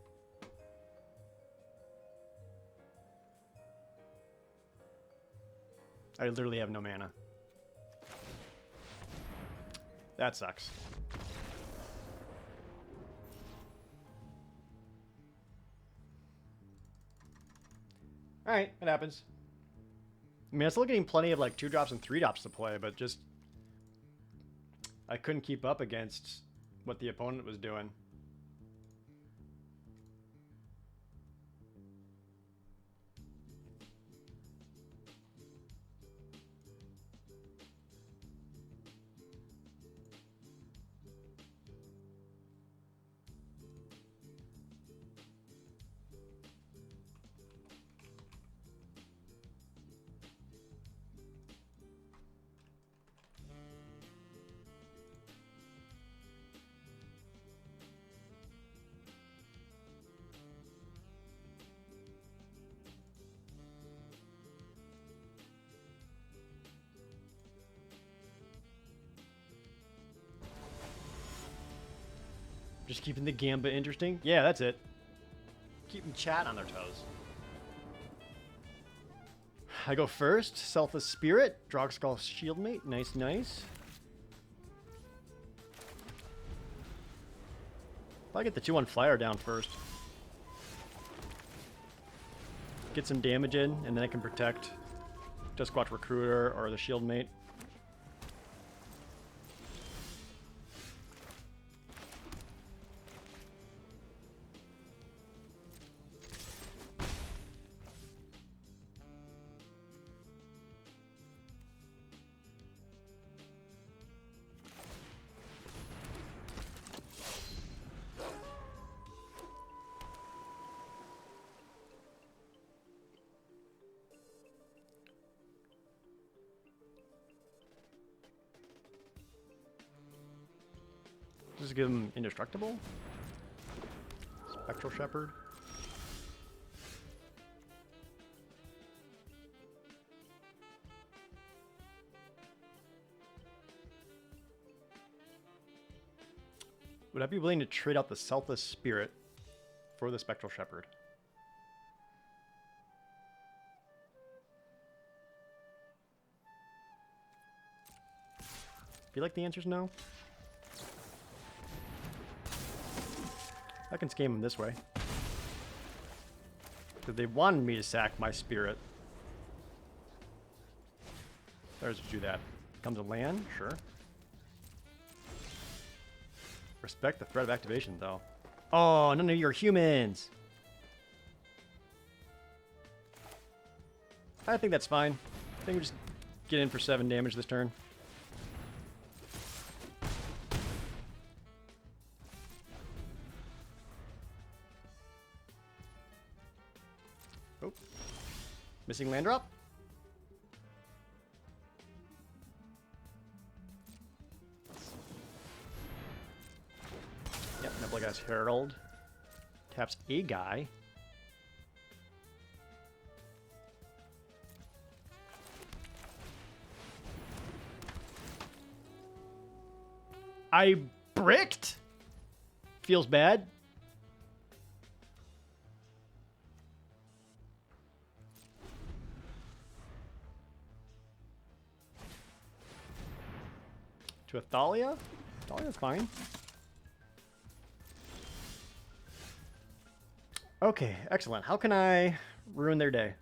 I literally have no mana. That sucks. Alright, it happens. I mean, I'm still getting plenty of like 2-drops and 3-drops to play, but just I couldn't keep up against what the opponent was doing. Just keeping the gambit interesting? Yeah, that's it. Keeping chat on their toes. I go first. Selfless Spirit. Drogskull Shieldmate. Nice, nice. If I get the 2-1 flyer down first. Get some damage in, and then I can protect Issaquah Recruiter or the Shieldmate. Just give him Indestructible. Spectral Shepherd. Would I be willing to trade out the Selfless Spirit for the Spectral Shepherd? Feel like the answer's no. I can scam them this way. Because they wanted me to sack my spirit. There's do that. Comes a land, sure. Respect the threat of activation, though. Oh, none of your humans! I think that's fine. I think we just get in for 7 damage this turn. Oh. Missing land drop? Yep, Nebulagast Herald. Taps a guy. I bricked? Feels bad. To a Thalia? Thalia's fine. Okay, excellent. How can I ruin their day?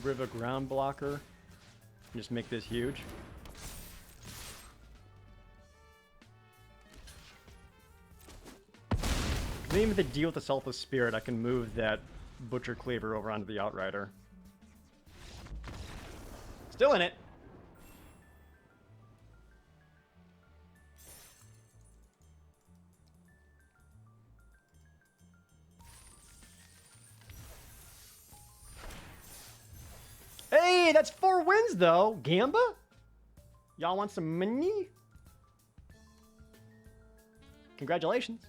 rid of a ground blocker. And just make this huge. Even if they deal with the Selfless Spirit, I can move that Butcher Cleaver over onto the Outrider. Still in it! Hey, that's 4 wins though! Gamba? Y'all want some money? Congratulations.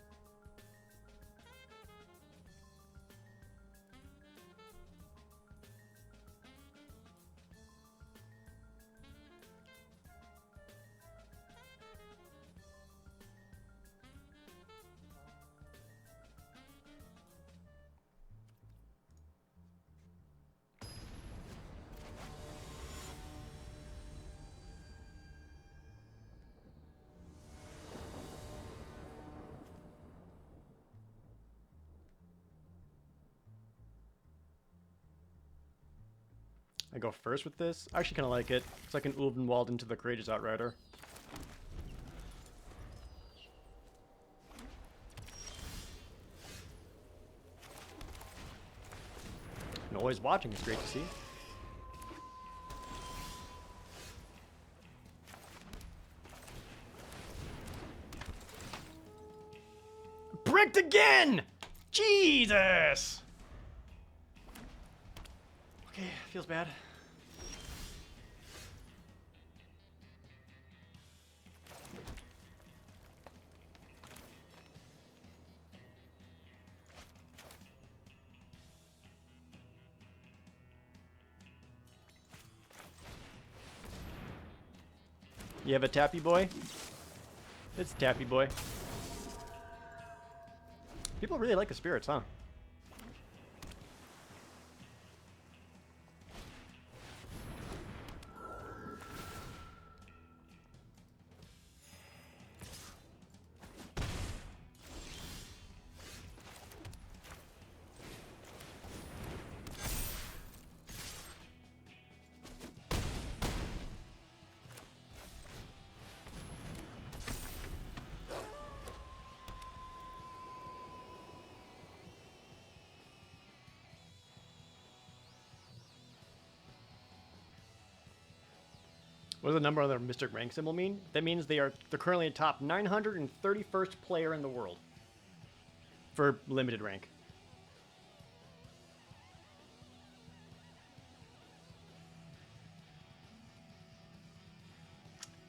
I go first with this. I actually kind of like it. It's like an Ulvenwald into the Courageous Outrider. And always watching is great to see. Bricked again! Jesus! Okay, feels bad. You have a Tappy Boy? It's Tappy Boy. People really like the spirits, huh? What does the number on their Mystic rank symbol mean? That means they're currently a top 931st player in the world for limited rank.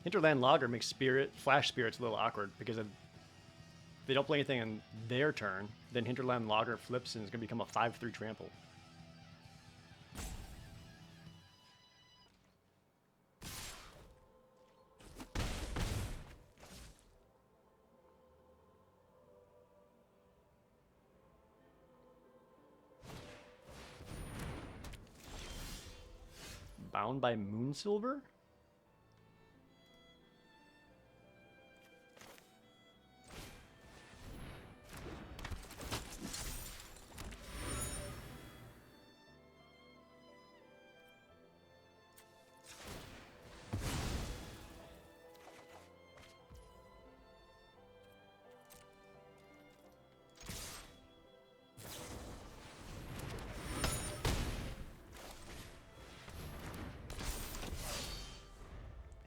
Hinterland Logger makes Flash Spirits a little awkward because if they don't play anything on their turn, then Hinterland Logger flips and is going to become a 5/3 trample. Bound by Moonsilver?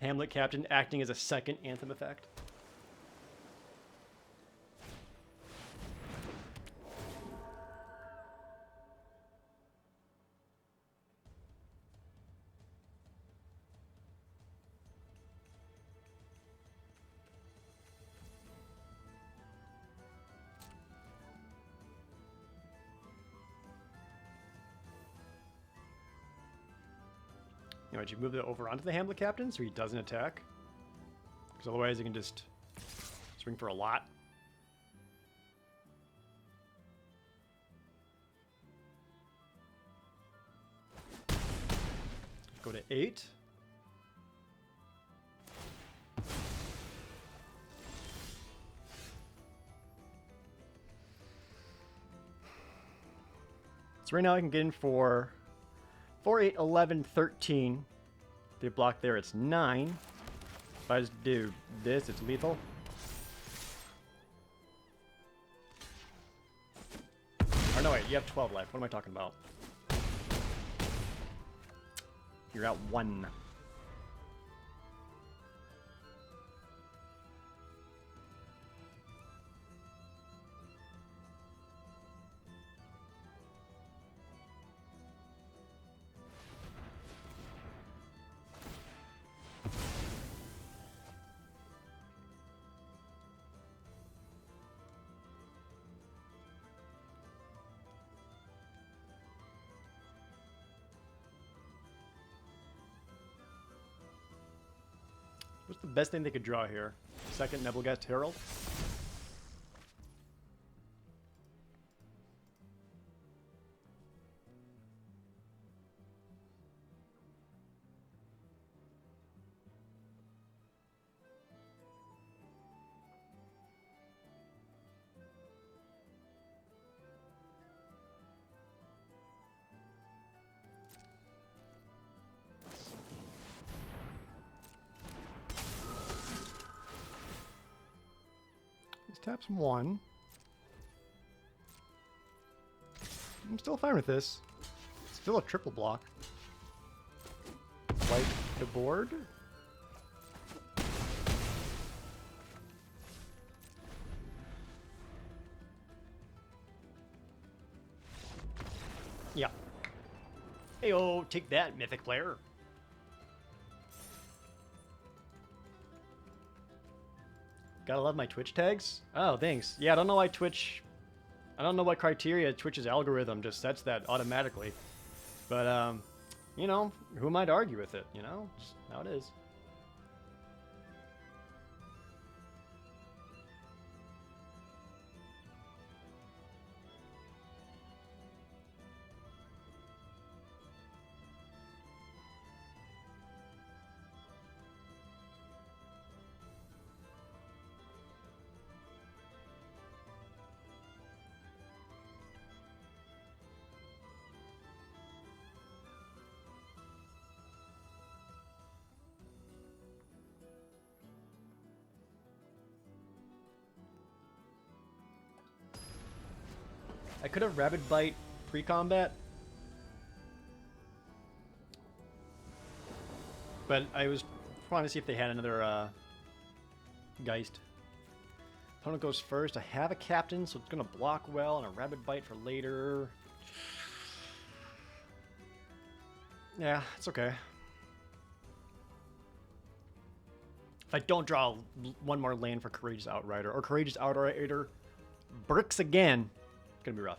Hamlet Captain acting as a second Anthem effect. You know, you move it over onto the Hamlet Captain so he doesn't attack. Because otherwise he can just swing for a lot. Go to 8. So right now I can get in for 4, 8, 11, 13. They block there, it's 9. If I just do this, it's lethal. Or no, wait, you have 12 life. What am I talking about? You're at 1. What's the best thing they could draw here? Second Nebelgast Herald? Taps 1. I'm still fine with this. It's still a triple block. Wipe the board. Yeah. Heyo, take that, mythic player. Gotta love my Twitch tags. Oh, thanks. Yeah, I don't know why Twitch... I don't know what criteria Twitch's algorithm just sets that automatically. But, you know, who am I to argue with it, you know? Just how it is. I could have Rabid Bite pre-combat. But I was trying to see if they had another Geist. Opponent goes first. I have a captain, so it's going to block well, and a Rabid Bite for later. Yeah, it's okay. If I don't draw one more land for Courageous Outrider, or Courageous Outrider bricks again, it's going to be rough.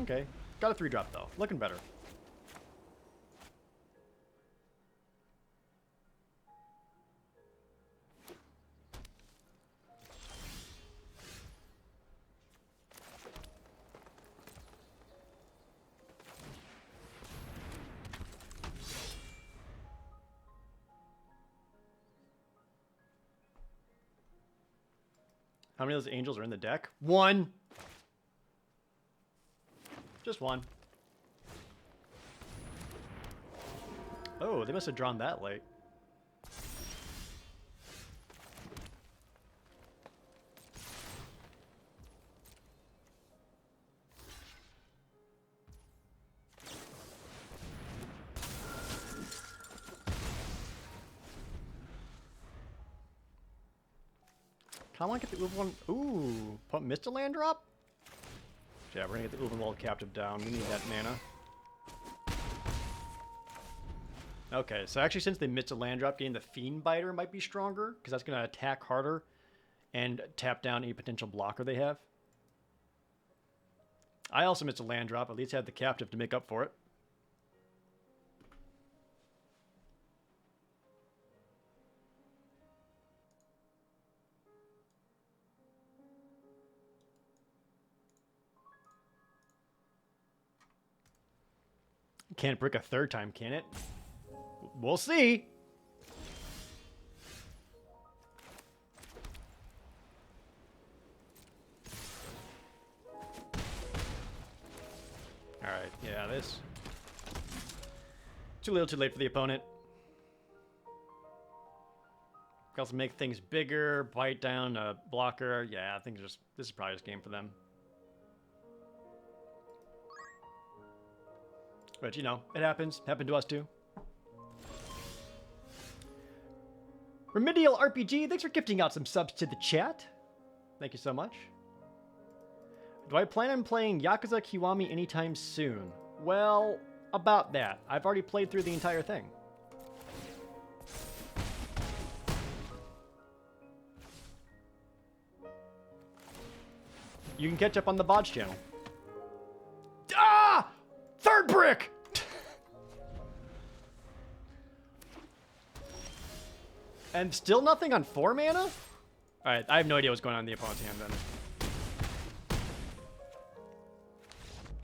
Okay, got a 3-drop though. Looking better. How many of those angels are in the deck? 1! Just 1. Oh, they must have drawn that late. Kind of want to get the Ulven. Ooh, missed a land drop? Yeah, we're gonna get the Ulvenwald Captive down. We need that mana. Okay, so actually since they missed a land drop, getting the Fiend Biter might be stronger, because that's gonna attack harder and tap down any potential blocker they have. I also missed a land drop, at least had the Captive to make up for it. Can't brick a third time, can it? We'll see. Alright, yeah, this. Too little, too late for the opponent. Can also make things bigger, bite down a blocker. Yeah, I think this is probably just game for them. But you know, it happens. Happened to us too. Remedial RPG, thanks for gifting out some subs to the chat. Thank you so much. Do I plan on playing Yakuza Kiwami anytime soon? Well, about that. I've already played through the entire thing. You can catch up on the VODs channel. Ah! Third brick! And still nothing on 4 mana? Alright, I have no idea what's going on in the opponent's hand then.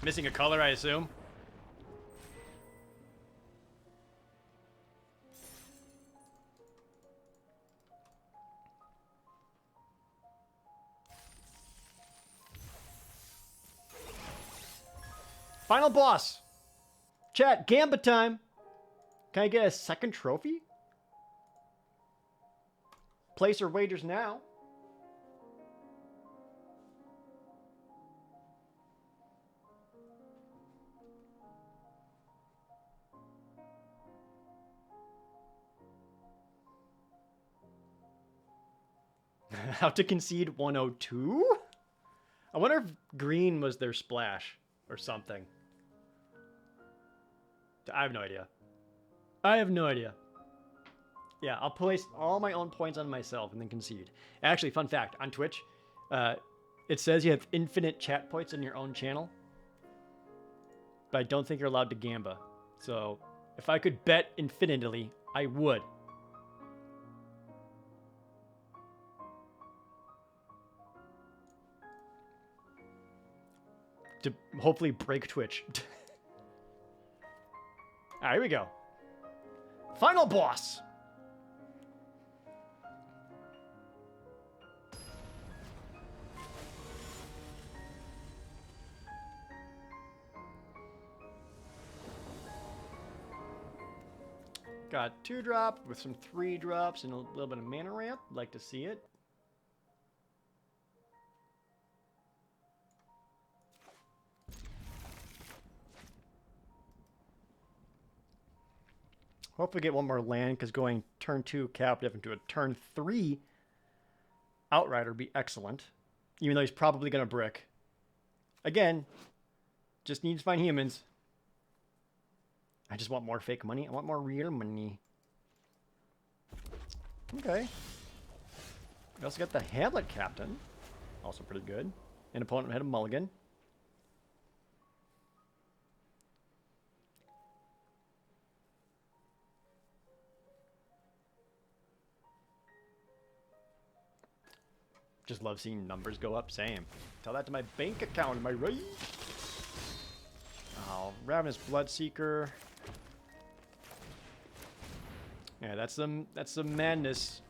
Missing a color, I assume. Final boss. Chat, Gambit time. Can I get a second trophy? Place your wagers now. How to concede 102? I wonder if green was their splash or something. I have no idea. I have no idea. Yeah, I'll place all my own points on myself and then concede. Actually, fun fact, on Twitch, it says you have infinite chat points in your own channel. But I don't think you're allowed to gamba. So, if I could bet infinitely, I would. To hopefully break Twitch. Alright, here we go. Final boss! Got 2-drop with some 3-drops and a little bit of mana ramp. Like to see it. Hopefully get one more land, because going turn 2 captive into a turn 3 outrider would be excellent. Even though he's probably going to brick. Again, just needs to find humans. I just want more fake money. I want more real money. Okay. We also got the Hamlet Captain. Also pretty good. An opponent had a mulligan. Just love seeing numbers go up. Same. Tell that to my bank account. Am I right? Oh, Ravenous Bloodseeker. Yeah, that's some madness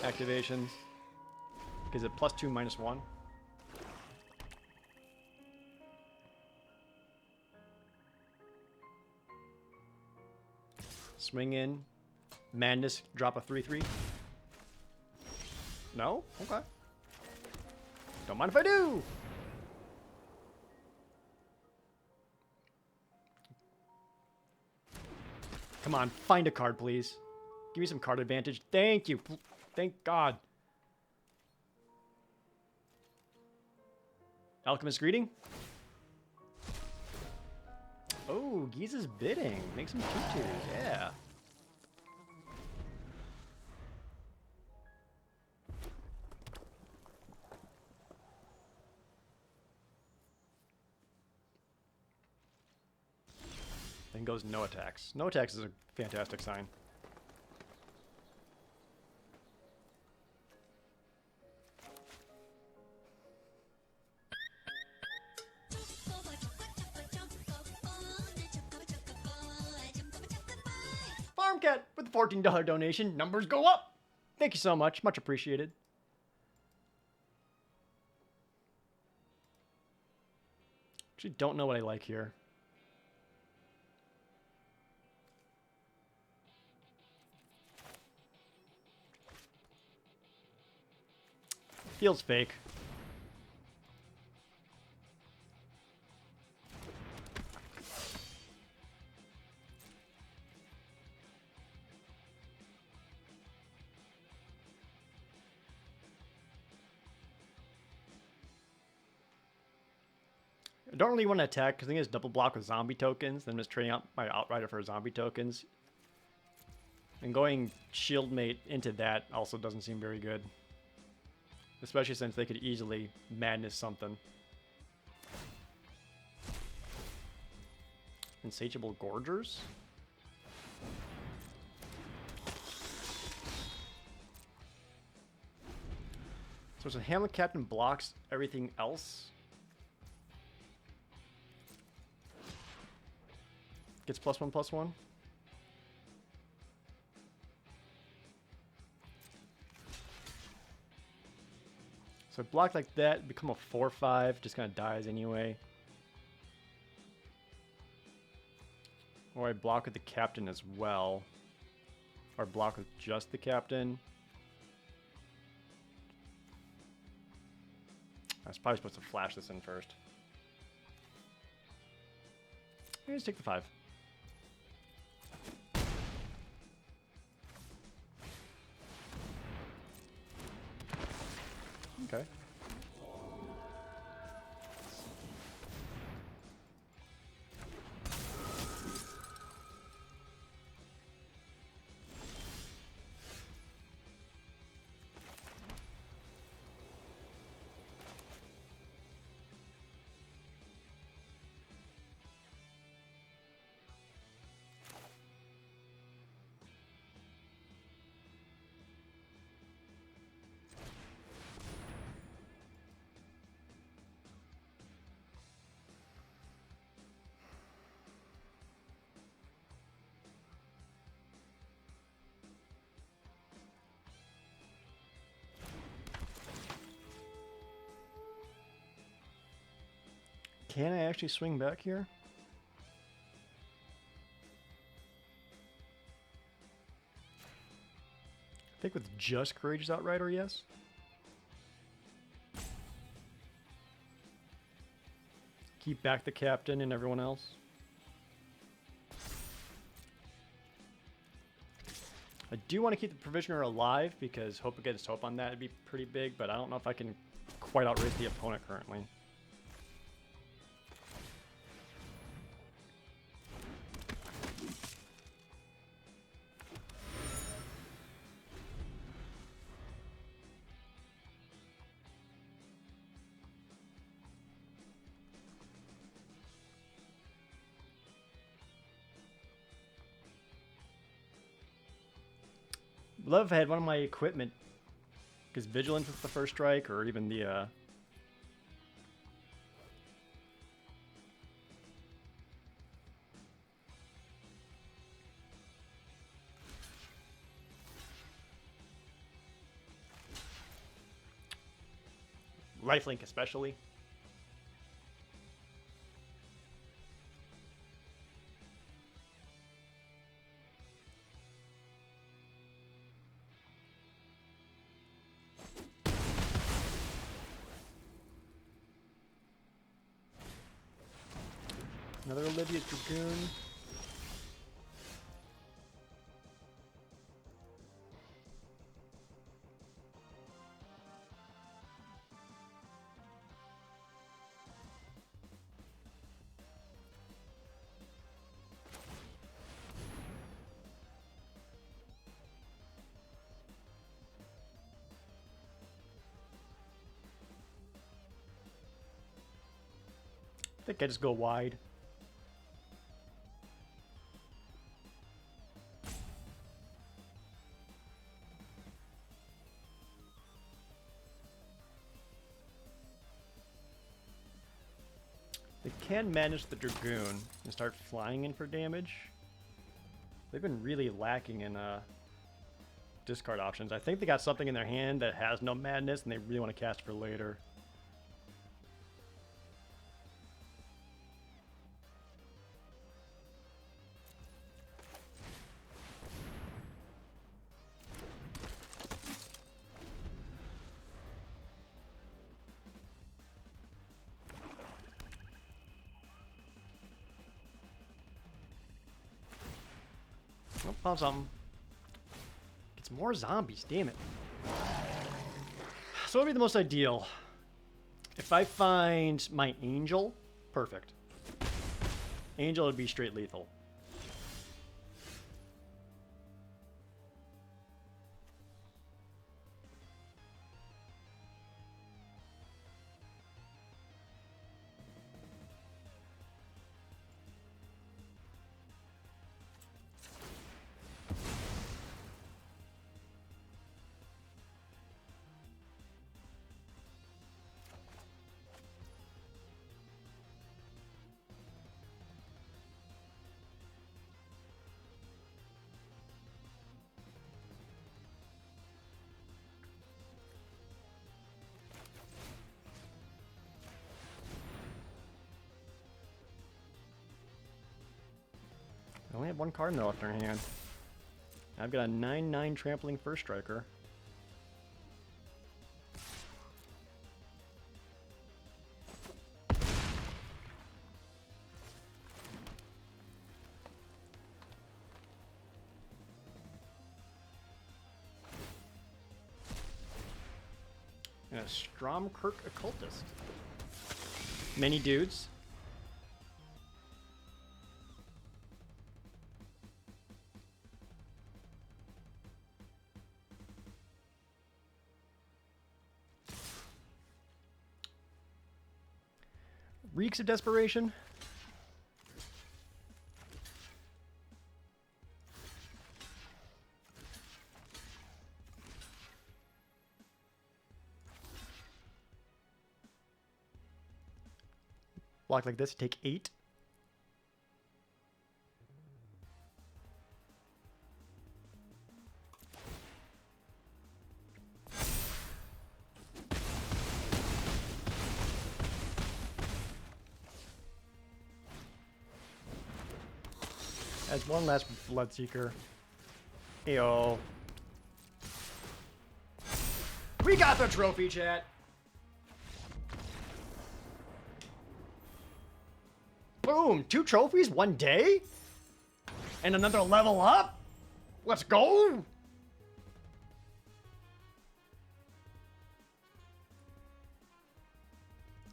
activations. Is it +2, -1? Swing in. Madness, drop a 3/3. No? Okay. Don't mind if I do! Come on, find a card, please. Give me some card advantage. Thank you. Thank God. Alchemist Greeting. Oh, Giza's Bidding. Make some tutus. Yeah. Then goes no attacks. No attacks is a fantastic sign. Stormcat with a $14 donation. Numbers go up. Thank you so much. Much appreciated. Actually, don't know what I like here. Feels fake. I don't really want to attack because I think it's double block with zombie tokens. Then I'm just trading out my Outrider for zombie tokens. And going Shieldmate into that also doesn't seem very good. Especially since they could easily madness something. Insatiable Gorgers? So it's a Hamlet Captain blocks everything else. Gets +1/+1. So I block like that, become a 4/5, just kind of dies anyway. Or I block with the captain as well. Or block with just the captain. I was probably supposed to flash this in first. Let's take the 5. Okay. Can I actually swing back here? I think with just Courageous Outrider, yes. Keep back the captain and everyone else. I do want to keep the Provisioner alive because Hope Against Hope on that would be pretty big, but I don't know if I can quite outrace the opponent currently. Love had one of my equipment, because Vigilance with the first strike, or even the Lifelink especially. Another Olivia Dragoon. I think I just go wide. They can manage the Dragoon and start flying in for damage. They've been really lacking in discard options. I think they got something in their hand that has no madness, and they really want to cast for later. Oh, found something. It's more zombies, damn it. So what would be the most ideal? If I find my angel, perfect. Angel would be straight lethal. I only have one card in the left in her hand. I've got a 9/9 trampling first striker. And a Stromkirk Occultist. Many dudes. Reeks of desperation. Block like this, take 8. As one last Bloodseeker. Ayo. We got the trophy, chat! Boom! 2 trophies, 1 day? And another level up? Let's go!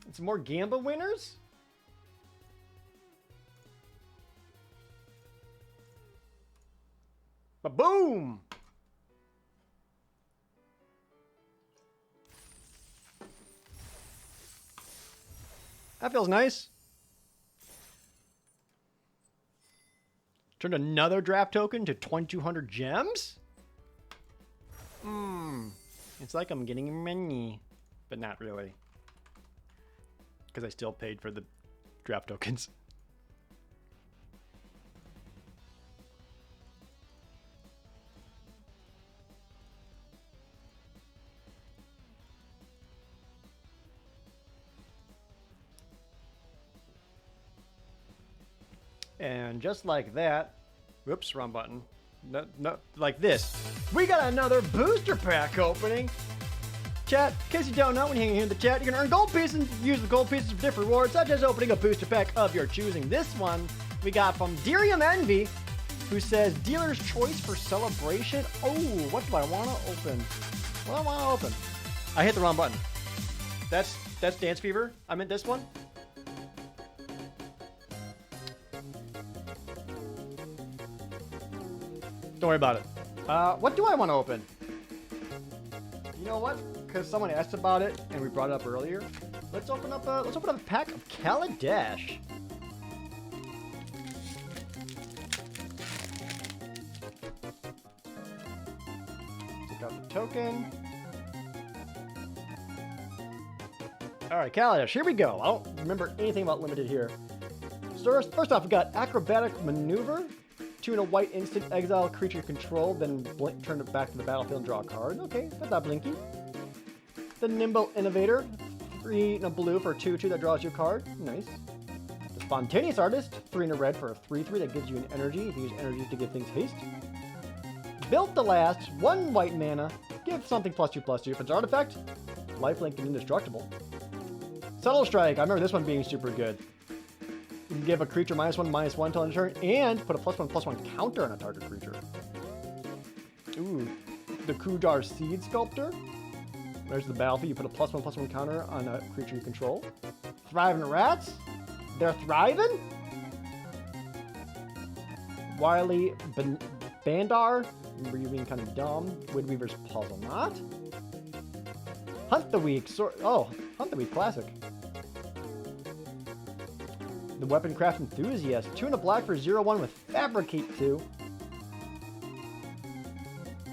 And some more Gamba winners? Ba-boom! That feels nice. Turned another draft token to 2,200 gems? It's like I'm getting money. But not really. Because I still paid for the draft tokens. And just like that, whoops, wrong button. No, like this. We got another booster pack opening. Chat, in case you don't know, when you hang here in the chat, you can earn gold pieces and use the gold pieces for different rewards, such as opening a booster pack of your choosing. This one we got from Dirium Envy, who says, dealer's choice for celebration. Oh, what do I want to open? What do I want to open? I hit the wrong button. That's Dance Fever. I meant this one. Don't worry about it. What do I want to open? You know what? Because someone asked about it and we brought it up earlier. Let's open up a pack of Kaladesh. Take out the token. All right, Kaladesh. Here we go. I don't remember anything about limited here. So first off, we got Acrobatic Maneuver. 2 and a white instant exile creature you control, then turn it back to the battlefield and draw a card. Okay, that's not blinky. The Nimble Innovator, 3 and a blue for a 2/2 that draws you a card. Nice. The Spontaneous Artist, 3 and a red for a 3/3 that gives you an energy. You can use energy to give things haste. Built to last, 1 white mana, give something +2/+2. If it's artifact, lifelink and indestructible. Subtle Strike, I remember this one being super good. You can give a creature -1/-1 until end of turn, and put a +1/+1 counter on a target creature. Ooh, the Kujar Seed Sculptor. There's the battlefield. You put a +1/+1 counter on a creature you control. Thriving Rats. They're thriving? Wily Bandar. Remember you being kind of dumb. Woodweaver's Puzzle Knot. Hunt the Weak. Hunt the Weak Classic. The Weaponcraft Enthusiast. 2 and a black for 0/1 with Fabricate 2.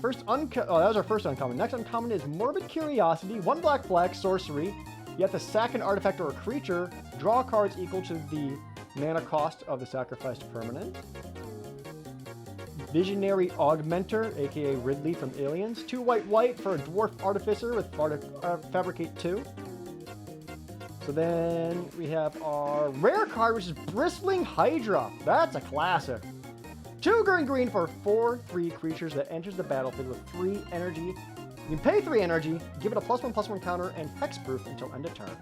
That was our first uncommon. Next uncommon is Morbid Curiosity. 1 black sorcery. You have to sack an artifact or a creature. Draw cards equal to the mana cost of the sacrificed permanent. Visionary Augmenter, aka Ridley from Aliens. 2 white for a Dwarf Artificer with Fabricate 2. So then we have our rare card, which is Bristling Hydra. That's a classic. 2 green for 4/3 creatures that enters the battlefield with 3 energy. You can pay 3 energy, give it a +1/+1 counter, and hexproof until end of turn.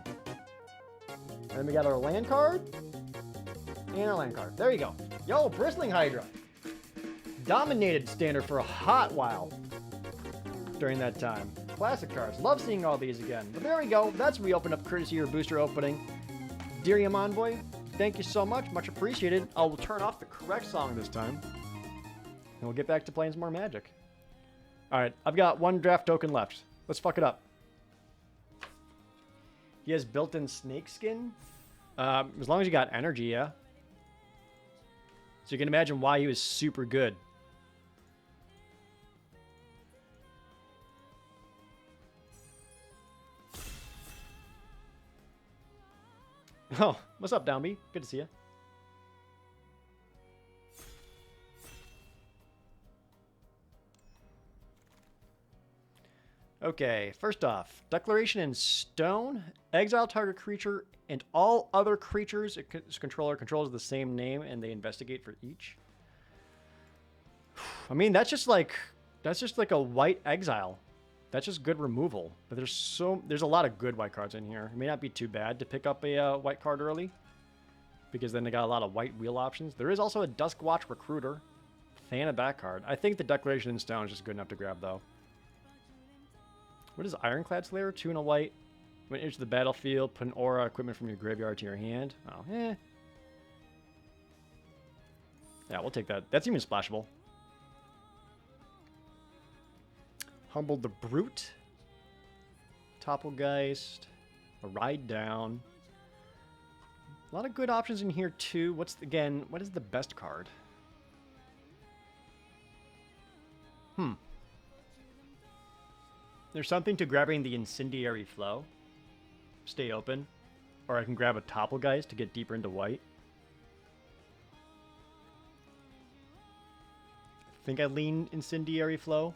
And then we got our land card, and our land card. There you go. Yo, Bristling Hydra. Dominated Standard for a hot while during that time. Classic cards. Love seeing all these again. But there we go. That's reopened up courtesy of your booster opening. Dirium Envoy, thank you so much. Much appreciated. I will turn off the correct song this time. And we'll get back to playing some more Magic. Alright, I've got 1 draft token left. Let's fuck it up. He has built-in snakeskin. As long as you got energy, yeah. So you can imagine why he was super good. Oh, what's up, Downby? Good to see you. Okay, first off, Declaration in Stone. Exile target creature and all other creatures its controller controls the same name, and they investigate for each. I mean, that's just like a white exile. That's just good removal. But there's a lot of good white cards in here. It may not be too bad to pick up a white card early, because then they got a lot of white wheel options. There is also a Duskwatch Recruiter. Fan of that card. I think the Declaration in Stone is just good enough to grab, though. What is Ironclad Slayer? 2 and a white. When it enters the battlefield, put an aura equipment from your graveyard to your hand. Oh, eh. Yeah, we'll take that. That's even splashable. Humble the Brute. Topplegeist. A Ride Down. A lot of good options in here, too. What is the best card? There's something to grabbing the Incendiary Flow. Stay open. Or I can grab a Topplegeist to get deeper into white. I think I lean Incendiary Flow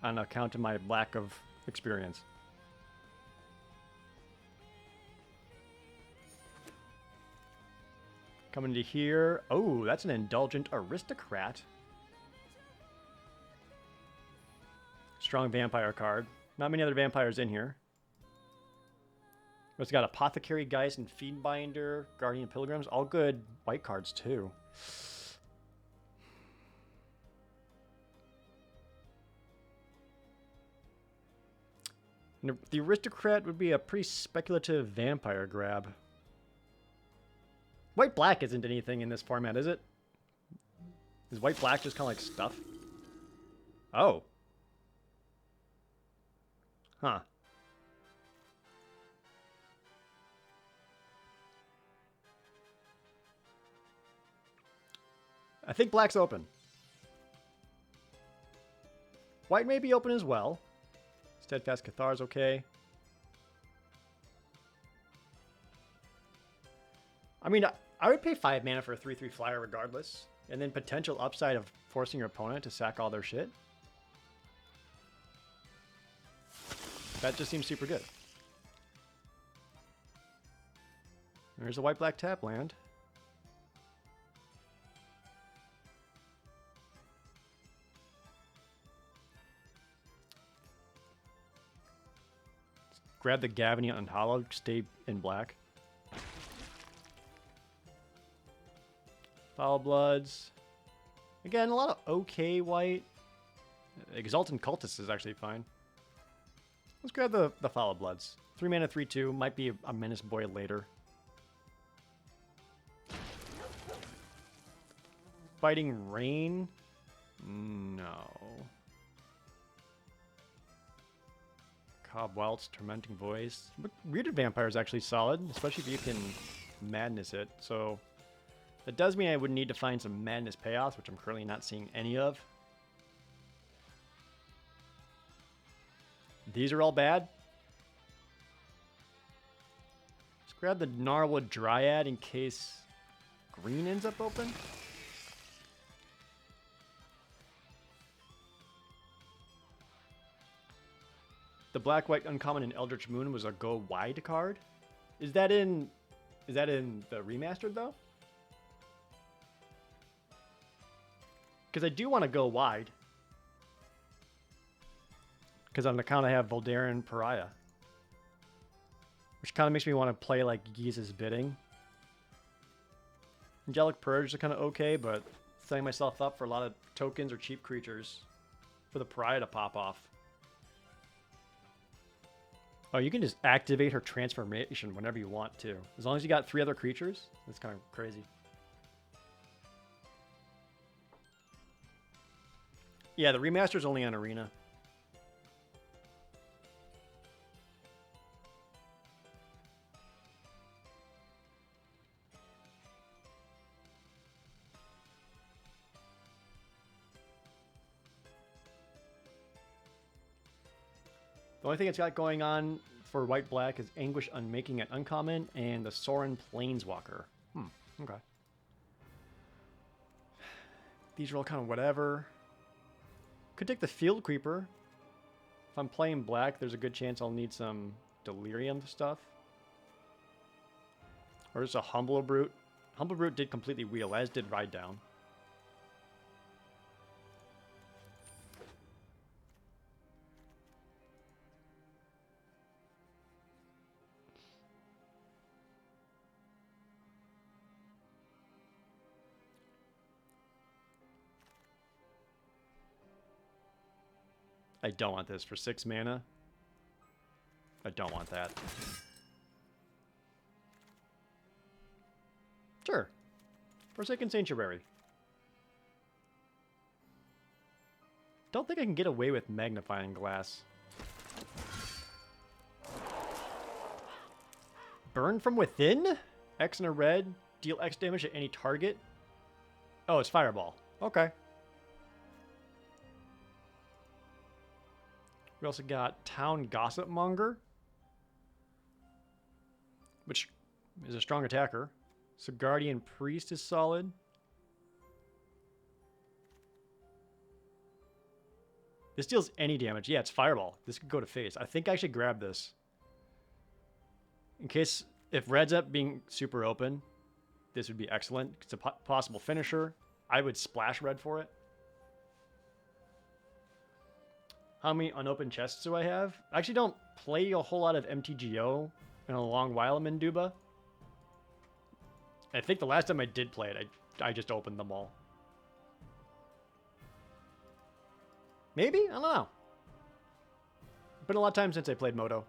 on account of my lack of experience. Coming to here. Oh, that's an Indulgent Aristocrat. Strong vampire card. Not many other vampires in here. It's got Apothecary Geist and Fiendbinder, Guardian Pilgrims. All good white cards, too. And the Aristocrat would be a pretty speculative vampire grab. White-black isn't anything in this format, is it? Is white-black just kind of like stuff? Oh. Huh. I think black's open. White may be open as well. Steadfast Cathar's okay. I mean, I would pay 5 mana for a 3/3 flyer regardless. And then potential upside of forcing your opponent to sack all their shit. That just seems super good. There's a white-black tap land. Grab the Gavany on hollow, stay in black. Foul Bloods. Again, a lot of okay white. Exultant Cultist is actually fine. Let's grab the Foul Bloods. 3 mana, 3/2. Might be a Menace Boy later. Fighting Rain? No. Cobb Welts, Tormenting Voice. But Weirded Vampire is actually solid, especially if you can Madness it. So that does mean I would need to find some Madness payoffs, which I'm currently not seeing any of. These are all bad. Let's grab the Gnarlwood Dryad in case green ends up open. The black-white uncommon in Eldritch Moon was a go wide card. Is that in the remastered though? Because I do want to go wide. Because on the account I have Voldaren Pariah. Which kind of makes me want to play like Giza's Bidding. Angelic Purge is kind of okay, but setting myself up for a lot of tokens or cheap creatures for the Pariah to pop off. Oh, you can just activate her transformation whenever you want to. As long as you got 3 other creatures, that's kind of crazy. Yeah, the remaster's only on Arena. The only thing it's got going on for white-black is Anguish Unmaking at uncommon and the Sorin Planeswalker. Okay. These are all kind of whatever. Could take the Field Creeper. If I'm playing black, there's a good chance I'll need some Delirium stuff. Or just a Humble Brute. Humble Brute did completely wheel, as did Ride Down. I don't want this for 6 mana. I don't want that. Sure. Forsaken Sanctuary. Don't think I can get away with Magnifying Glass. Burn from Within? X and a red. Deal X damage at any target. Oh, it's Fireball. Okay. We also got Town Gossip Monger, which is a strong attacker. So Guardian Priest is solid. This deals any damage. Yeah, it's Fireball. This could go to face. I think I should grab this. In case, if red's up being super open, this would be excellent. It's a possible finisher. I would splash red for it. How many unopened chests do I have? I actually don't play a whole lot of MTGO in a long while. I'm in Duba. I think the last time I did play it, I just opened them all. Maybe? I don't know. Been a lot of time since I played Moto.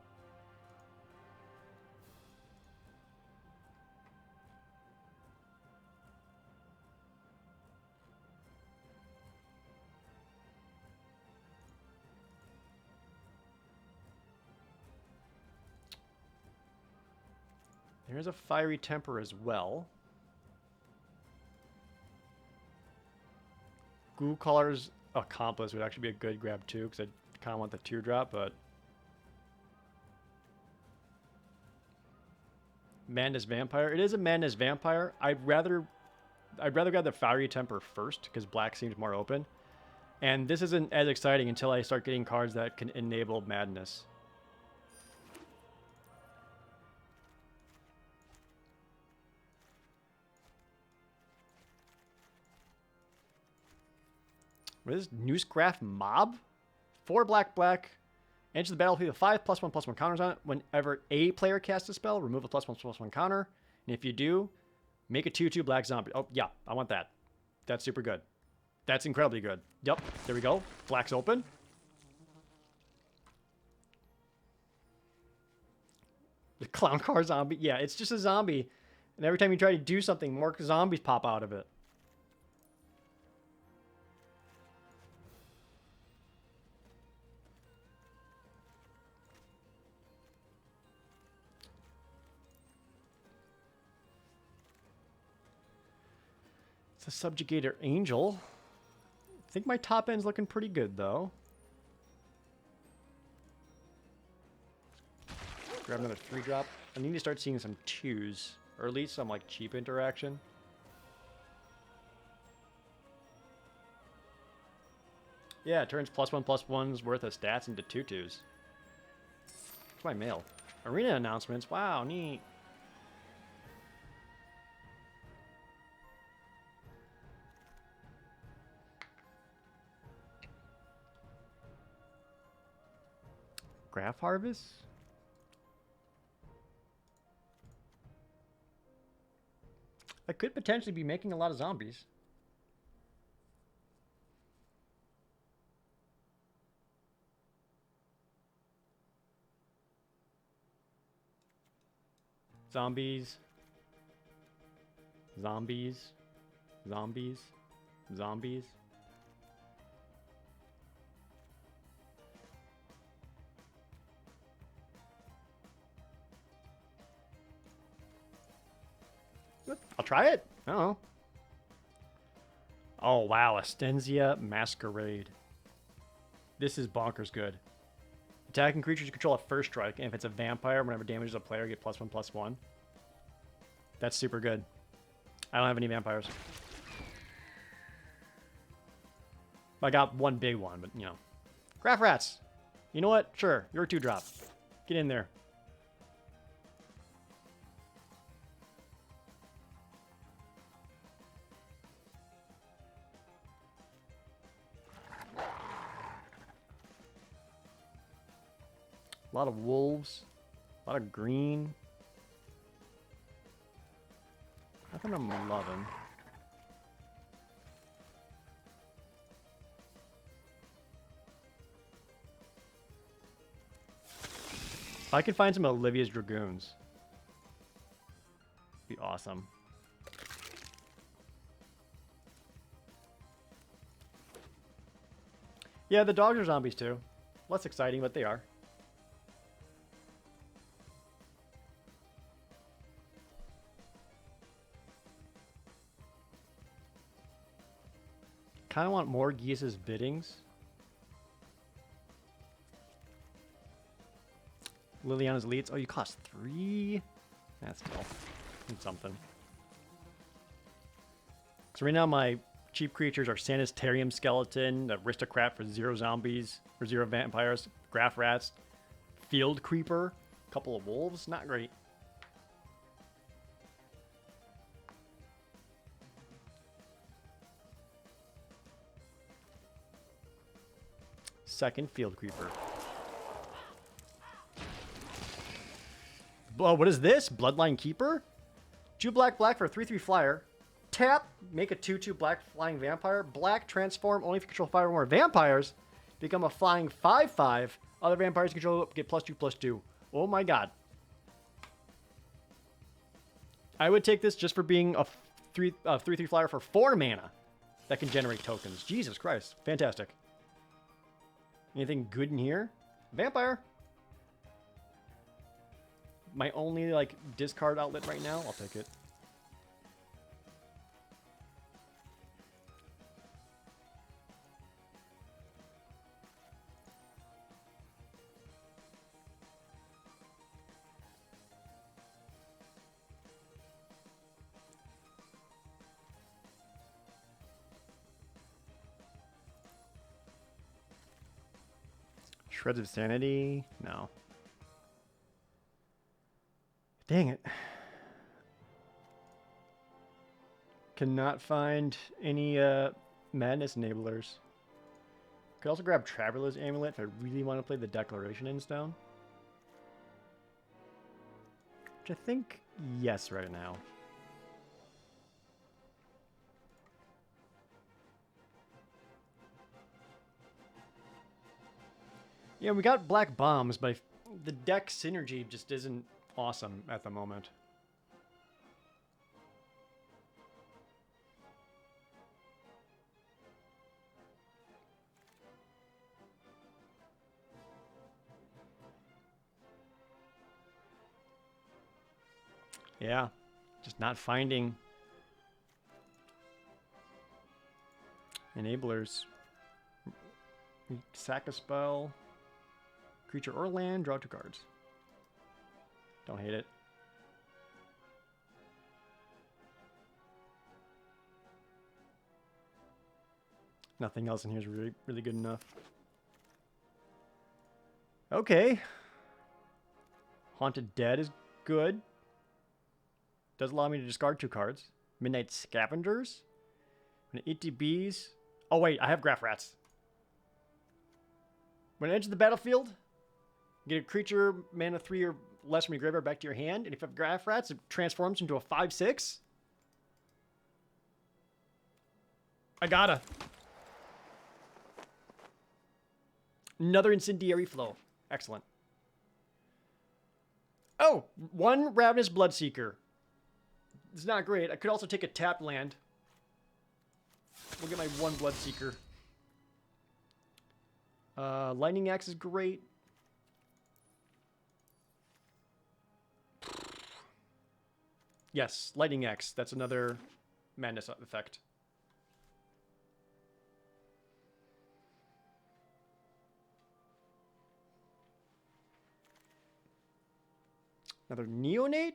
There's a Fiery Temper as well. Goo Caller's Accomplice would actually be a good grab too, because I kind of want the Teardrop, but... Madness Vampire. It is a Madness Vampire. I'd rather I'd rather grab the Fiery Temper first because black seems more open. And this isn't as exciting until I start getting cards that can enable Madness. What is this? Newscraft Mob? 4 black. Enter the battlefield with 5+1/+1 counters on it. Whenever a player casts a spell, remove a +1/+1 counter. And if you do, make a 2/2 black zombie. Oh, yeah, I want that. That's super good. That's incredibly good. Yep, there we go. Black's open. The clown car zombie. Yeah, it's just a zombie. And every time you try to do something, more zombies pop out of it. It's a Subjugator Angel. I think my top end's looking pretty good, though. Grab another 3-drop. I need to start seeing some 2s, or at least some like cheap interaction. Yeah, it turns +1/+1's worth of stats into 2/2s. What's my mail? Arena announcements. Wow, neat. Graph Harvest? I could potentially be making a lot of zombies. Zombies. Zombies. Zombies. Zombies. I'll try it. I don't know. Oh, wow. Astensia Masquerade. This is bonkers good. Attacking creatures you control at first strike, and if it's a vampire, whenever damages a player, get +1/+1. That's super good. I don't have any vampires. I got one big one, but, you know. Graph Rats. You know what? Sure. You're a 2-drop. Get in there. A lot of wolves. A lot of green. Nothing I'm loving. If I could find some Olivia's Dragoons, it'd be awesome. Yeah, the dogs are zombies too. Less exciting, but they are. Kind of want more Gisa's biddings. Liliana's leads. Oh, you cost 3? That's still need something. So right now my cheap creatures are Sanitarium Skeleton, Aristocrat for 0 zombies, for 0 vampires, Graph Rats, Field Creeper, a couple of wolves. Not great. Second Field Creeper. Oh, what is this? Bloodline Keeper? 2 black for a 3/3 flyer. Tap, make a 2/2 black flying vampire. Black, transform only if you control 5 or more vampires. Become a flying 5/5. Other vampires you control get +2/+2. Oh my god. I would take this just for being a 3/3 flyer for 4 mana that can generate tokens. Jesus Christ. Fantastic. Anything good in here? Vampire. My only, like, discard outlet right now. I'll take it. Shreds of Sanity? No. Dang it. Cannot find any madness enablers. Could also grab Traveler's Amulet if I really want to play the Declaration in Stone. Which I think yes right now. Yeah, we got black bombs, but the deck synergy just isn't awesome at the moment. Yeah, just not finding enablers. Sack a spell. Creature or land, draw 2 cards. Don't hate it. Nothing else in here is really good enough. Okay. Haunted Dead is good. Does allow me to discard 2 cards. Midnight Scavengers. When it ETBs. Oh wait, I have Graph Rats. When it enters the battlefield, get a creature, mana 3 or less from your graveyard back to your hand, and if you have Graph Rats, it transforms into a 5/6. I gotta. Another Incendiary Flow. Excellent. Oh, 1 Ravenous Bloodseeker. It's not great. I could also take a tapped land. We'll get my 1 Bloodseeker. Lightning Axe is great. Yes, Lightning Axe. That's another madness effect. Another Neonate?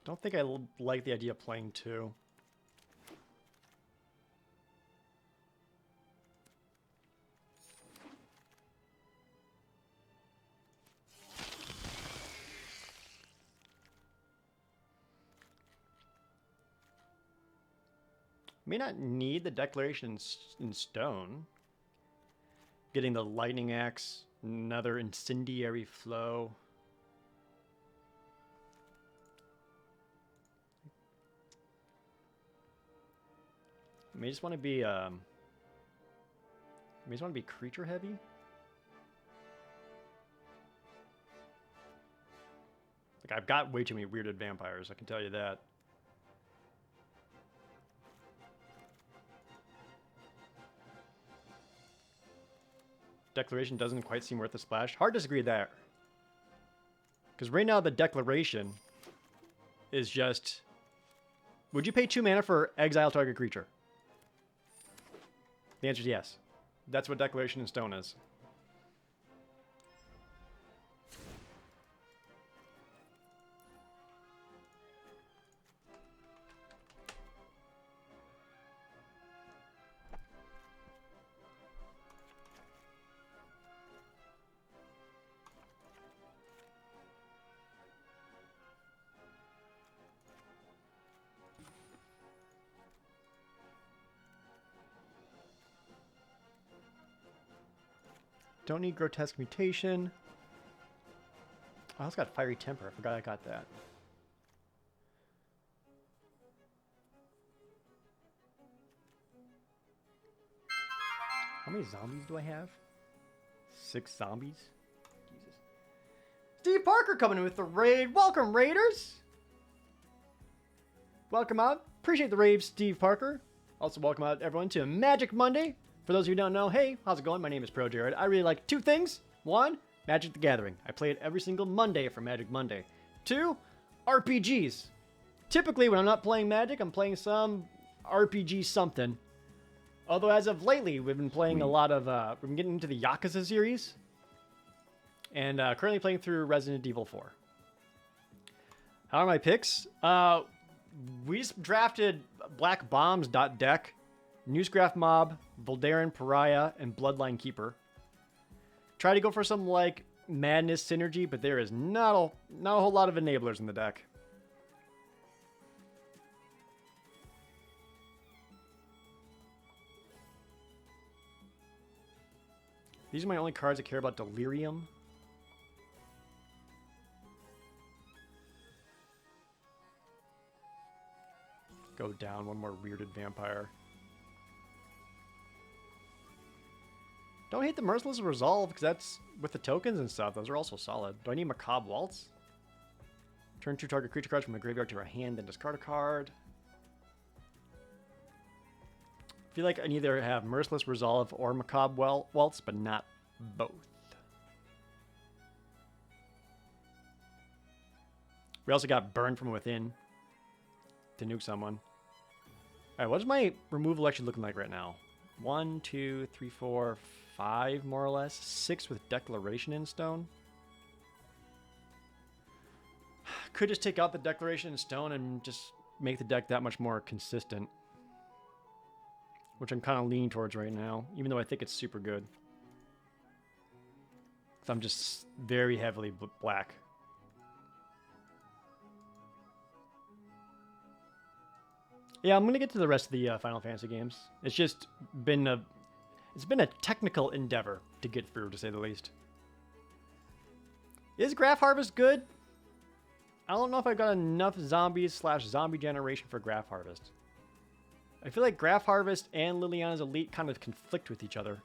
Don't think I like the idea of playing 2. May not need the Declaration in Stone. Getting the Lightning Axe, another Incendiary Flow. May just want to be creature heavy. Like I've got way too many weirded vampires, I can tell you that. Declaration doesn't quite seem worth the splash. Hard to disagree there. Because right now the Declaration is just... Would you pay 2 mana for exile target creature? The answer is yes. That's what Declaration in Stone is. Don't need Grotesque Mutation. I also got Fiery Temper. I forgot I got that. How many zombies do I have? 6 zombies? Jesus. Steve Parker coming in with the raid. Welcome, Raiders! Welcome out. Appreciate the raid, Steve Parker. Also welcome out everyone to Magic Monday. For those of you who don't know, hey, how's it going? My name is ProJared. I really like 2 things. 1, Magic the Gathering. I play it every single Monday for Magic Monday. 2, RPGs. Typically, when I'm not playing Magic, I'm playing some RPG something. Although, as of lately, we've been playing a lot of... we've been getting into the Yakuza series. And currently playing through Resident Evil 4. How are my picks? We just drafted Black Bombs deck, Newsgraph Mob, Voldaren Pariah, and Bloodline Keeper. Try to go for some like Madness synergy, but there is not a whole lot of enablers in the deck. These are my only cards that care about Delirium. Go down one more Weirded Vampire. Don't hate the Merciless Resolve, because that's with the tokens and stuff. Those are also solid. Do I need Macabre Waltz? Turn 2 target creature cards from a graveyard to a hand, then discard a card. I feel like I either have Merciless Resolve or Macabre Waltz, but not both. We also got Burn from Within to nuke someone. Alright, what is my removal actually looking like right now? 1, 2, 3, 4, 5 more or less. 6 with Declaration in Stone. Could just take out the Declaration in Stone and just make the deck that much more consistent. Which I'm kind of leaning towards right now, even though I think it's super good. So I'm just very heavily black. Yeah, I'm gonna get to the rest of the Final Fantasy games. It's just been a technical endeavor to get through, to say the least. Is Graph Harvest good? I don't know if I got enough zombies / zombie generation for Graph Harvest. I feel like Graph Harvest and Liliana's Elite kind of conflict with each other.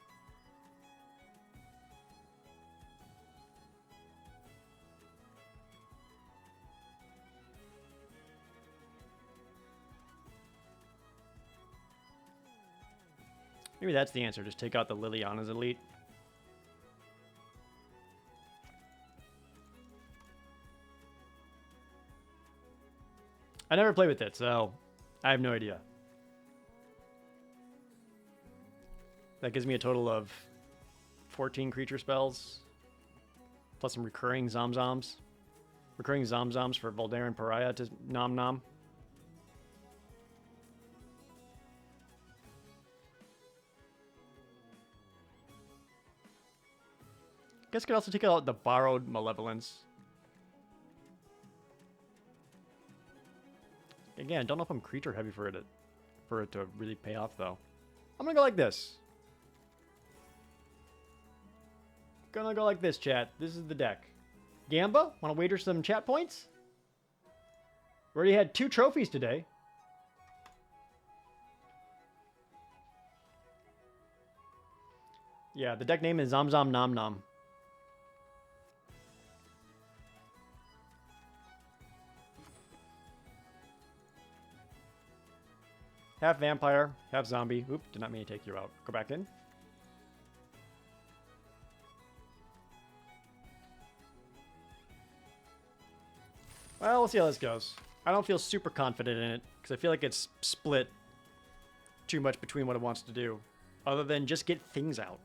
Maybe that's the answer. Just take out the Liliana's Elite. I never played with it, so I have no idea. That gives me a total of 14 creature spells, plus some recurring Zomzoms. Recurring Zomzoms for Voldaren Pariah to Nom Nom. Guess could also take out the Borrowed Malevolence. Again, don't know if I'm creature heavy for it to really pay off though. I'm gonna go like this. Gonna go like this, chat. This is the deck. Gamba, wanna wager some chat points? We already had 2 trophies today. Yeah, the deck name is Zomzom Nom Nom. Half vampire, half zombie. Oop, did not mean to take you out. Go back in. Well, we'll see how this goes. I don't feel super confident in it, because I feel like it's split too much between what it wants to do, other than just get things out.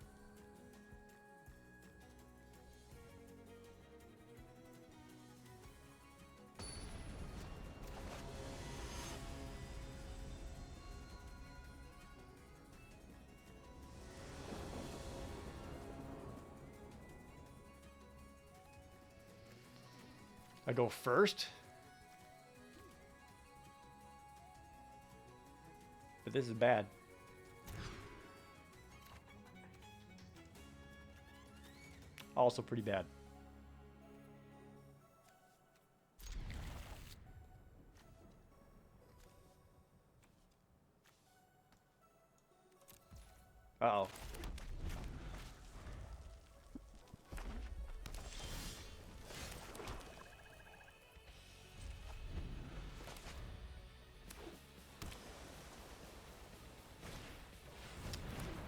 I go first. But this is bad. Also pretty bad. Uh-oh.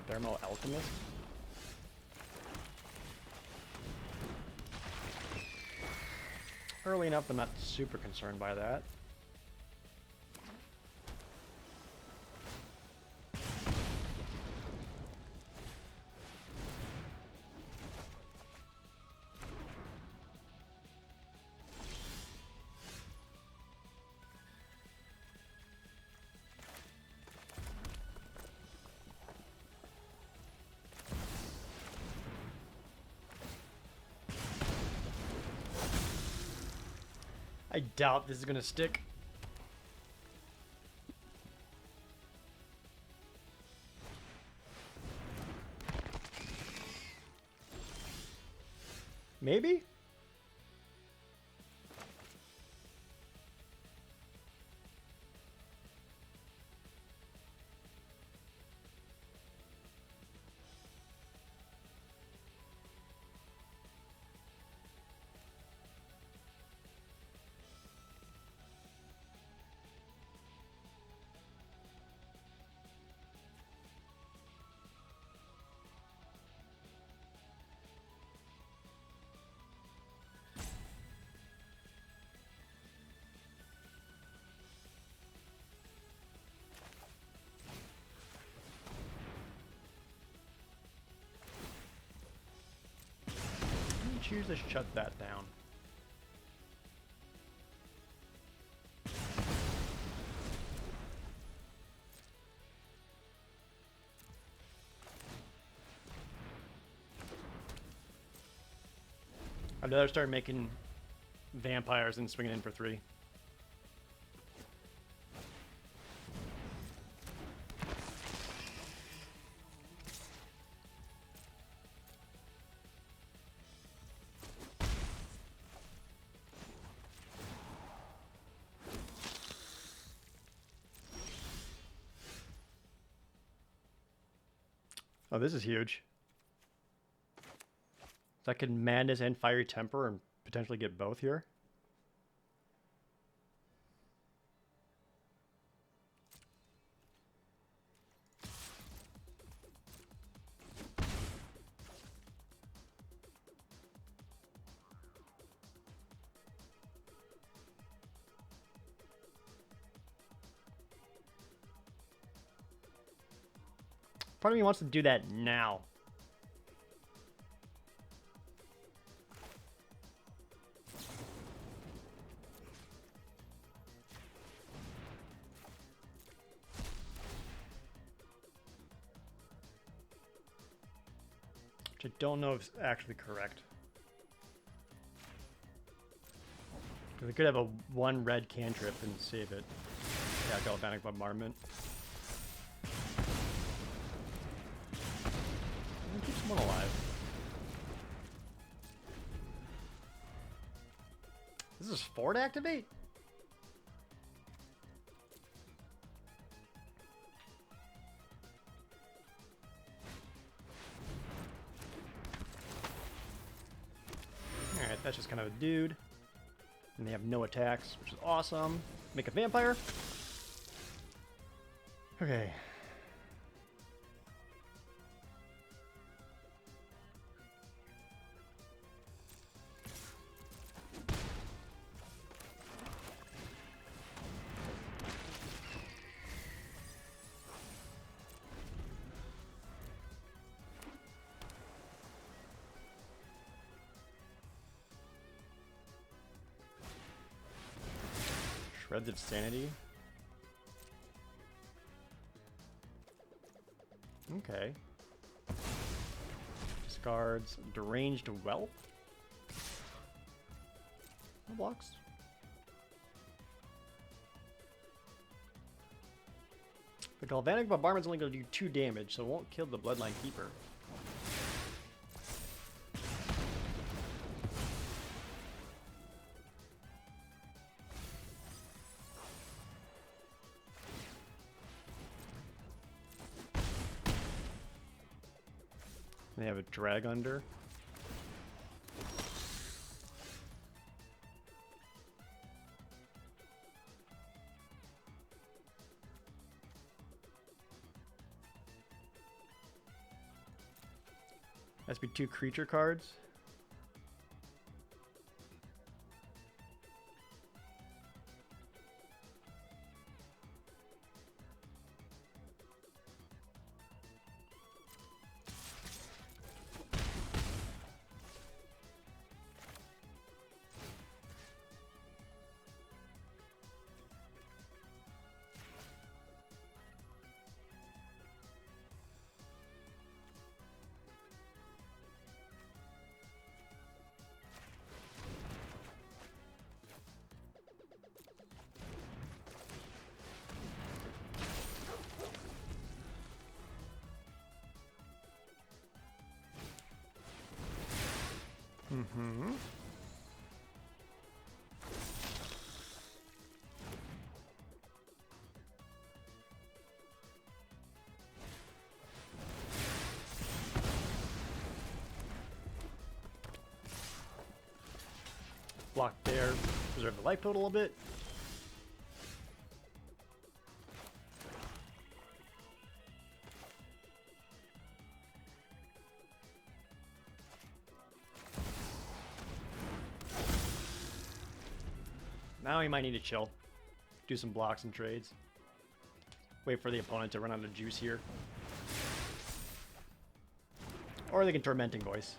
Thermal Alchemist? Early enough, I'm not super concerned by that. I doubt this is gonna stick. Maybe? Choose to shut that down. I'd rather start making vampires and swinging in for 3. Oh, this is huge. So I can Madness and Fiery Temper and potentially get both here. Part of me wants to do that now. Which I don't know if it's actually correct. Because I could have a 1 red cantrip and save it. Yeah, Galvanic Bombardment. Keep someone alive. This is 4 to activate? Alright, that's just kind of a dude. And they have no attacks, which is awesome. Make a vampire. Okay. Shreds of Sanity. Okay. Discards Deranged Wealth. No blocks. The Galvanic Bombardment's only going to do 2 damage, so it won't kill the Bloodline Keeper. They have a Drag Under. Has to be 2 creature cards. Mm-hmm. Block there. Preserve the life total a bit. Now he might need to chill. Do some blocks and trades. Wait for the opponent to run out of juice here. Or they can Tormenting Voice.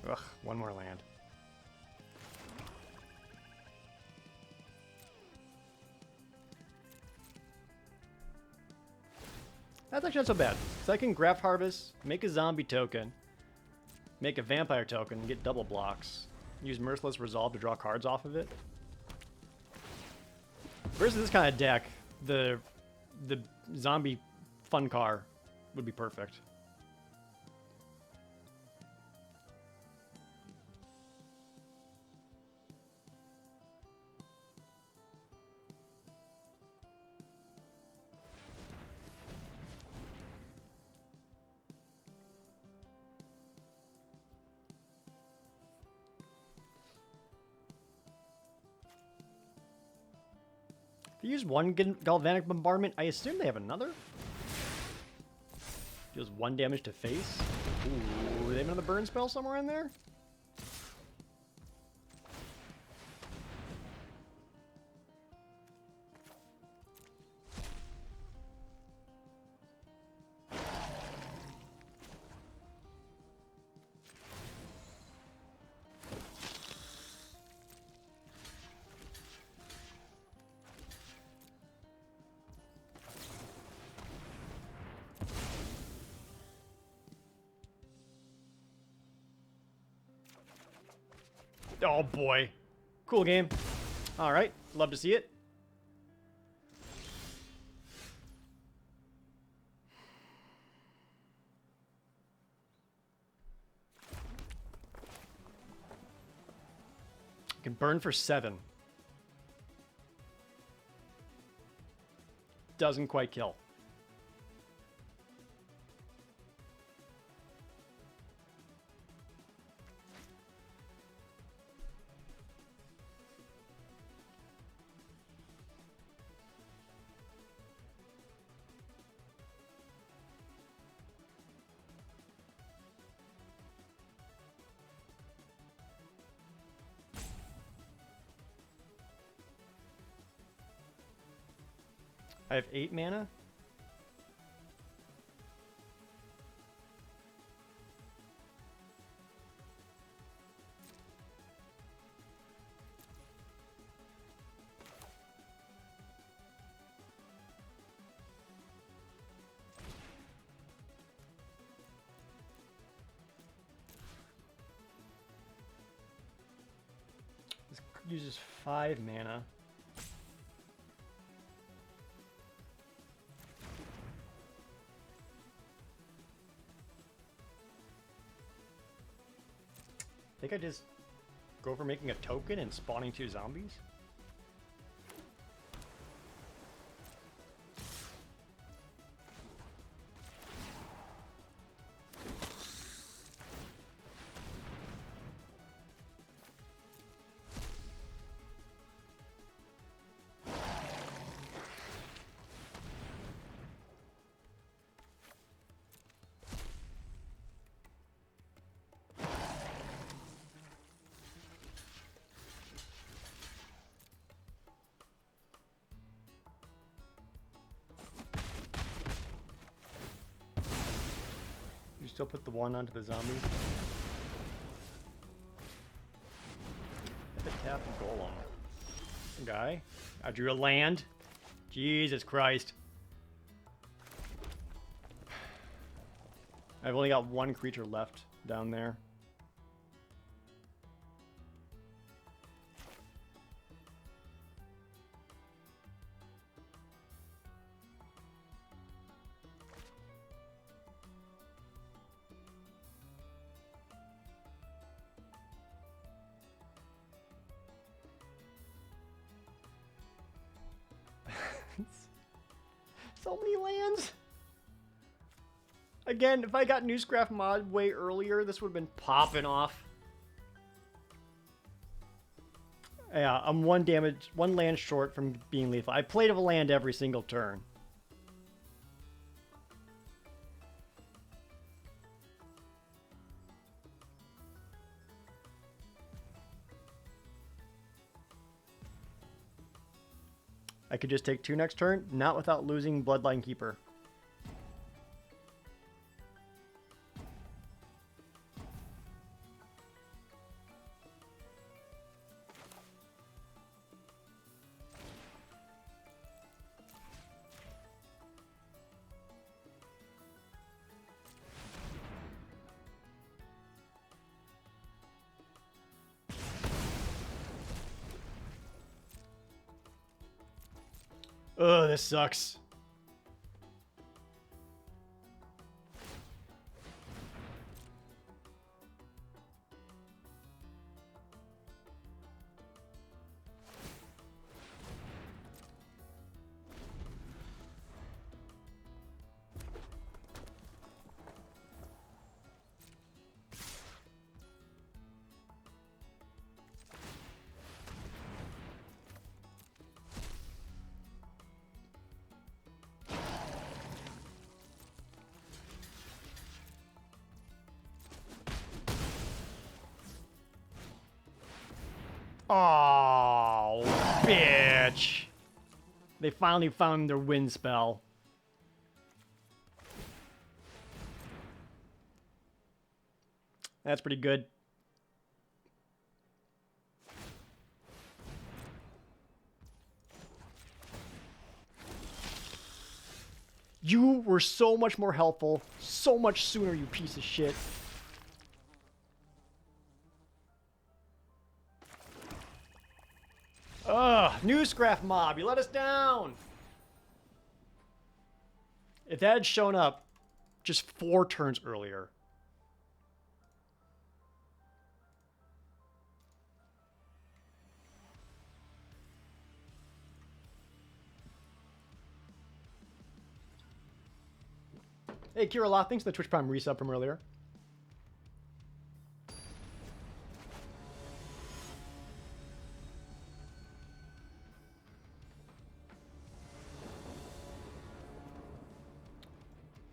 Ugh, one more land. That's actually not so bad. So I can Graft Harvest, make a zombie token, make a vampire token, and get double blocks. Use Merciless Resolve to draw cards off of it. Versus this kind of deck, the zombie fun car would be perfect. If you use one Galvanic Bombardment, I assume they have another? Deals 1 damage to face. Ooh, they have another burn spell somewhere in there? Oh boy. Cool game. Alright, love to see it. Can burn for 7. Doesn't quite kill. I have 8 mana. This uses 5 mana. I think I just go for making a token and spawning 2 zombies. You still put the 1 onto the zombie. Have a tap golem. guy. I drew a land. Jesus Christ. I've only got one creature left down there. So many lands. Again, if I got Newscraft mod way earlier, this would have been popping off. Yeah, I'm one land short from being lethal. I played of a land every single turn. I could just take 2 next turn, not without losing Bloodline Keeper. Ugh, this sucks. Oh, bitch. They finally found their wind spell. That's pretty good. You were so much more helpful, so much sooner, you piece of shit. Ugh, Newscraft mob, you let us down. If that had shown up just 4 turns earlier. Hey, Kira Loth, thanks for the Twitch Prime resub from earlier.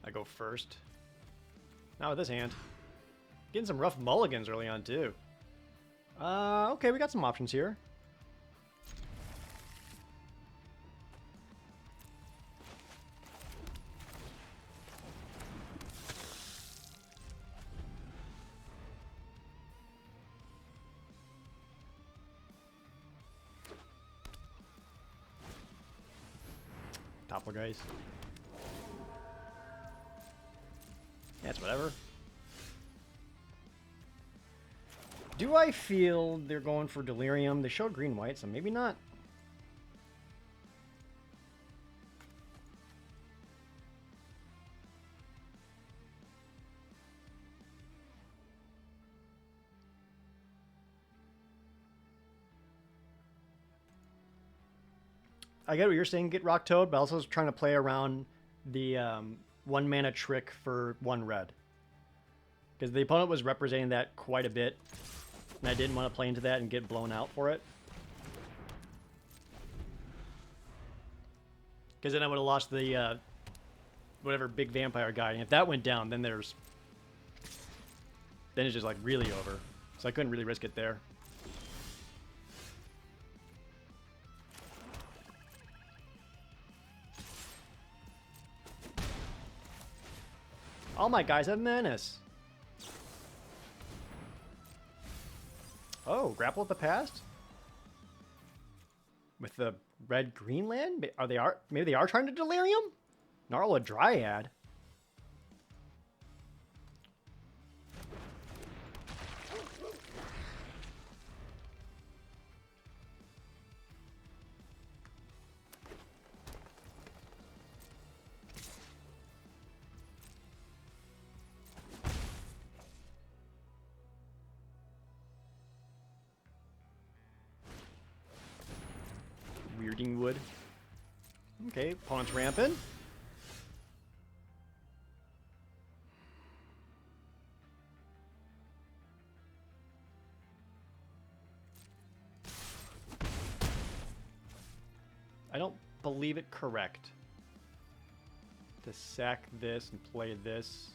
I go first. Not with this hand. Getting some rough mulligans early on, too. Okay, we got some options here. Topple guys. That's whatever. Do I feel they're going for Delirium? They showed green-white, so maybe not. I get what you're saying, get Rock Toad, but I also was trying to play around the 1 mana trick for 1 red. Because the opponent was representing that quite a bit, and I didn't want to play into that and get blown out for it. Because then I would have lost the whatever big vampire guy, and if that went down, then it's just like really over. So I couldn't really risk it there. All my guys have menace. Oh, grapple with the past? with the red-green land? Maybe they are trying to delirium? Gnarl a Dryad. Weirding wood. Okay, opponent's rampant. I don't believe it correct to sack this and play this.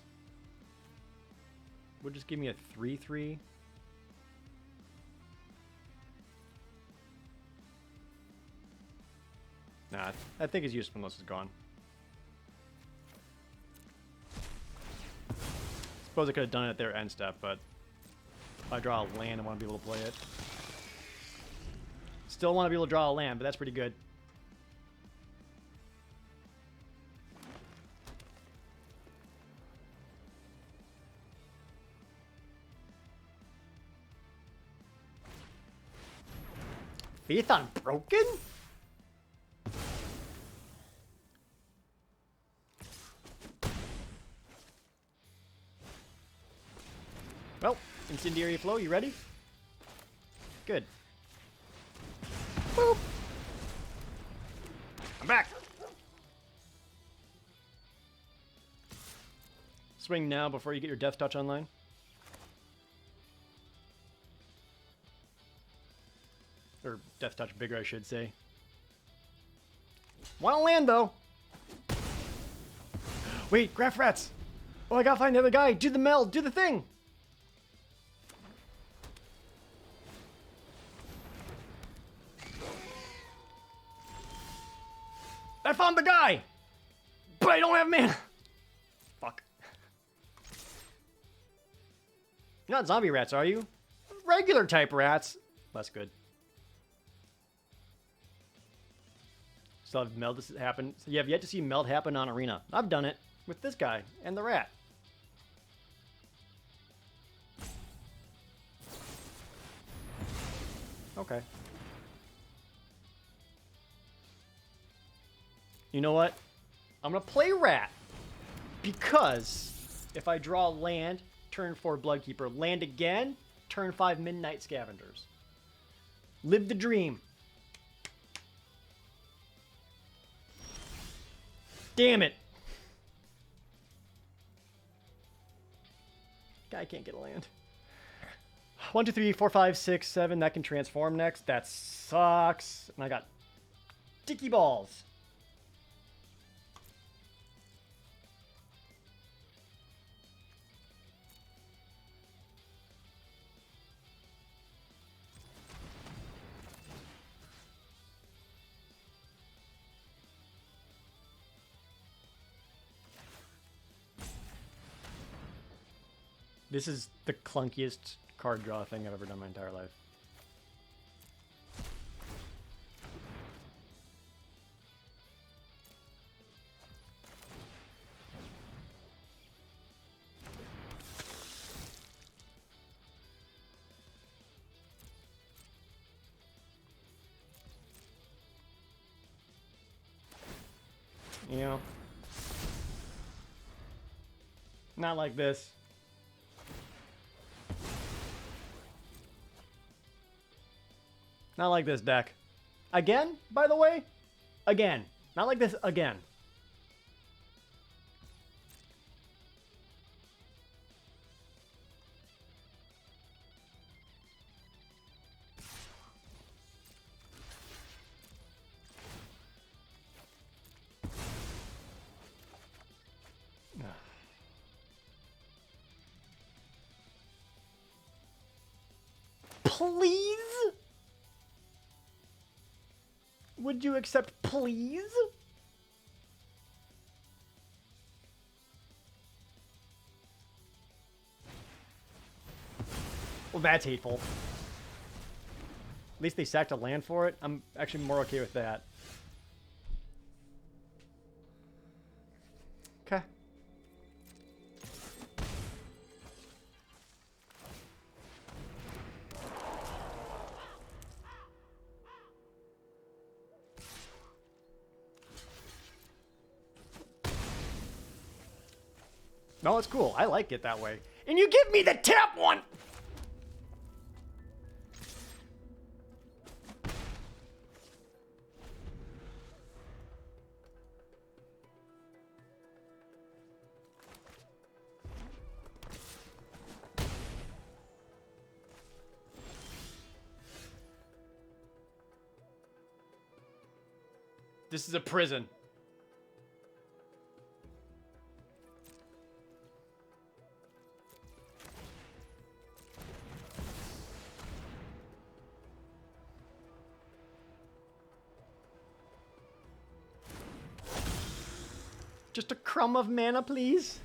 Would just give me a 3/3. Nah, I think it's useful unless it's gone. Suppose I could have done it at their end step, but if I draw a land, I want to be able to play it. Still want to be able to draw a land, but that's pretty good. Faith Unbroken? Well, Incendiary Flow, you ready? Good. Boop. I'm back. Swing now before you get your Death Touch online. Or Death Touch bigger, I should say. Want to land, though. Wait, Graph Rats. Oh, I gotta find the other guy. Do the meld. Do the thing. I found the guy. But I don't have mana. Fuck. You're not zombie rats, are you? Regular type rats. That's good. Still have meld happen. So you have yet to see meld happen on Arena. I've done it with this guy and the rat. Okay. You know what? I'm gonna play rat because if I draw land, turn 4 Bloodkeeper, land again, turn 5 Midnight Scavengers. Live the dream. Damn it. Guy can't get a land. 1, 2, 3, 4, 5, 6, 7. That can transform next. That sucks. And I got dicky balls. This is the clunkiest card draw thing I've ever done in my entire life. You know? Not like this. Not like this deck. Again, by the way? Again. Not like this again. Please? Would you accept please? Well, that's hateful. least they sacked a land for it. I'm actually more okay with that. Okay. No, it's cool. I like it that way. And you give me the tap one! This is a prison. Just a crumb of mana, please.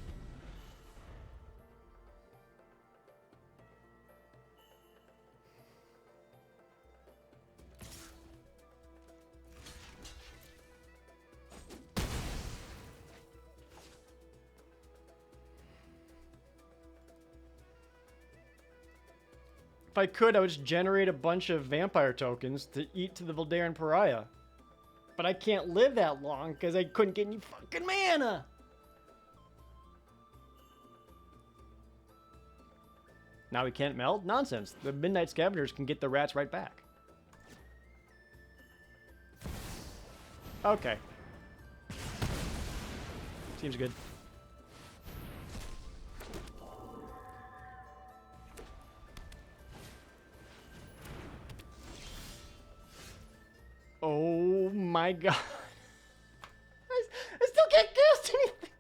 If I could, I would just generate a bunch of vampire tokens to eat to the Voldaren Pariah. But I can't live that long because I couldn't get any fucking mana. Now we can't meld? Nonsense. The Midnight Scavengers can get the rats right back. Okay. Seems good. Oh my god. I still can't cast anything.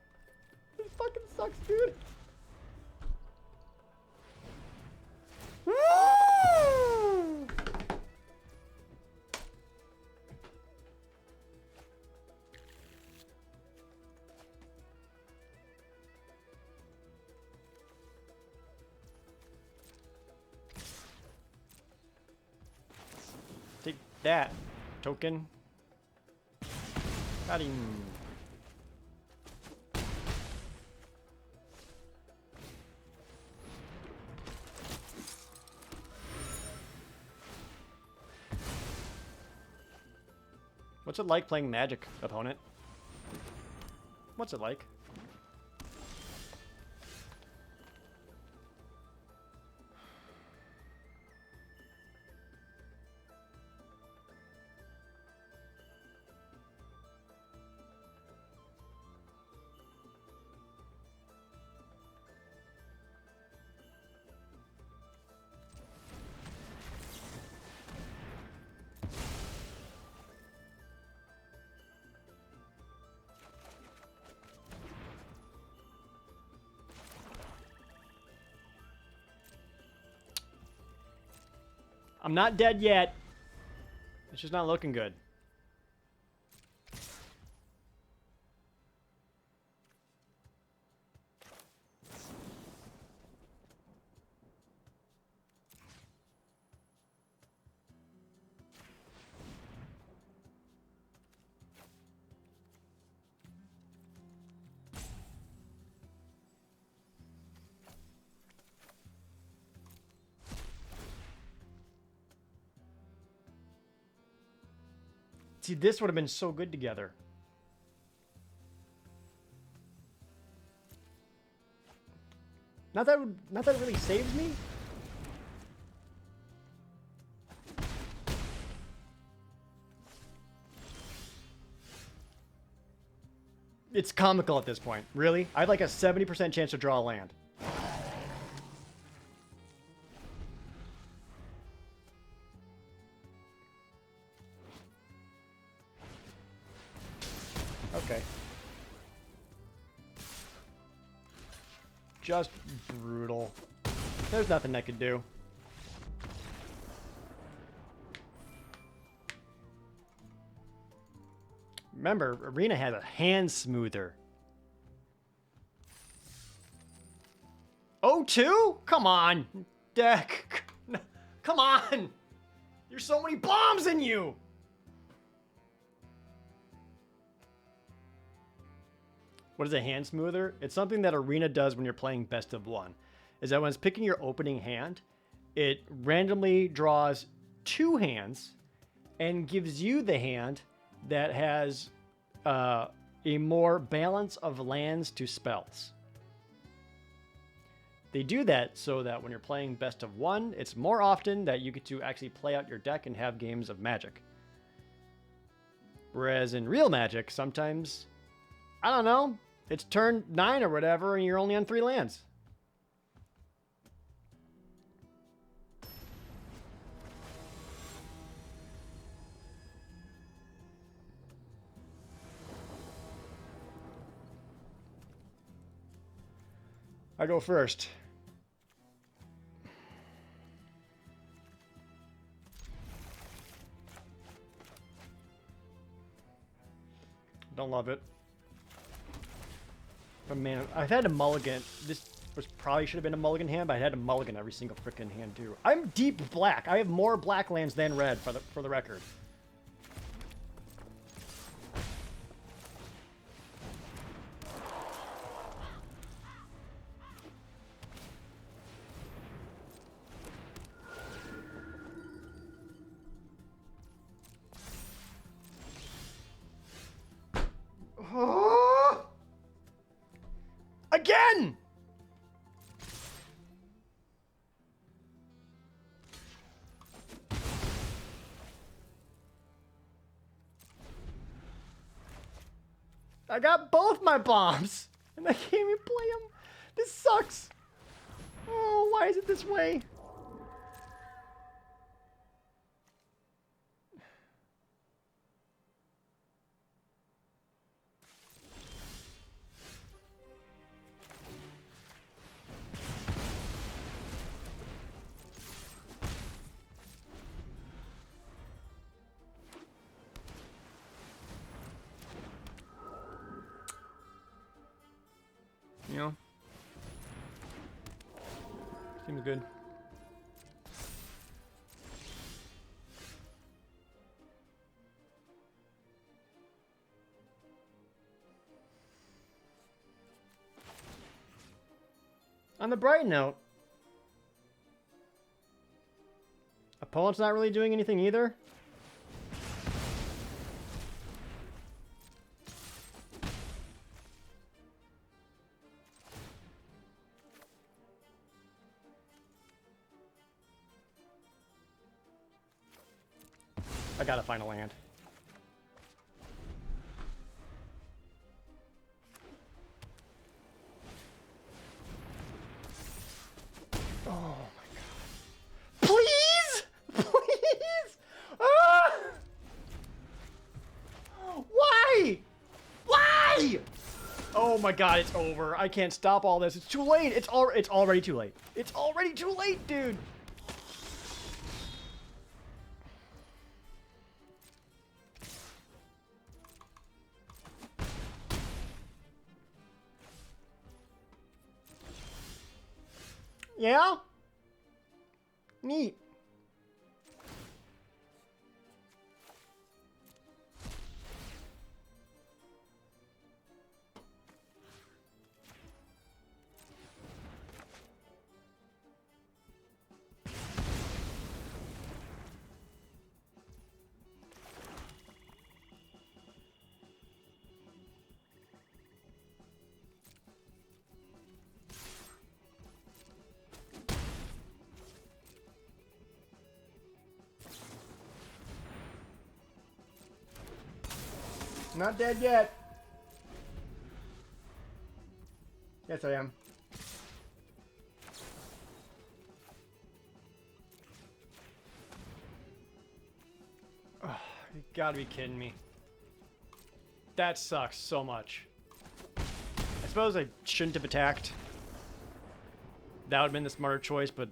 This fucking sucks, dude. Woo! Take that. Token. Got him. What's it like playing Magic, opponent? What's it like? I'm not dead yet. It's just not looking good. See, this would have been so good together. Not that it really saves me. It's comical at this point. Really? I have like a 70% chance to draw a land. Okay. Just brutal. There's nothing I could do. Remember, Arena has a hand smoother. Oh, 2? Come on. Deck. Come on. There's so many bombs in you! What is a hand smoother? It's something that Arena does when you're playing best of one. Is that when it's picking your opening hand, it randomly draws 2 hands and gives you the hand that has a more balance of lands to spells. They do that so that when you're playing best of one, it's more often that you get to actually play out your deck and have games of Magic. Whereas in real Magic, sometimes, I don't know, it's turn 9 or whatever, and you're only on 3 lands. I go first. Don't love it. But man, I've had a mulligan. This was probably should have been a mulligan hand, but I had a mulligan every single freaking hand too. I'm deep black. I have more black lands than red for the record. Again! I got both my bombs, and I can't even play them. This sucks. Oh, why is it this way? You know, seems good. On the bright note, opponent's not really doing anything either. I gotta find a land. Oh my god. Please! Please! Ah! Why? Why? Oh my god, it's over. I can't stop all this. It's too late. It's already too late. It's already too late, dude. Yeah? Neat. Not dead yet. Yes, I am. Oh, you gotta be kidding me. That sucks so much. I suppose I shouldn't have attacked. That would have been the smarter choice, but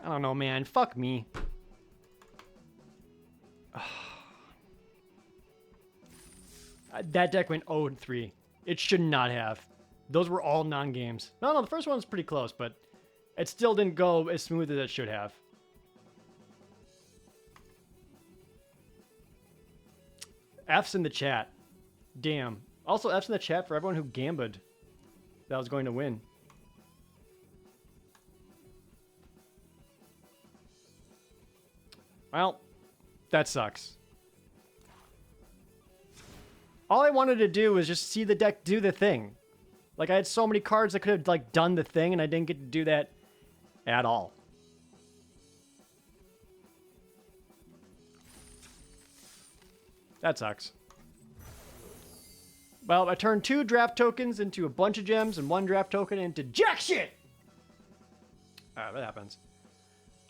I don't know, man. Fuck me. That deck went 0-3. It should not have. Those were all non-games. No, the first one was pretty close, but it still didn't go as smooth as it should have. F's in the chat. Damn. Also, F's in the chat for everyone who gambled that I was going to win. Well, that sucks. All I wanted to do was just see the deck do the thing. Like, I had so many cards that could have, like, done the thing, and I didn't get to do that at all. That sucks. Well, I turned 2 draft tokens into a bunch of gems and 1 draft token into jack shit! Alright, what happens?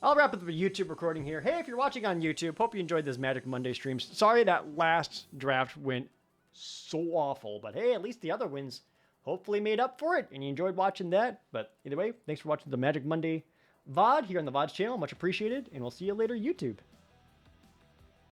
I'll wrap up the YouTube recording here. Hey, if you're watching on YouTube, hope you enjoyed this Magic Monday stream. Sorry that last draft went so awful, but hey, at least the other wins hopefully made up for it, and you enjoyed watching that. But either way, thanks for watching the Magic Monday VOD here on the VODs channel. Much appreciated, and we'll see you later, YouTube.